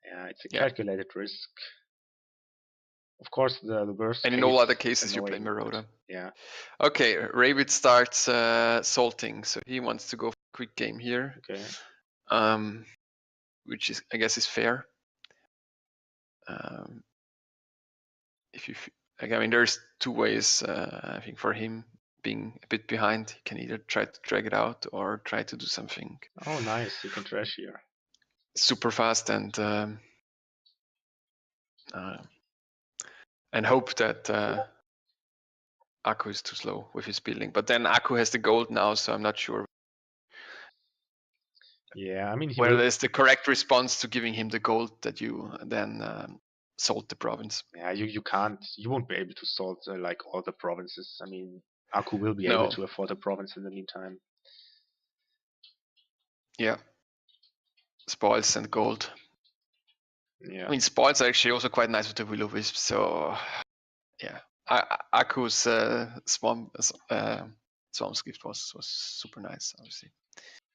Yeah, it's a yeah. calculated risk. Of course, the worst And in case all other is cases, you play annoying, but Marauder. yeah. Okay, Rabid starts salting, so he wants to go for a quick game here, Okay. which is, I guess, is fair. If you, I mean, there's two ways. I think for him being a bit behind, he can either try to drag it out or try to do something Oh, nice. You can trash here. super fast and hope that Aku is too slow with his building. But then Aku has the gold now, so I'm not sure Yeah, I mean, he whether will. there's the correct response to giving him the gold that you then sold the province. Yeah, you can't. You won't be able to sort like all the provinces. I mean, Aku will be able No, to afford a province in the meantime. yeah, spoils and gold. Yeah. I mean, spoils are actually also quite nice with the Will-O-Wisp, so yeah. Aku's Swarm's gift was super nice, obviously.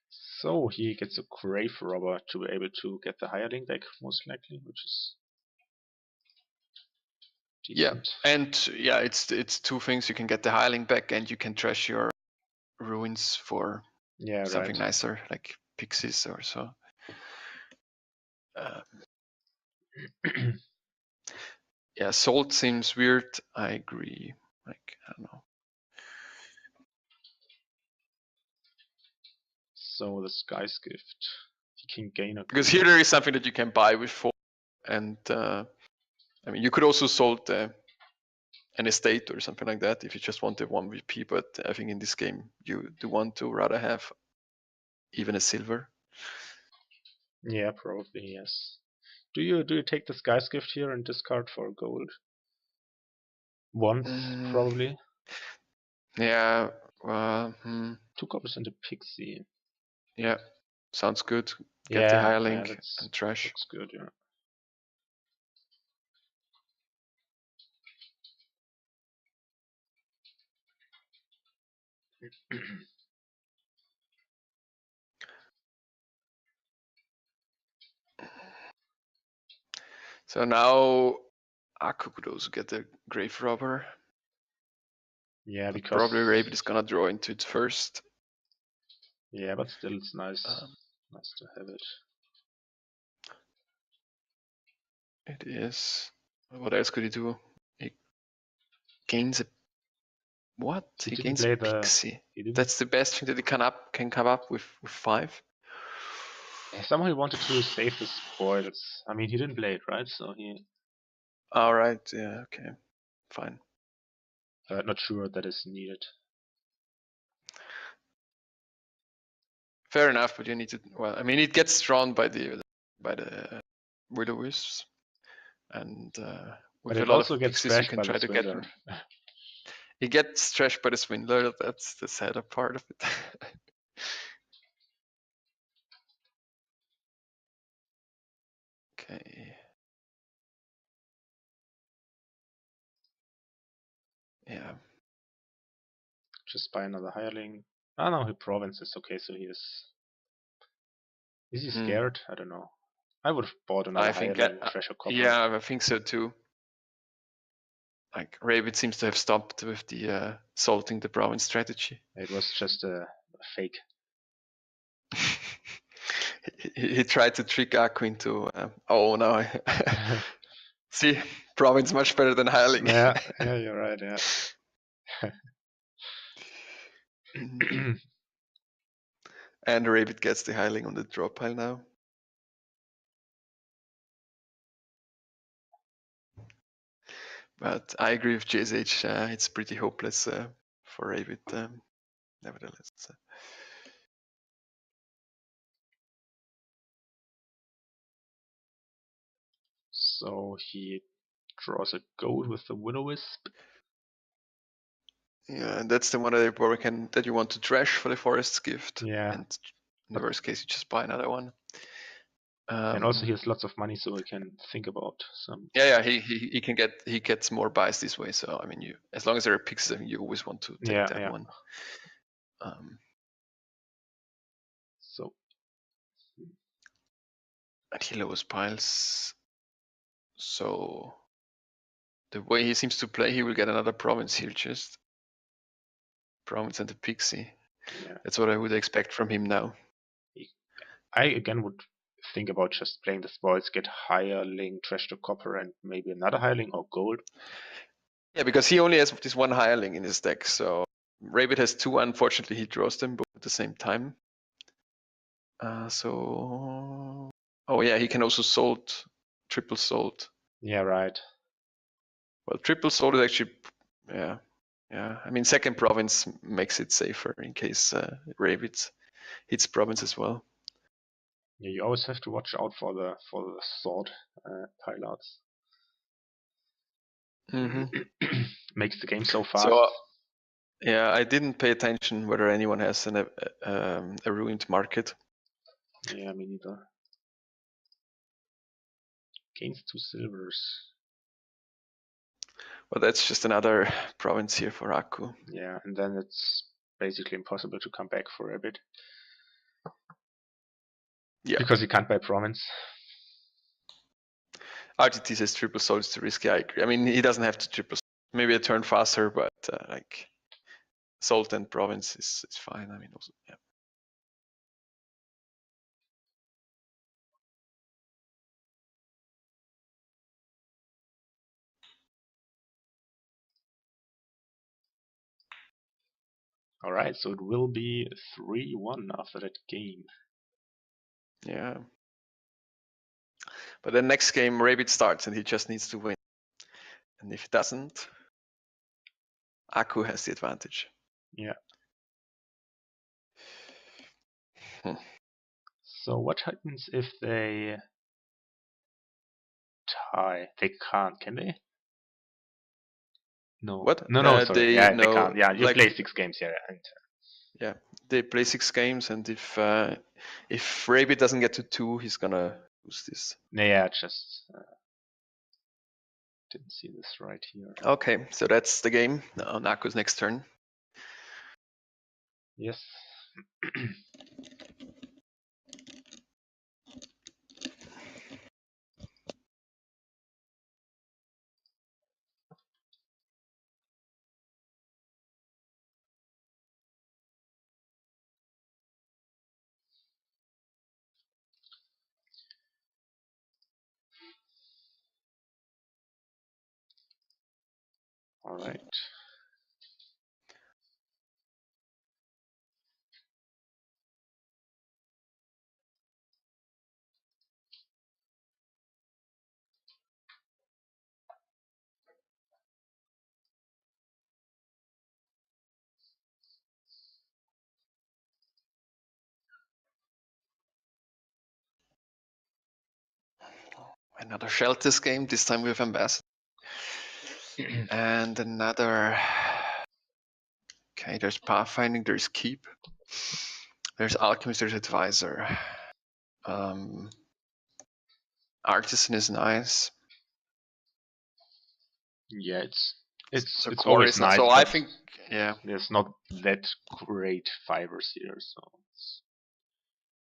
So he gets a grave robber to be able to get the hireling back, most likely, which is decent. Yeah, and yeah, it's two things. You can get the hireling back, and you can trash your ruins for something nicer, like pixies or so. Yeah, salt seems weird. I agree. Like, I don't know. So the Sky's gift, he can gain a Because gold. here there is something that you can buy with 4, and I mean, you could also salt an estate or something like that if you just want a 1VP, but I think in this game you do want to rather have even a silver. Yeah, probably yes. Do you take the Sky's gift here and discard for gold? Once, probably. Yeah. 2 copies and a pixie. Yeah, sounds good. Get the Yeah, hireling that's and trash. looks good. Yeah. So now Aku could also get the grave robber. Yeah, But because probably Rabid is gonna draw into it first. yeah, but still, it's nice. Nice to have it. It is. What else could he do? He gains a what? He didn't gains a play pixie. He didn't. That's the best thing that he can come up with 5. Yeah, somehow he wanted to save the spoils. I mean, he didn't play it, right? So he. All right. Yeah. Okay. Fine. Not sure that is needed. Fair enough, but you need to. Well, I mean, it gets drawn by the Will-O-Wisps, and with But a it lot also of gets pixies, you trashed can by the try to get Swindler. them. He gets trashed by the Swindler. That's the sadder part of it. Okay. Yeah. Just buy another hireling. Ah, no, he provinces. Okay, so he is. Is he scared? I don't know. I would have bought another I think, hireling, trash or copper. yeah, I think so too. Like Rabid seems to have stopped with the salting the province strategy. It was just a fake. he tried to trick Aku into. Oh no! See, province much better than hireling. yeah, you're right. Yeah. And Rabid gets the hireling on the draw pile now. But I agree with JSH. It's pretty hopeless for Rabid, nevertheless. So he draws a gold with the Will-O-Wisp. Yeah, and that's the one that you want to trash for the forest's gift. Yeah. And in the worst case, you just buy another one. And also he has lots of money, so he can think about some. Yeah, he gets more buys this way. So I mean, as long as there are picks, I mean, you always want to take that one. So. And he lowers piles. So the way he seems to play, he will get another province here, just province and the pixie. Yeah. That's what I would expect from him now. I again would think about just playing the spoils, get hireling, trash to copper, and maybe another hireling or gold. Yeah, because he only has this one hireling in his deck. So Rabid has two. Unfortunately, he draws them both at the same time. So, oh yeah, he can also salt, triple salt. Yeah, right. Well, triple salt is actually, yeah. I mean, second province makes it safer in case Rabid hits province as well. Yeah, you always have to watch out for the sword pilouts. Makes the game so fast. So, yeah, I didn't pay attention whether anyone has a ruined market. Yeah, me neither. Gains 2 silvers. Well, that's just another province here for Aku. Yeah, and then it's basically impossible to come back for a bit. Yeah. Because you can't buy province. RTT says triple salt is too risky. I agree. I mean, he doesn't have to triple salt. Maybe a turn faster, but like salt and province is fine. I mean, also, yeah. Alright, so it will be 3-1 after that game. Yeah. But then next game, Rabid starts and he just needs to win. And if he doesn't, Aku has the advantage. Yeah. So what happens if they tie? They can't, can they? No. What? No, sorry. They can't. Yeah, you like, play 6 games here. And yeah, they play 6 games, and if Rabid doesn't get to 2, he's gonna lose this. Yeah, just didn't see this right here. Okay, so that's the game. Now Aku's next turn. Yes. All right. Another Shelters game. This time we have Ambassador. And another. Okay, there's Pathfinding, there's Keep. There's Alchemist, there's Advisor. Artisan is nice. Yeah, it's always nice. So I think, yeah, there's not that great fibers here. So.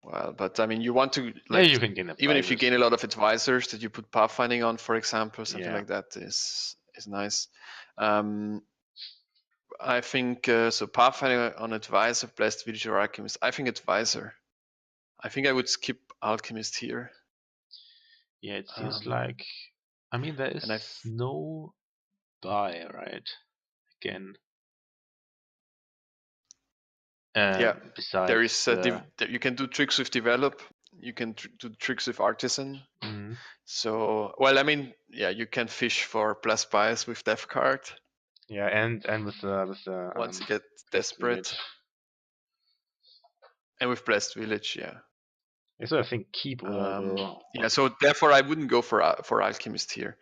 Well, but I mean, you want to like, yeah, you can gain even if you gain a lot of advisors that you put pathfinding on, for example, something like that is nice. I think so. Pathfinding on advisor, blessed village or alchemist. I think advisor. I think I would skip alchemist here. Yeah, it seems like. I mean, there is no buy, right? Again. Yeah. Besides, there is you can do tricks with develop. You can do tricks with artisan. Mm-hmm. So, well, I mean, yeah, you can fish for plus buys with death card. Yeah, and with the once you get desperate. And with blessed village, yeah. So I think keep yeah, so therefore I wouldn't go for alchemist here.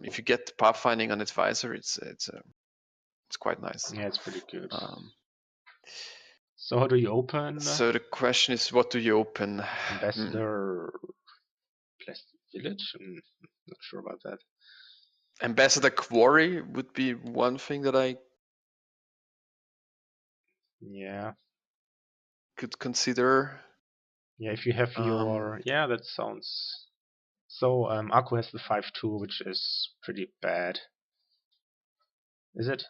If you get pathfinding on advisor, it's quite nice. Yeah, it's pretty good. So how do you open? So the question is, what do you open? Ambassador, Plastic Village? I'm not sure about that. Ambassador Quarry would be one thing that I could consider. Yeah, if you have your that sounds. So Akku has the 5-2, which is pretty bad. Is it?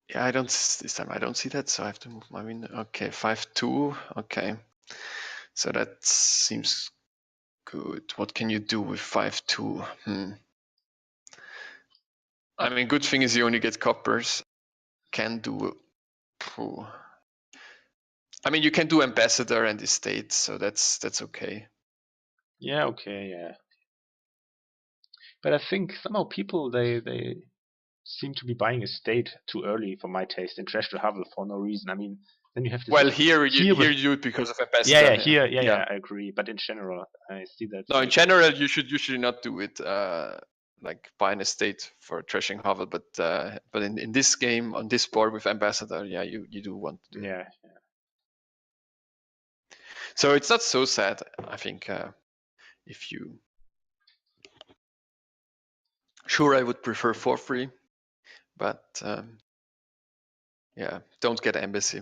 Yeah, this time I don't see that, so I have to move my window. Okay, 5-2. Okay, so that seems good. What can you do with 5-2? I mean, good thing is you only get coppers. Can do. I mean, you can do ambassador and estate, so that's okay. Yeah, okay, yeah. But I think somehow people they seem to be buying estate too early for my taste and trash to Havel for no reason. I mean, then you have this. Well, here you do it because of ambassador. Yeah, I agree. But in general, I see that. No, in general, you should usually not do it. Like buy an estate for trashing Havel, but in this game on this board with ambassador, yeah, you do want to do. Yeah. So it's not so sad, I think. If you sure, I would prefer for free, but yeah, don't get embassy.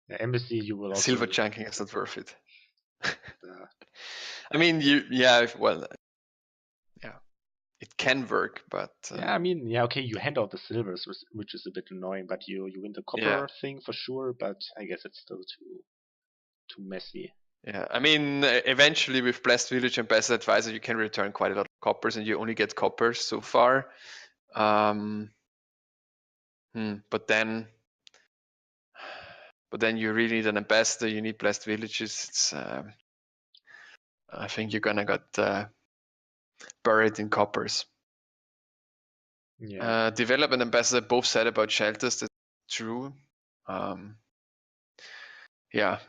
The embassy, you will also. Silver chunking is not worth it. I mean, yeah, it can work, but yeah, I mean, yeah, okay, you hand out the silvers, which is a bit annoying, but you win the copper thing for sure. But I guess it's still too messy. Yeah, I mean, eventually with Blessed Village and Blessed Advisor, you can return quite a lot of coppers, and you only get coppers so far. But then you really need an ambassador. You need Blessed Villages. It's I think you're gonna get buried in coppers. Yeah. Develop and ambassador both said about shelters. That's true. Yeah.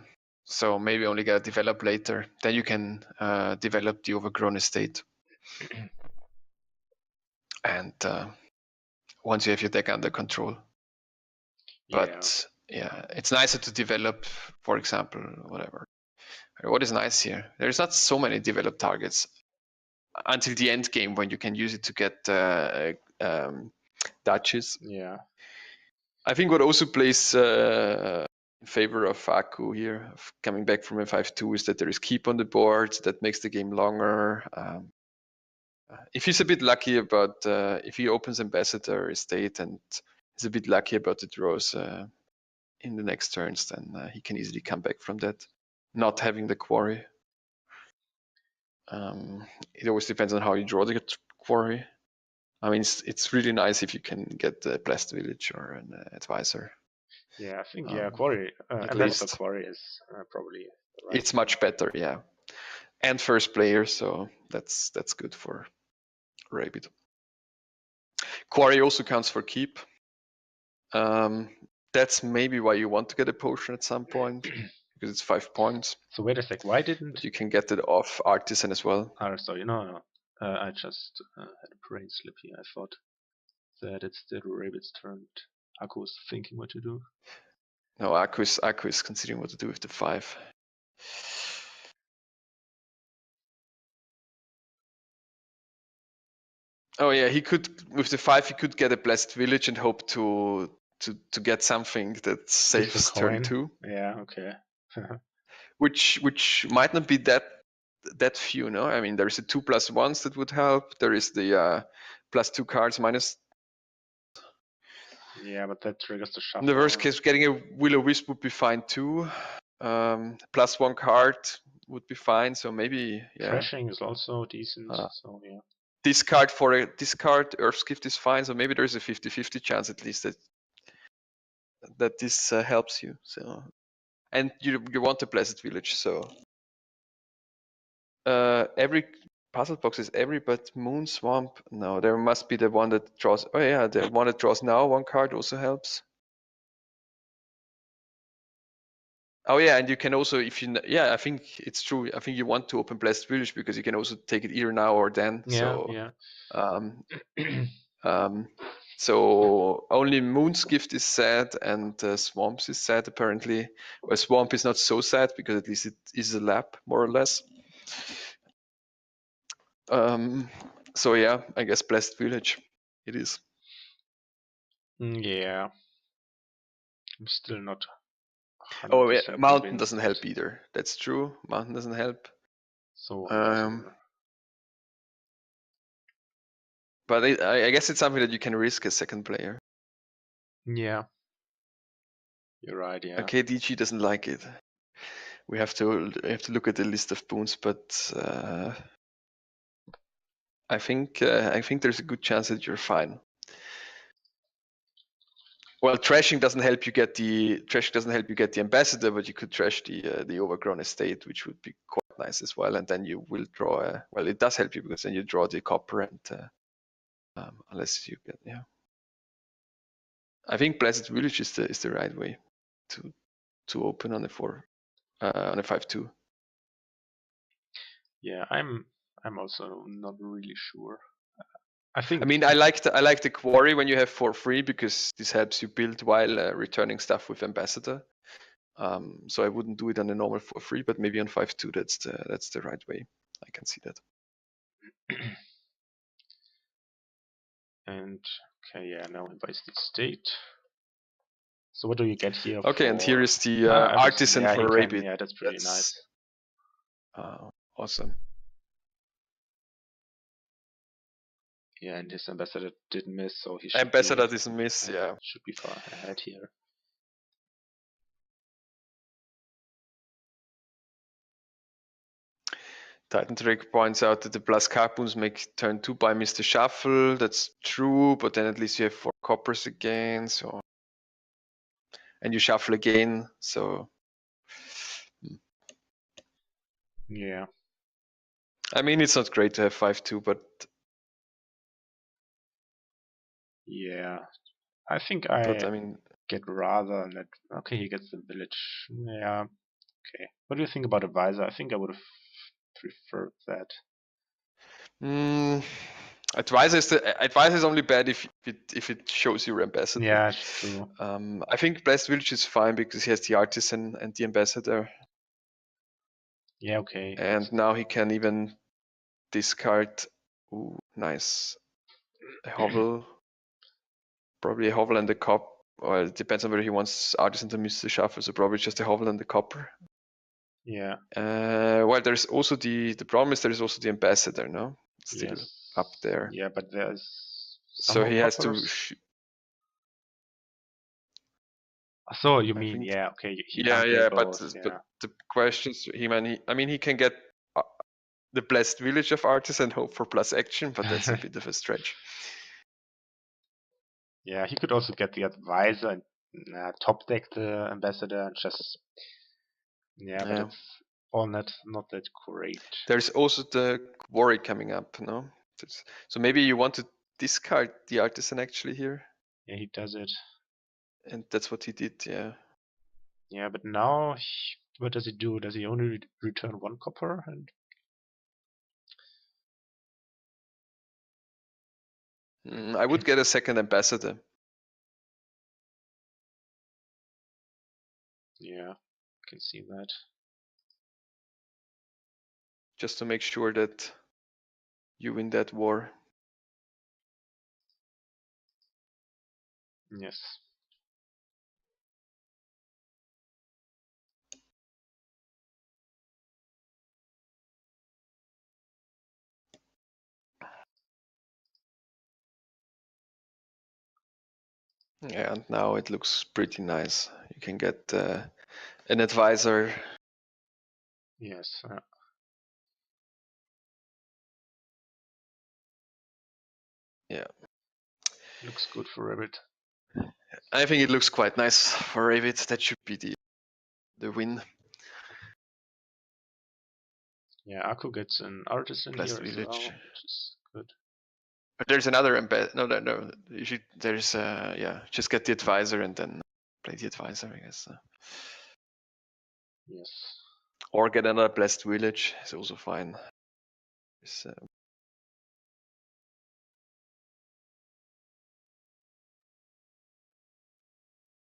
So maybe only get develop later. Then you can develop the overgrown estate. And once you have your deck under control. But yeah, it's nicer to develop, for example, whatever. What is nice here? There's not so many developed targets until the end game when you can use it to get duchies. Yeah. I think what also plays in favor of Akku here, of coming back from a 5-2, is that there is keep on the board. That makes the game longer. If he's a bit lucky about, if he opens Ambassador Estate and is a bit lucky about the draws in the next turns, then he can easily come back from that, not having the quarry. It always depends on how you draw the quarry. I mean, it's really nice if you can get a Blessed Village or an Advisor. Yeah, I think quarry, Ambassador Quarry is probably the right it's much better, yeah. And first player, so that's good for Rabid. Quarry also counts for keep. That's maybe why you want to get a potion at some point, because it's 5 points. So wait a sec, why didn't... But you can get it off Artisan as well. Oh, sorry, no. I just had a brain slip here. I thought that it's still Rabid's turn. Akku is thinking what to do. No, Akku is considering what to do with the 5. Oh yeah, he could, with the 5, he could get a Blessed Village and hope to get something that saves turn 2. Yeah, okay. which might not be that few, no? I mean, there's the 2+1s that would help. There is the +2 cards minus. Yeah, but that triggers the shuffle. In the worst case, getting a Will-O-Wisp would be fine too. +1 card would be fine. So maybe, yeah. Crashing is also decent. So yeah. Discard Earth's Gift is fine. So maybe there's a 50-50 chance at least that this helps you. So, and you want a Blessed Village. So every puzzle box is every but Moon Swamp. No, there must be the one that draws. Oh yeah, the one that draws now 1 card also helps. Oh yeah, and you can also, if you, yeah, I think it's true. I think you want to open Blessed Village because you can also take it either now or then. Yeah, so, yeah. So only Moon's Gift is sad and Swamps is sad apparently. Well, Swamp is not so sad because at least it is a lap more or less. So yeah, I guess Blessed Village it is. Yeah. I'm still not 100% Oh yeah, Mountain convinced. doesn't help either. That's true. Mountain doesn't help. So I'm not sure. But I guess it's something that you can risk as second player. Yeah. You're right, yeah. Okay, DG doesn't like it. We have to look at the list of boons, but I think there's a good chance that you're fine. Well, trashing doesn't help you get the ambassador, but you could trash the overgrown estate, which would be quite nice as well. And then you will draw. Well, it does help you because then you draw the copper, and unless you get I think Blessed Village is the right way to open on a 5-2. Yeah, I'm also not really sure. I think. I mean, I like the quarry when you have for free because this helps you build while returning stuff with ambassador. So I wouldn't do it on a normal for free, but maybe on 5-2 that's the right way. I can see that. And okay, yeah, now he buys the state. So what do you get here? Okay, and here is the artisan for Rabid. Yeah, that's pretty nice. Awesome. Yeah, and his ambassador did miss, so he should ambassador didn't miss. Yeah, should be far ahead here. Titan Trick points out that the plus carboons make turn 2 by Mr. Shuffle. That's true, but then at least you have 4 coppers again. So, and you shuffle again. So, yeah. I mean, it's not great to have 5-2, but yeah, I think I mean get rather that. Okay, he gets the village. Yeah. Okay. What do you think about advisor? I think I would have preferred that. Advisor is only bad if it shows your ambassador. Yeah, it's true. I think Blessed Village is fine because he has the artisan and the ambassador. Yeah, okay. And now he can even discard. Ooh, nice. A hovel. Probably a hovel and a cop. Or it depends on whether he wants artisan to miss the shuffle, so probably just a hovel and the copper. Yeah. Well, there's also the problem is there is also the ambassador, no? Still up there. Yeah, but there's so he has to. So you mean okay? He but the questions he can get the Blessed Village of Artists and hope for plus action, but that's a bit of a stretch. Yeah, he could also get the advisor and top deck the ambassador and just but it's all not that great. There's also the quarry coming up, no? So maybe you want to discard the artisan actually here. Yeah, he does it. And that's what he did, yeah. Yeah, but now what does he do? Does he only return 1 copper? And I would get a second ambassador. Yeah, I can see that. Just to make sure that you win that war. Yes. Yeah, and now it looks pretty nice. You can get an advisor. Yes. Yeah. Looks good for Rabid. I think it looks quite nice for Rabid. That should be the win. Yeah, Akku gets an artisan Blessed here Village. as well, which is good. But there's another no. You should, there's just get the advisor and then play the advisor, I guess. Yes. Or get another Blessed Village is also fine.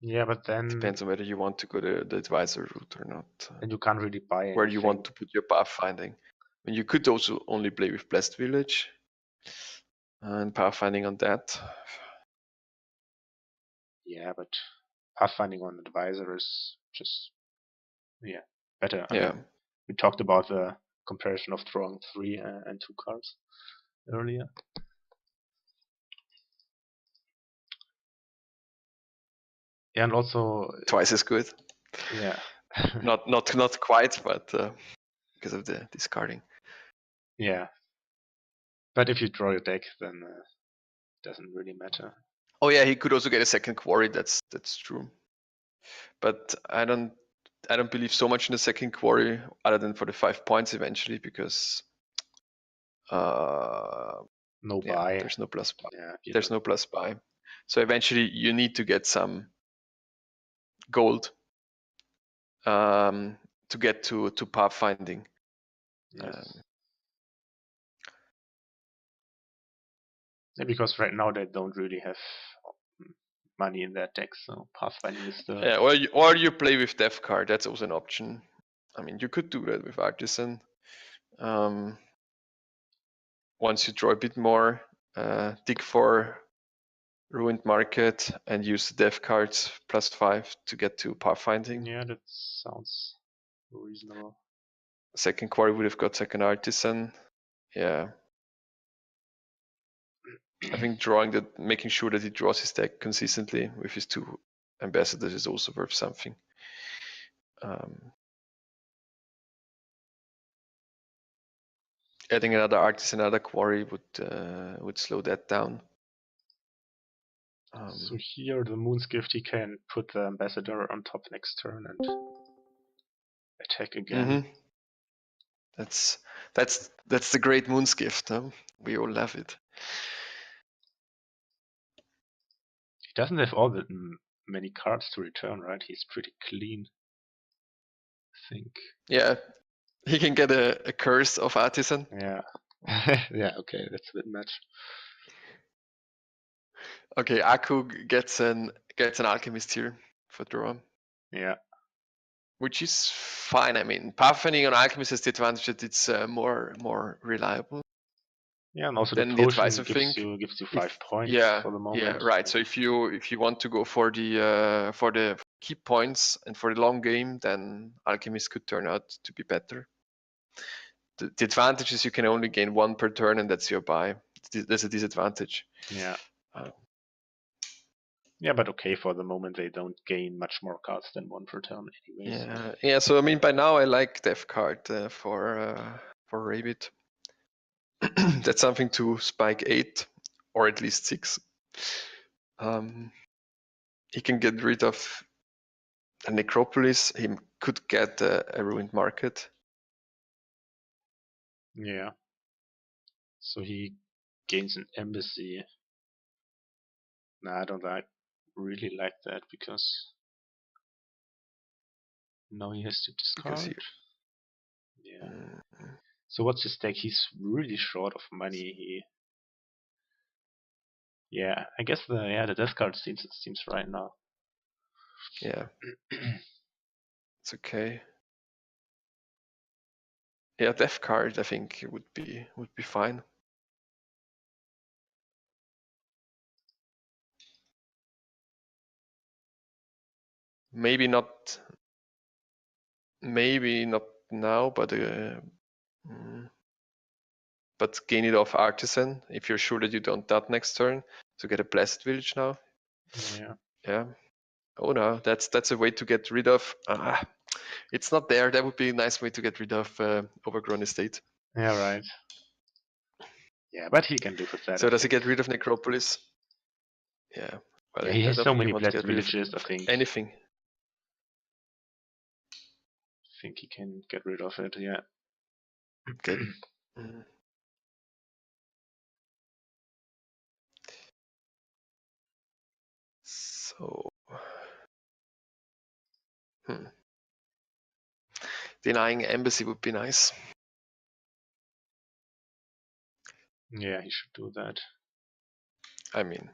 Yeah, but then Depends on whether you want to go the advisor route or not. and you can't really buy anything. Where you want to put your pathfinding. And you could also only play with Blessed Village and pathfinding on that. Yeah, but pathfinding on advisor is just better. I Yeah. mean, we talked about the comparison of drawing 3 and 2 cards earlier. Yeah, and also Twice as good. Yeah. not quite, but because of the discarding. Yeah. But if you draw your deck, then it doesn't really matter. Oh yeah, he could also get a second quarry. That's true. But I don't believe so much in the second quarry, other than for the 5 points eventually, because no buy. There's no plus buy. Yeah, there's no plus buy. So eventually you need to get some gold to get to pathfinding. Yes. Yeah, because right now they don't really have money in their deck, so pathfinding is the. Yeah, or you play with death card. That's also an option. I mean, you could do that with artisan. Once you draw a bit more, dig for ruined market and use the death cards +5 to get to pathfinding. Yeah, that sounds reasonable. Second quarry would have got second artisan. Yeah. I think making sure that he draws his deck consistently with his 2 ambassadors is also worth something. Adding another artisan, another quarry would slow that down. So here the Moon's Gift, he can put the ambassador on top next turn and attack again. Mm-hmm. That's the great Moon's Gift. Huh? We all love it. He doesn't have all that many cards to return, right? He's pretty clean, I think. Yeah, he can get a curse of artisan. Yeah. Yeah, okay, that's a bit much. Okay, Aku gets an alchemist here for draw. Yeah. Which is fine. I mean, pathfinding on alchemist has the advantage that it's more reliable. Yeah, and also then the potion gives you 5 points for the moment. Yeah, right. So if you want to go for the key points and for the long game, then alchemist could turn out to be better. The advantage is you can only gain 1 per turn, and that's your buy. There's a disadvantage. Yeah. Yeah, but okay, for the moment they don't gain much more cards than 1 per turn anyway. Yeah, yeah. So I mean, by now I like Death card for Rabid. That's something to spike 8 or at least 6. He can get rid of a necropolis. He could get a ruined market. Yeah. So he gains an embassy. Nah, I don't really like that because now he has to discard. Yeah. So what's his deck? He's really short of money. Yeah, I guess the death card seems right now. Yeah. It's okay. Yeah, death card I think would be fine. Maybe not now, but gain it off artisan if you're sure that you don't dot next turn. So get a blessed village now. Yeah. Yeah. Oh no, that's a way to get rid of. It's not there. That would be a nice way to get rid of overgrown estate. Yeah, right. Yeah, but he can do with that. So does he get rid of necropolis? Yeah. Well, yeah, he has so many blessed get villages. I think anything. I think he can get rid of it. Yeah. Okay. So, denying embassy would be nice. Yeah, he should do that. I mean,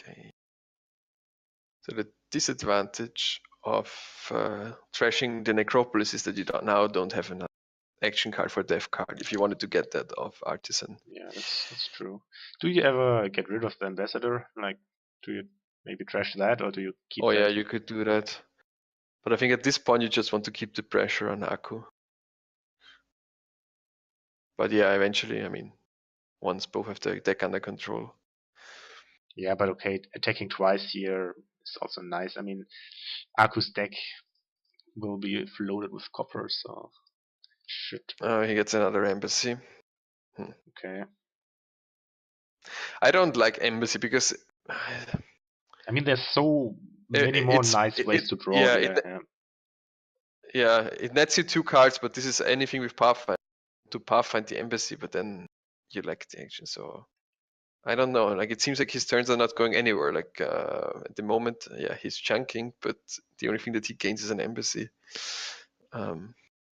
Okay. So the disadvantage of trashing the Necropolis is that you don't have an action card for Death card if you wanted to get that off Artisan. Yeah, that's true. Do you ever get rid of the Ambassador? Like, do you maybe trash that, or do you keep Oh that? yeah, you could do that. But I think at this point you just want to keep the pressure on Aku. But yeah, eventually, I mean, once both have the deck under control. Yeah, but okay, attacking twice here is also nice. I mean, Aku's deck will be floated with copper, so should. He gets another embassy. Okay. I don't like embassy because I mean, there's so many more nice ways to draw here. It nets you 2 cards, but this is anything with Pathfind to Pathfind the embassy, but then you lack the action. So I don't know. Like it seems like his turns are not going anywhere. Like at the moment, yeah, he's chunking, but the only thing that he gains is an embassy.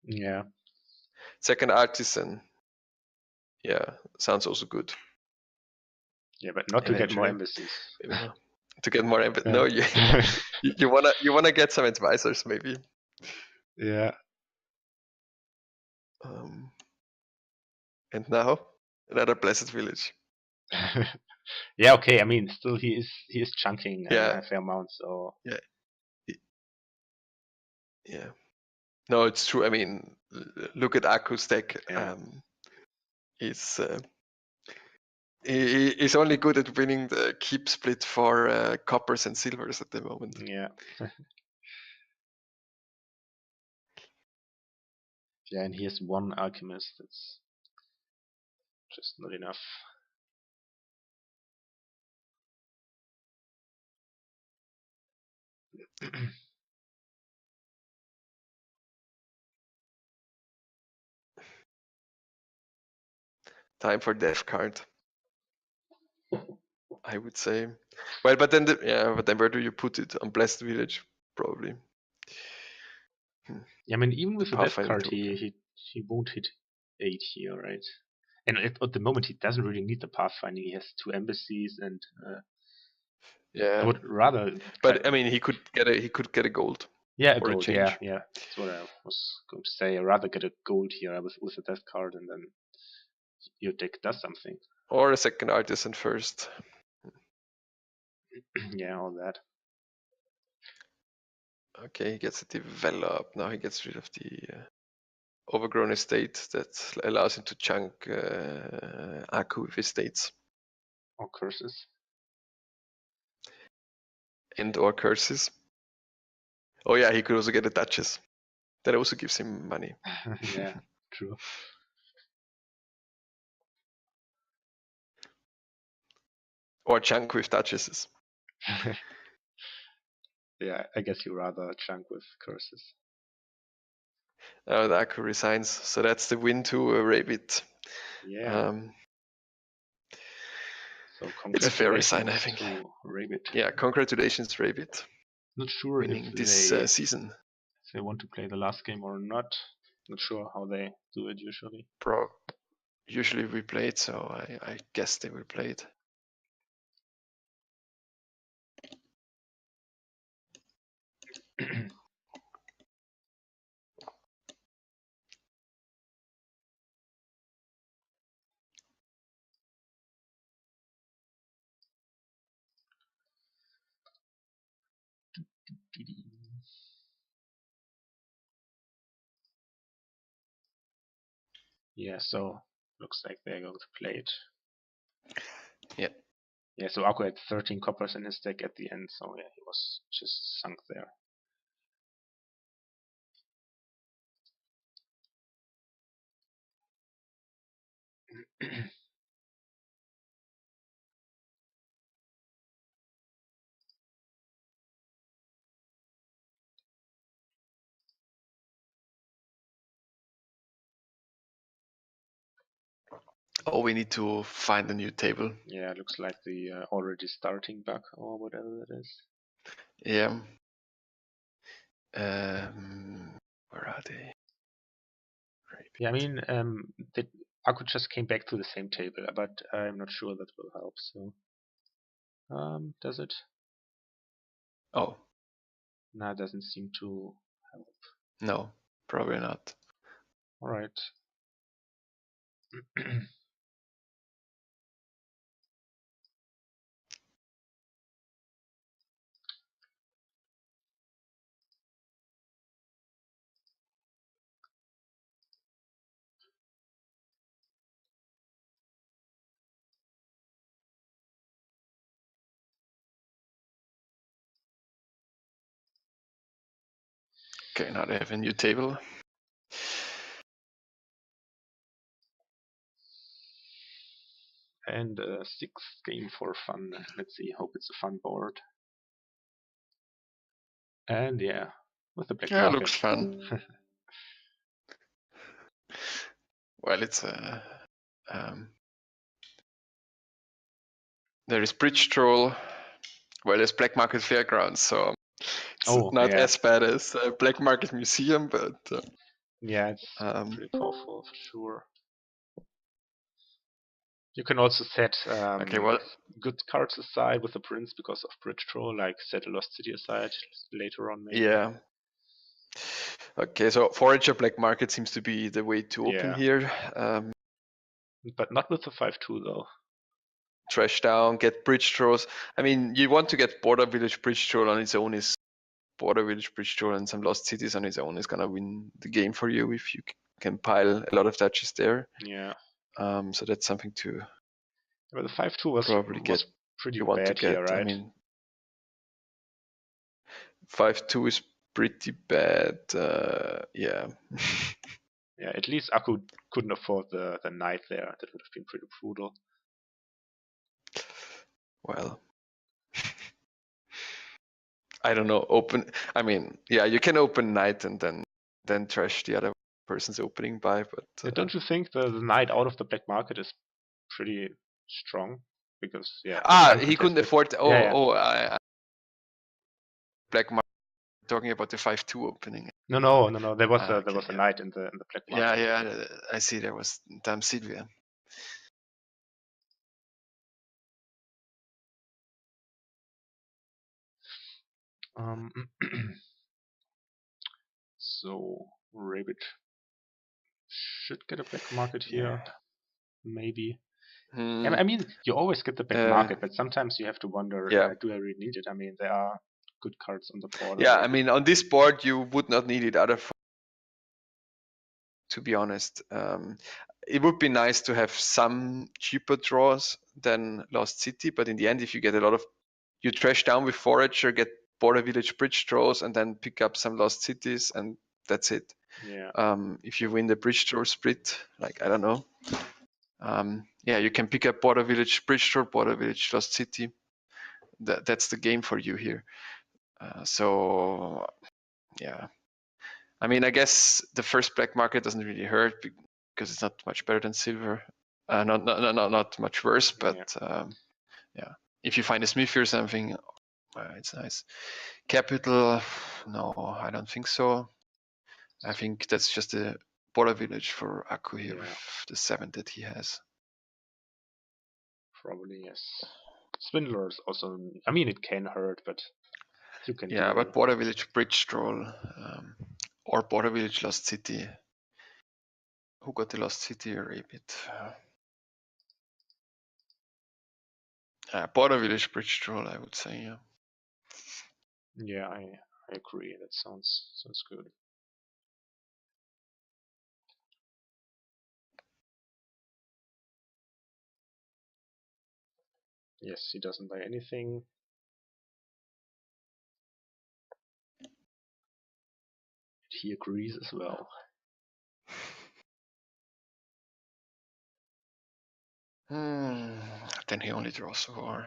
Yeah. Second Artisan. Yeah, sounds also good. Yeah, but not to get more embassies. To get more embassies. No, you wanna get some advisors maybe. Yeah. And now another Blessed Village. Yeah, okay. I mean, still he is chunking Yeah. a fair amount, so yeah. No, it's true. I mean, look at Aku's deck. Yeah. He's only good at winning the keep split for coppers and silvers at the moment. Yeah. Yeah, and he has one alchemist. That's just not enough. Time for Death card, I would say. Well, but then where do you put it? On Blessed Village, probably. Yeah, I mean, even with the Death card, he won't hit 8 here, right? And at the moment, he doesn't really need the pathfinding. He has 2 embassies, and I would rather. But I mean, he could get a gold. Yeah, a gold. Yeah. That's what I was going to say. I'd rather get a gold here with a Death card, and then your deck does something. Or a second Artisan first. Yeah, all that. Okay, he gets a develop. Now he gets rid of the overgrown estate that allows him to chunk Aku with estates. Or curses. Or curses. Oh yeah, he could also get a Duchess. That also gives him money. Yeah, true. Or chunk with Duchesses. Yeah, I guess you rather chunk with curses. The Aku resigns, so that's the win to Rabid. Yeah. So it's a fair resign, I think. To Rabid. Yeah, congratulations, Rabid. Not sure winning if this season. If they want to play the last game or not. Not sure how they do it usually. Usually we play it, so I guess they will play it. Yeah, so looks like they're going to play it. Yeah. Yeah, so Aku had 13 coppers in his deck at the end, so yeah, he was just sunk there. Oh, we need to find a new table. Yeah, it looks like the already starting bug or whatever that is. Yeah. Where are they? Yeah, I mean, Aku just came back to the same table, but I'm not sure that will help. So Does it? Oh, No, it doesn't seem to help. no, probably not. All right. Okay, now they have a new table. And a sixth game for fun. Let's see. Hope it's a fun board. And yeah, with the black Yeah, market. looks fun. Well, it's there is Bridge Troll. Well, there's Black Market Fairgrounds, so it's not yeah. as bad as Black Market Museum, but yeah, it's pretty powerful for sure. You can also set okay, well, good cards aside with the prince because of Bridge Troll, like set a Lost City aside later on maybe. yeah. Okay, so Forager Black Market seems to be the way to open here. But not with the 5-2 though. Trash down, get Bridge Trolls. I mean, you want to get Border Village Bridge Troll on its own is Border Village Bridge Troll and some Lost Cities on its own is gonna win the game for you if you can pile a lot of duchies there. Yeah. So that's something to But the 5-2 was pretty you want bad to get. here, right? I mean, 5-2 is pretty bad. Yeah. Yeah, at least Akku couldn't afford the knight there. That would have been pretty brutal. Well, I don't know. I mean, yeah, you can open knight and then trash the other person's opening buy, but don't you think the knight out of the black market is pretty strong? Because he couldn't afford. Black market. Talking about the 5-2 opening. No. There was a knight in the black market. Yeah. I see. There was Dame Sylvia. So Rabid should get a black market here, maybe. I mean, you always get the black market, but sometimes you have to wonder, do I really need it? I mean, there are good cards on the board. Yeah, already. I mean, on this board, you would not need it to be honest. It would be nice to have some cheaper draws than Lost City, but in the end, if you get a lot of, you trash down with Forager, get Border Village Bridge draws, and then pick up some Lost Cities, and that's it. Yeah. If you win the Bridge draw split, like, I don't know. Yeah, you can pick up Border Village Bridge draw, Border Village Lost City. That's the game for you here. So, yeah. I mean, I guess the first black market doesn't really hurt because it's not much better than silver. Not much worse, but yeah. If you find a smithy or something, it's nice. Capital, no, I don't think so. I think that's just a border village for Akku here with the 7 that he has. Probably, yes. Swindlers also, I mean, it can hurt, but you can. Yeah, but border village bridge troll or border village Lost City. Who got the Lost City or Rabid? Border village bridge troll, I would say. Yeah. Yeah, I agree. That sounds good. Yes, he doesn't buy anything. He agrees as well. Then he only draws 4.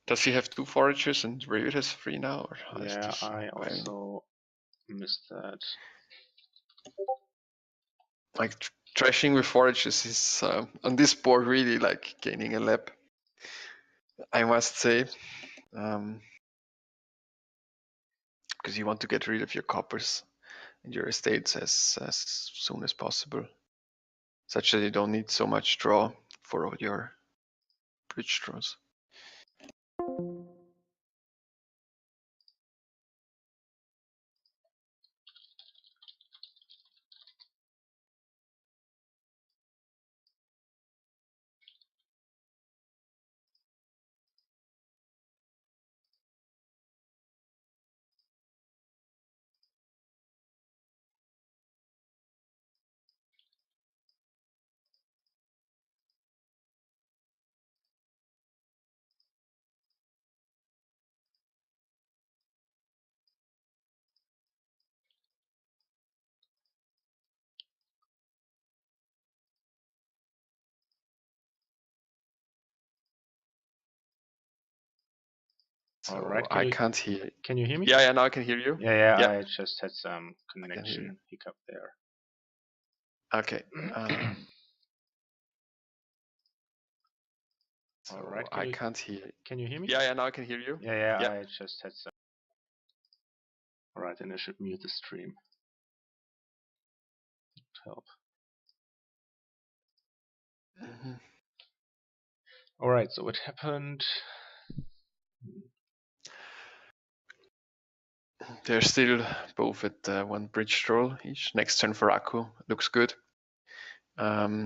Does he have 2 foragers and Rabid has 3 now? Or yeah, I also missed that. Like trashing with forages is on this board really like gaining a lap, I must say, because you want to get rid of your coppers and your estates as soon as possible. such that you don't need so much draw for all your bridge draws. So Alright, I can't hear. Can you hear me? Yeah, now I can hear you. Yeah, Yeah, I just had some I can hear you. connection hiccup there. Okay. So Alright, I can't hear. Can you hear me? Yeah, now I can hear you. Yeah, Yeah. I just had some. Alright, then I should mute the stream. Help. Mhm. Alright, so what happened? They're still both at one bridge draw each. Next turn for Aku looks good. Yeah,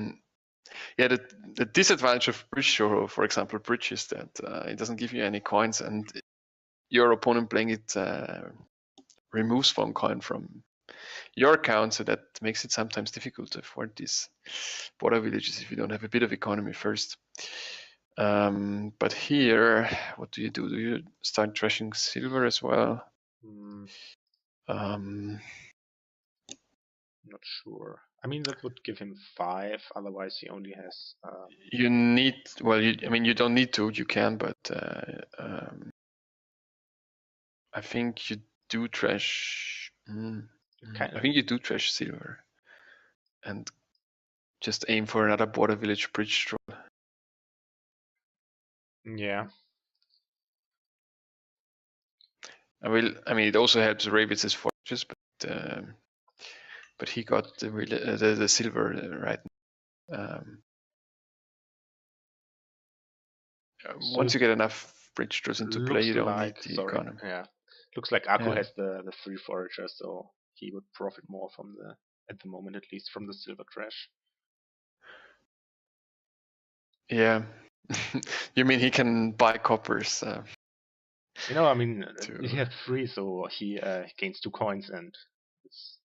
the disadvantage of bridge draw, for example, bridge is that it doesn't give you any coins, and your opponent playing it removes one coin from your account, so that makes it sometimes difficult to afford these border villages if you don't have a bit of economy first. But here, what do? Do you start trashing silver as well? Not sure. I mean, that would give him 5. Otherwise, he only has. You need. Well, I mean, you don't need to. You can, but I think you do trash. I think you do trash silver, and just aim for another border village bridge draw. Yeah. I mean, it also helps Rabid's forges, but he got the silver right. Once you get enough bridge draws into play, you don't need the economy. Yeah, looks like Aku has the 3 foragers, so he would profit more from at the moment, at least, from the silver trash. Yeah. You mean he can buy coppers? I mean, he has 3, so he gains 2 coins, and it's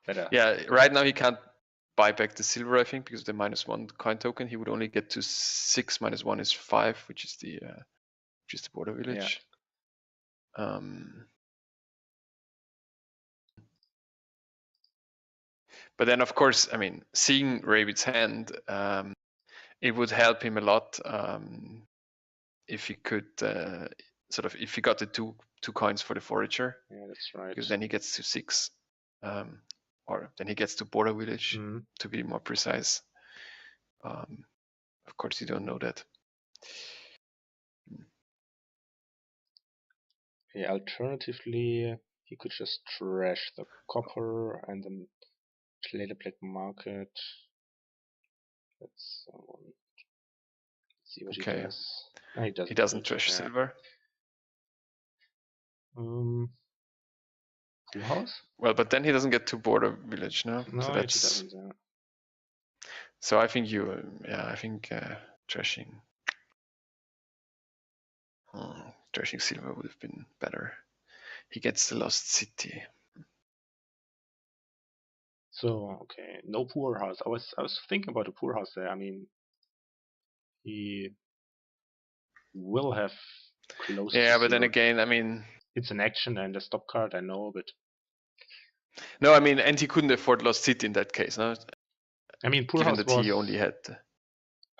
better. Yeah, right now he can't buy back the silver, I think, because of the -1 coin token. He would only get to 6 -1 is 5, which is the border village. Yeah. But then, of course, I mean, seeing Rabid's hand, it would help him a lot if he could if he got the two coins for the forager. Yeah, that's right. Because then he gets to 6, or then he gets to border village, to be more precise. Of course, you don't know that. Yeah, alternatively, he could just trash the copper and then play the black market. Let's see what he does. No, he doesn't trash silver. Pool house? Well, but then he doesn't get to border village, no? No, so that's. He doesn't. Yeah. So I think trashing. Trashing silver would have been better. He gets the lost city. So okay, no poor house. I was thinking about a poor house there. I mean, he will have close. Yeah, but then again, I mean, it's an action and a stop card. I know, but no, I mean, and he couldn't afford lost city in that case, no. I mean, poor given house that he only had.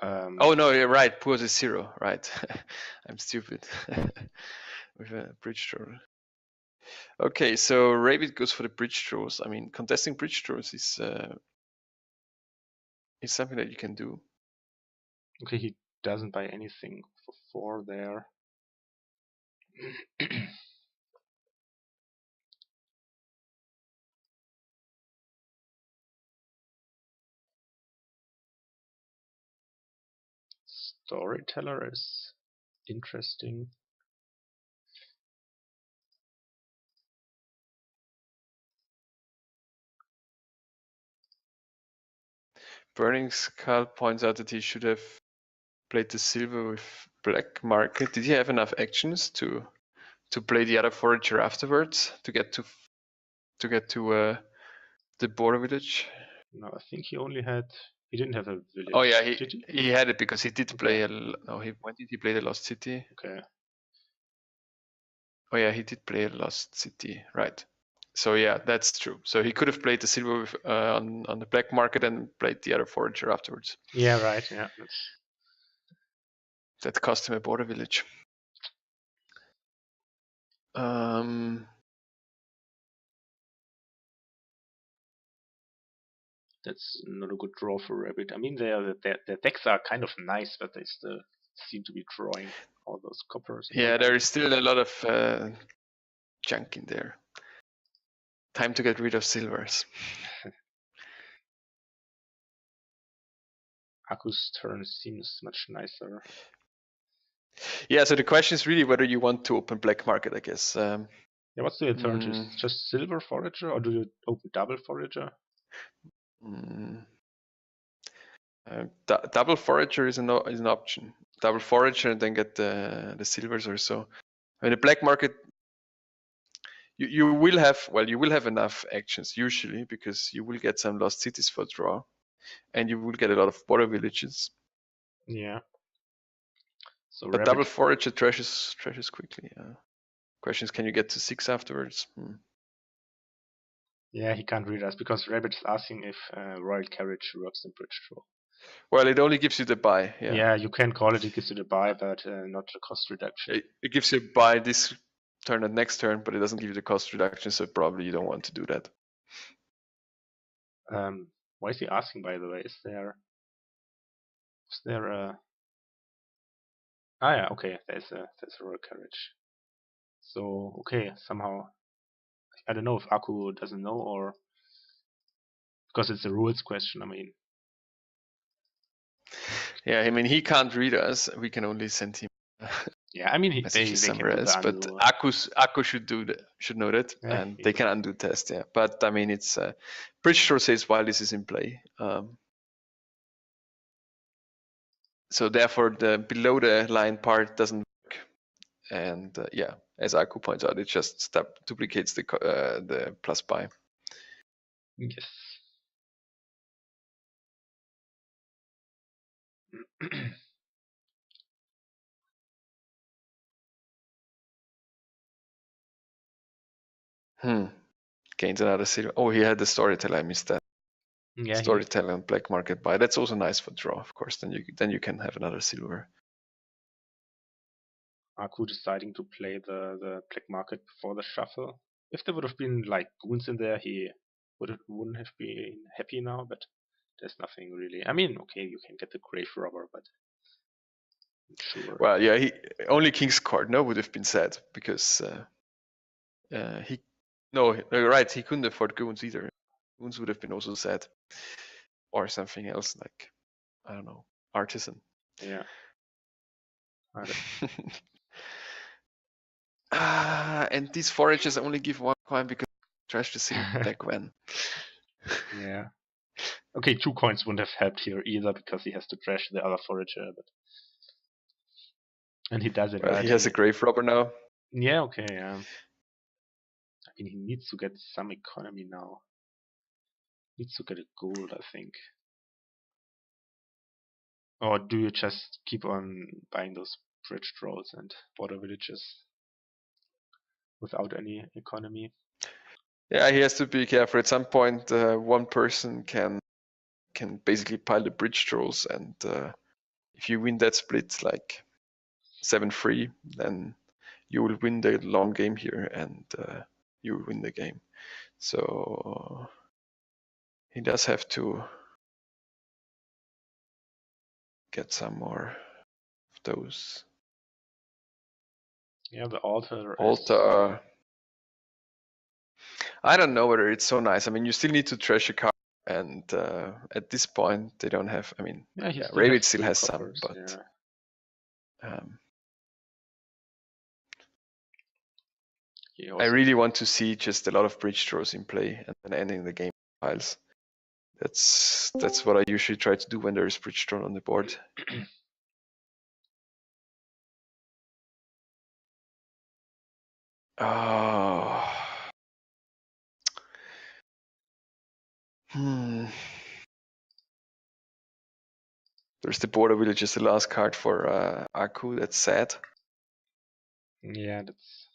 Oh no, you're right. Poor is 0, right? I'm stupid. With a bridge draw. Okay, so Rabid goes for the bridge draws. I mean, contesting bridge draws is something that you can do. Okay, he doesn't buy anything for 4 there. Storyteller is interesting. Burning Skull points out that he should have played the silver with black market. Did he have enough actions to play the other forager afterwards to get to the border village? No, I think he only had. He didn't have a village. Oh yeah, did he? He had it because he did play. Okay. When did he play the Lost City? Okay. Oh yeah, he did play Lost City, right? So yeah, that's true. So he could have played the silver with, on the black market and played the other forager afterwards. Yeah, right. Yeah, that cost him a border village. That's not a good draw for Rabid. I mean, their decks are kind of nice, but they still seem to be drawing all those coppers. Yeah, there is still a lot of junk in there. Time to get rid of silvers. Aku's turn seems much nicer. Yeah, so the question is really whether you want to open black market, I guess. Yeah, what's the alternative? Just silver forager, or do you open double forager? Double forager is an option. Double forager and then get the silvers or so. I mean, the black market, you will have enough actions usually because you will get some lost cities for draw, and you will get a lot of border villages. Yeah. So but double forager trashes quickly. Questions: can you get to 6 afterwards? Yeah, he can't read us because Rabid is asking if Royal Carriage works in bridge draw. Well, it only gives you the buy. Yeah, you can call it gives you the buy, but not the cost reduction. It gives you a buy this turn and next turn, but it doesn't give you the cost reduction, so probably you don't want to do that. Why is he asking, by the way? Is there a... Ah, yeah, okay, there's a Royal Carriage. So, okay, somehow... I don't know if Aku doesn't know, or... Because it's a rules question, I mean. Yeah, I mean, he can't read us. We can only send him... Yeah, I mean, they somewhere else, but Aku should know that, and they can undo test. Yeah, but I mean, it's bridge draw says while this is in play. So therefore, the below the line part doesn't work, and yeah, as Aku points out, it just duplicates the plus buy. Yes. Gains another silver. Oh, he had the storyteller. I missed that. Yeah, storyteller and black market buy. That's also nice for draw, of course. Then you can have another silver. Aku deciding to play the black market before the shuffle. If there would have been like goons in there, he wouldn't have been happy now. But there's nothing really. I mean, okay, you can get the grave robber, but sure. Well, yeah, he only King's Court would have been sad because he couldn't afford goons either. Goons would have been also sad, or something else like, I don't know, artisan. Yeah. And these forages only give 1 coin because trash the silver back when. Yeah. Okay, 2 coins wouldn't have helped here either because he has to trash the other forager, but and he does it. Well, he has a grave robber now. Yeah, okay, yeah. I mean, he needs to get some economy now. Needs to get a gold, I think. Or do you just keep on buying those bridge draws and border villages without any economy? Yeah, he has to be careful. At some point, one person can basically pile the bridge draws, and if you win that split like 7-3, then you will win the long game here, and you will win the game. So he does have to get some more of those. Yeah, the altar. I don't know whether it's so nice. I mean, you still need to trash a card, and at this point, they don't have. I mean, Rabid still has some, but I really want to see just a lot of bridge draws in play and then ending the game piles. That's what I usually try to do when there is bridge drawn on the board. Oh. There's the border village as the last card for Aku. That's sad. Yeah, that's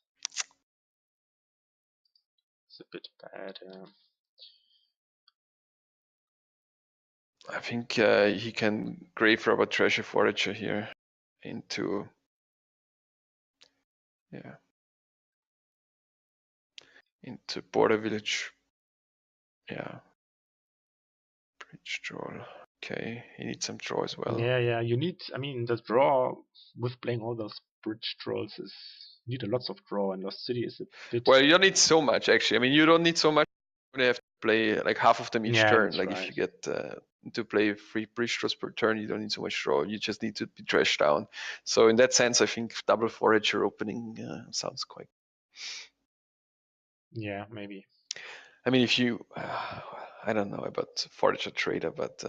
a bit bad. I think he can grave robber treasure forager here into into border village. Yeah. Bridge draw. Okay, he needs some draw as well. Yeah. You need. I mean, the draw with playing all those bridge draws is you need a lots of draw, and Lost City is a bit. Well, you don't need so much actually. I mean, you don't need so much. You only have to play like half of them each turn. Like if you get to play 3 bridge draws per turn, you don't need so much draw. You just need to be trashed down. So in that sense, I think double forager opening sounds quite. Yeah, maybe. I mean, if you, I don't know about forager trader, but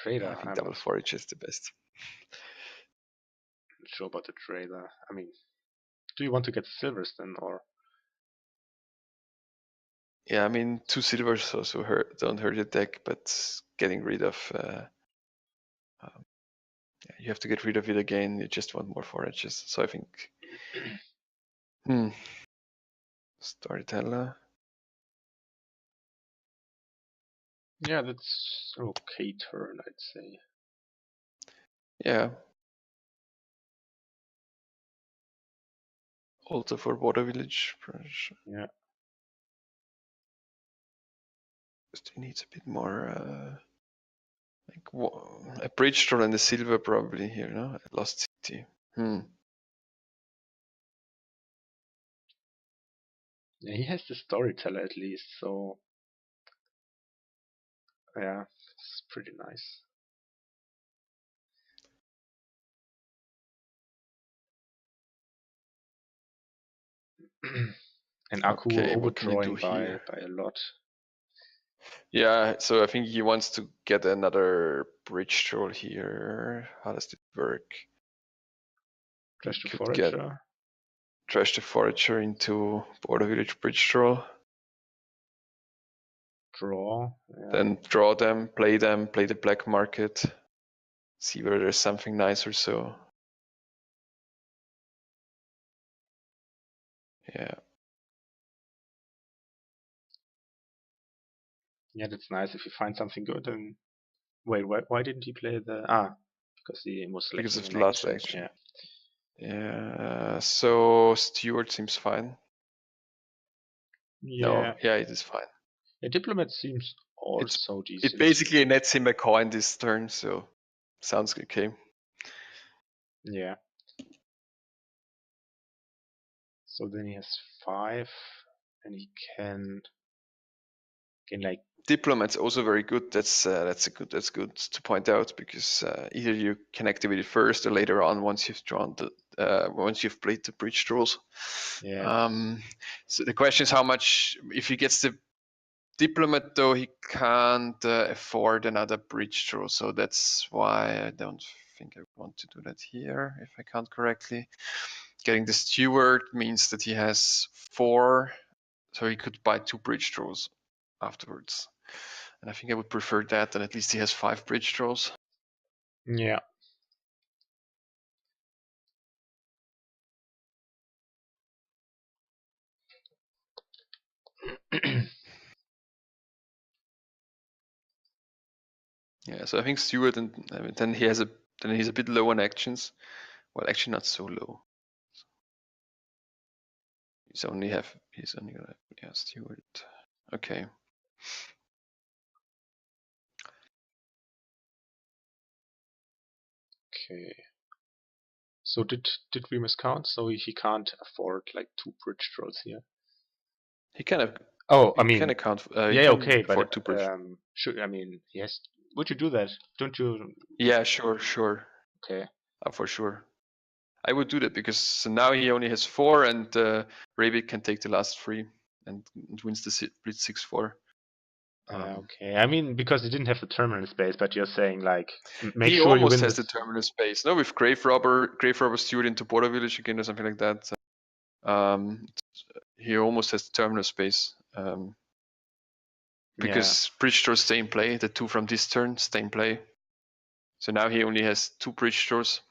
trader, I think double forager is the best. Not sure about the trader. I mean, do you want to get silvers then, or? Yeah, I mean, 2 silvers also don't hurt the deck, but getting rid of, you have to get rid of it again. You just want more forages. So I think, Storyteller. Yeah, that's an okay turn, I'd say. Yeah. Also for border village. Yeah. Just he needs a bit more, like a bridge draw and a silver probably here, no? Lost City. Yeah, he has the storyteller at least, so yeah, it's pretty nice. And Aku overdrawing by a lot. Yeah, so I think he wants to get another bridge draw here. How does it work? Trash the forager. Trash the forager into border village bridge draw. Draw. Yeah. Then draw them, play the black market. See whether there's something nice or so. Yeah. Yeah, that's nice if you find something good. And wait, why didn't he play the because he was selecting because of the last action. Yeah. So Stewart seems fine. Yeah. No, yeah, it is fine. Yeah, Diplomat seems also decent. It basically nets him a coin this turn, so sounds okay. Yeah. So then he has 5, and he can like. Diplomat's also very good. That's good to point out, because either you can activate it first or later on once you've drawn once you've played the bridge draws. Yeah. So the question is how much. If he gets the Diplomat, though, he can't afford another bridge draw. So that's why I don't think I want to do that here if I count correctly. Getting the Steward means that he has 4, so he could buy 2 bridge draws afterwards. And I think I would prefer that, and at least he has 5 bridge draws. Yeah. Yeah, so I think Stewart, and then he's a bit low on actions. Well, actually not so low. He's only gonna Stewart. Okay. Okay. So did we miscount? So he can't afford like 2 bridge draws here. He kind of. Oh, I mean, can account. yeah, okay, but 2 bridge. yes. Would you do that? Don't you? Yeah, sure. Okay. For sure. I would do that because now he only has 4, and Rabid can take the last 3 and wins the split 6-4. Okay, I mean, because he didn't have the terminal space, but you're saying like make he sure you almost win has this. the terminal space. No, with Grave Robber Steward into Border Village again or something like that. He almost has the terminal space. Because bridge doors stay in play, the 2 from this turn stay in play. So now he only has 2 bridge doors.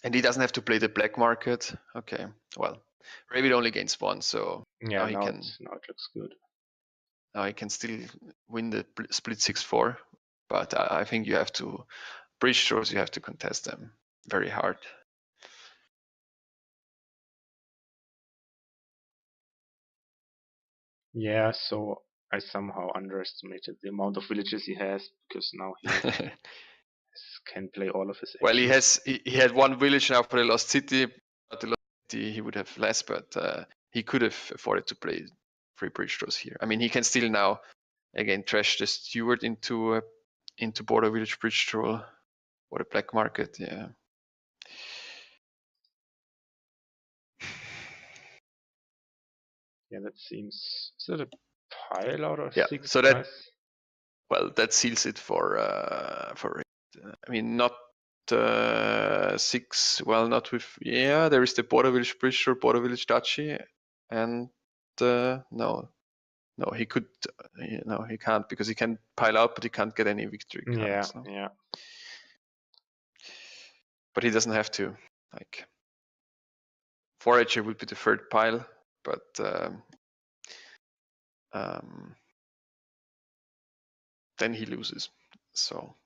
And he doesn't have to play the black market. Okay, well, Rabid only gains 1, so Yeah, now it looks good. Now he can still win the split 6-4, but I think you have to bridge draws. You have to contest them very hard. Yeah, so I somehow underestimated the amount of villages he has because now he can play all of his actions. Well, he had 1 village now for the Lost City. But the Lost City he would have less, but he could have afforded to play 3 bridge draws here. I mean, he can still now again trash the Steward into Border Village bridge draw or the black market. Yeah. Yeah, that seems. Is it a pile out of Yeah, 6 so dice? well, that seals it for I mean, not 6. Well, not with. Yeah, there is the Border Village Bridge or Border Village Duchy, and no, he could. No, he can't because he can pile up, but he can't get any victory cards. No? Yeah. But he doesn't have to. Like, Forager would be the 3rd pile, but then he loses. So.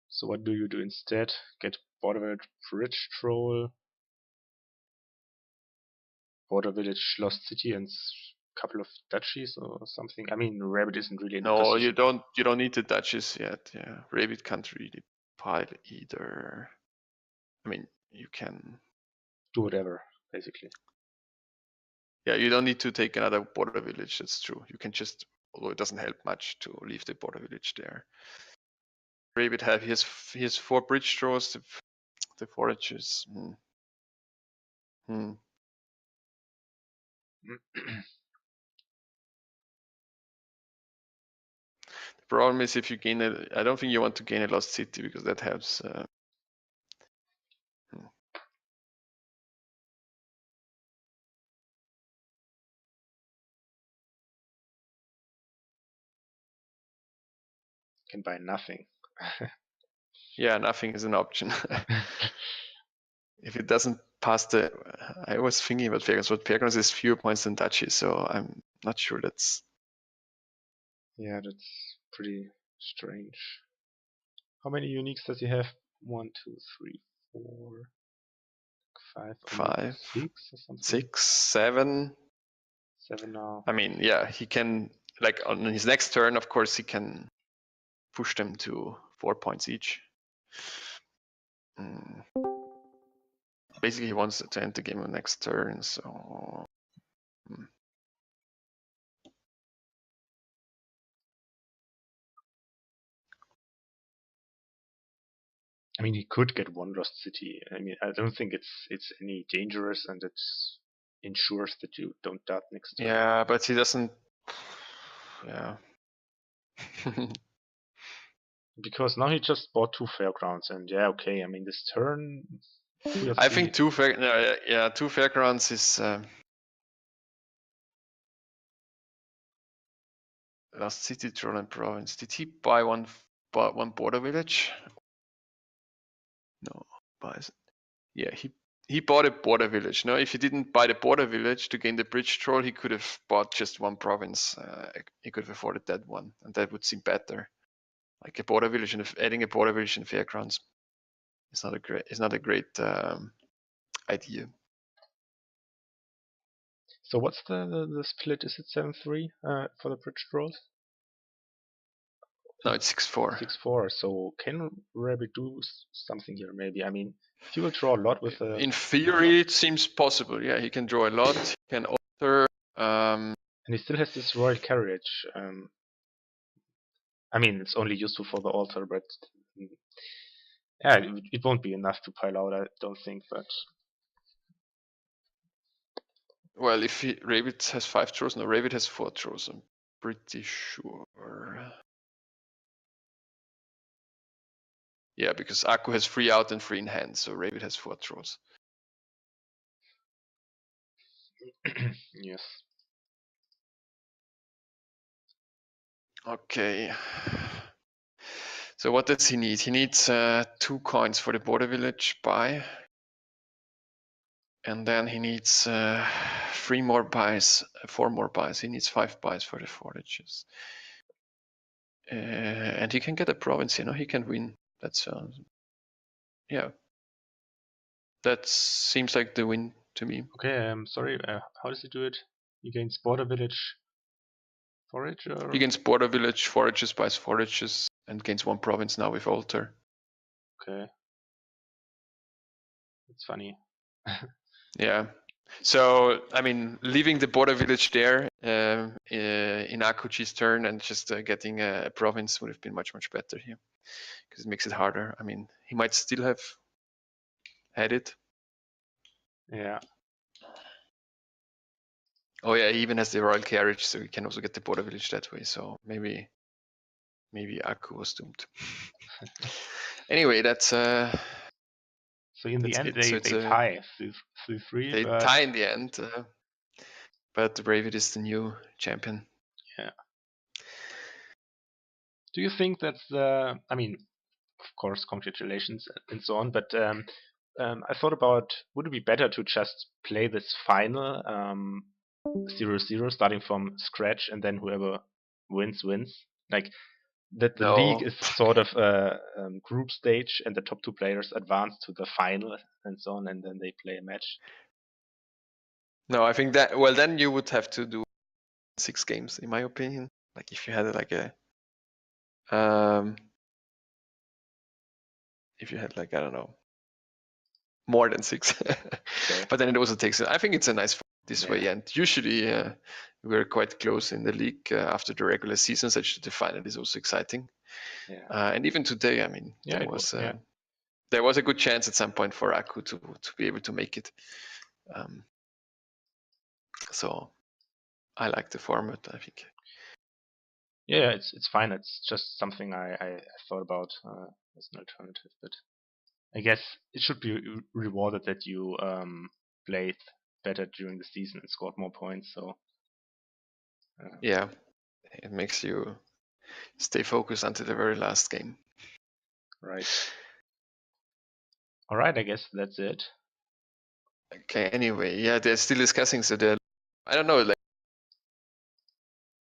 So what do you do instead? Get Border Village Bridge Troll, Border Village Lost City, and a couple of duchies or something. I mean, Rabid isn't really in a No, position. you don't need the duchies yet. Yeah, Rabid can't really pile either. I mean, you can Do whatever, basically. Yeah, you don't need to take another border village. That's true. You can just, although it doesn't help much to leave the border village there. Rabid he has 4 bridge draws. The forages. The problem is if you gain I don't think you want to gain a lost city because that helps. Can buy nothing. Yeah, nothing is an option. If it doesn't pass the, I was thinking about Fairgrounds, but Fairgrounds is fewer points than Duchy, so I'm not sure that's. Yeah, that's pretty strange. How many uniques does he have? 1, 2, 3, 4, 5, 5, 6 or something? 6, 7. 7 now. I mean, yeah, he can, like on his next turn, of course, he can push them to 4 points each. Basically, he wants to end the game on next turn, so. I mean, he could get 1 lost city. I mean, I don't think it's any dangerous, and it ensures that you don't dart next turn. Yeah, but he doesn't. Yeah. Because now he just bought 2 fairgrounds, and yeah, okay. I mean, this turn. I think 2 fairgrounds is. Last city, troll and province. Did he buy one border village? No, buys. Yeah, he bought a border village. No, if he didn't buy the border village to gain the bridge troll, he could have bought just 1 province. He could have afforded that one, and that would seem better. Like a border village and adding a border village in fairgrounds is not a great idea. So what's the split? Is it 7-3 for the bridge trolls? No, it's 6-4. 6-4. So can Rabid do something here? Maybe. I mean, he will draw a lot with the. In theory, it seems possible. Yeah, he can draw a lot. He can alter. And he still has this royal carriage. I mean, it's only useful for the altar, but Yeah, it won't be enough to pile out, I don't think, but well, if Rabid has 5 throws, no, Rabid has 4 throws, I'm pretty sure. Yeah, because Aku has 3 out and 3 in hand, so Rabid has 4 throws. yes. Okay. So what does he need? He needs 2 coins for the border village buy. And then he needs 3 more buys, 4 more buys. He needs 5 buys for the forages. And he can get a province, he can win. That's yeah. That seems like the win to me. Okay, sorry, how does he do it? He gains border village forager? He gains border village, forages, buys forages, and gains 1 province now with altar. Okay. It's funny. Yeah. So, I mean, leaving the border village there in Akuchi's turn and just getting a province would have been much, much better here. Because it makes it harder. I mean, he might still have had it. Yeah. Oh yeah, he even has the royal carriage, so he can also get the border village that way. So maybe Aku was doomed. Anyway, that's So in the that's end, it. they tie 3-3. They but tie in the end, but Rabid is the new champion. Yeah. Do you think that's the? I mean, of course, congratulations and so on. But I thought about, would it be better to just play this final 0-0 starting from scratch, and then whoever wins wins? Like that the league No, is sort of a group stage, and the top 2 players advance to the final and so on, and then they play a match. no, I think that then you would have to do 6 games, in my opinion. Like if you had like a if you had like, I don't know, more than 6. Okay. But then it also takes. I think it's a nice this way, and usually we're quite close in the league after the regular season. Such the final is also exciting. Yeah. And even today, I mean, Yeah, there was a good chance at some point for Aku to be able to make it. So I like the format, I think. Yeah, it's fine. It's just something I thought about as an alternative, but I guess it should be rewarded that you played better during the season and scored more points. So Yeah, it makes you stay focused until the very last game. right. All right, I guess that's it. Okay. Anyway, yeah, they're still discussing. So I don't know, like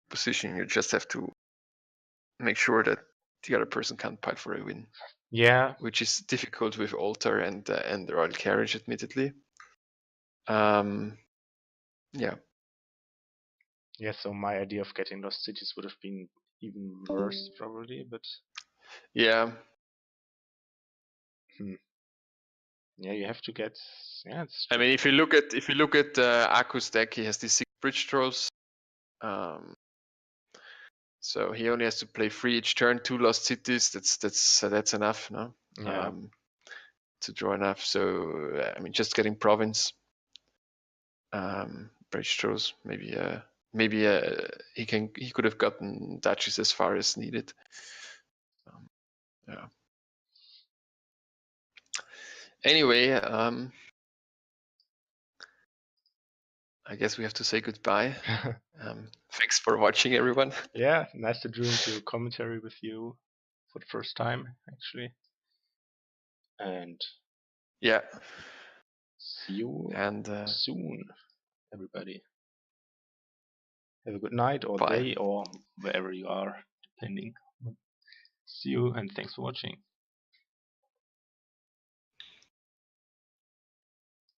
position. You just have to make sure that the other person can't pile for a win. Yeah. Which is difficult with altar and the royal carriage, admittedly. Yeah. Yeah. So my idea of getting lost cities would have been even worse, probably. But yeah. Yeah, you have to get. Yeah, it's. I mean, if you look at Aku's deck, he has these 6 bridge throws. So he only has to play 3 each turn, 2 lost cities. That's enough, no? Yeah. To draw enough. So I mean, just getting province, bridge throws. Maybe he could have gotten duchies as far as needed. Yeah. Anyway, I guess we have to say goodbye. Thanks for watching, everyone. Yeah, nice to do into commentary with you for the first time, actually. And yeah, see you and soon, everybody. Have a good night or bye. day or wherever you are, depending. See you and thanks for watching.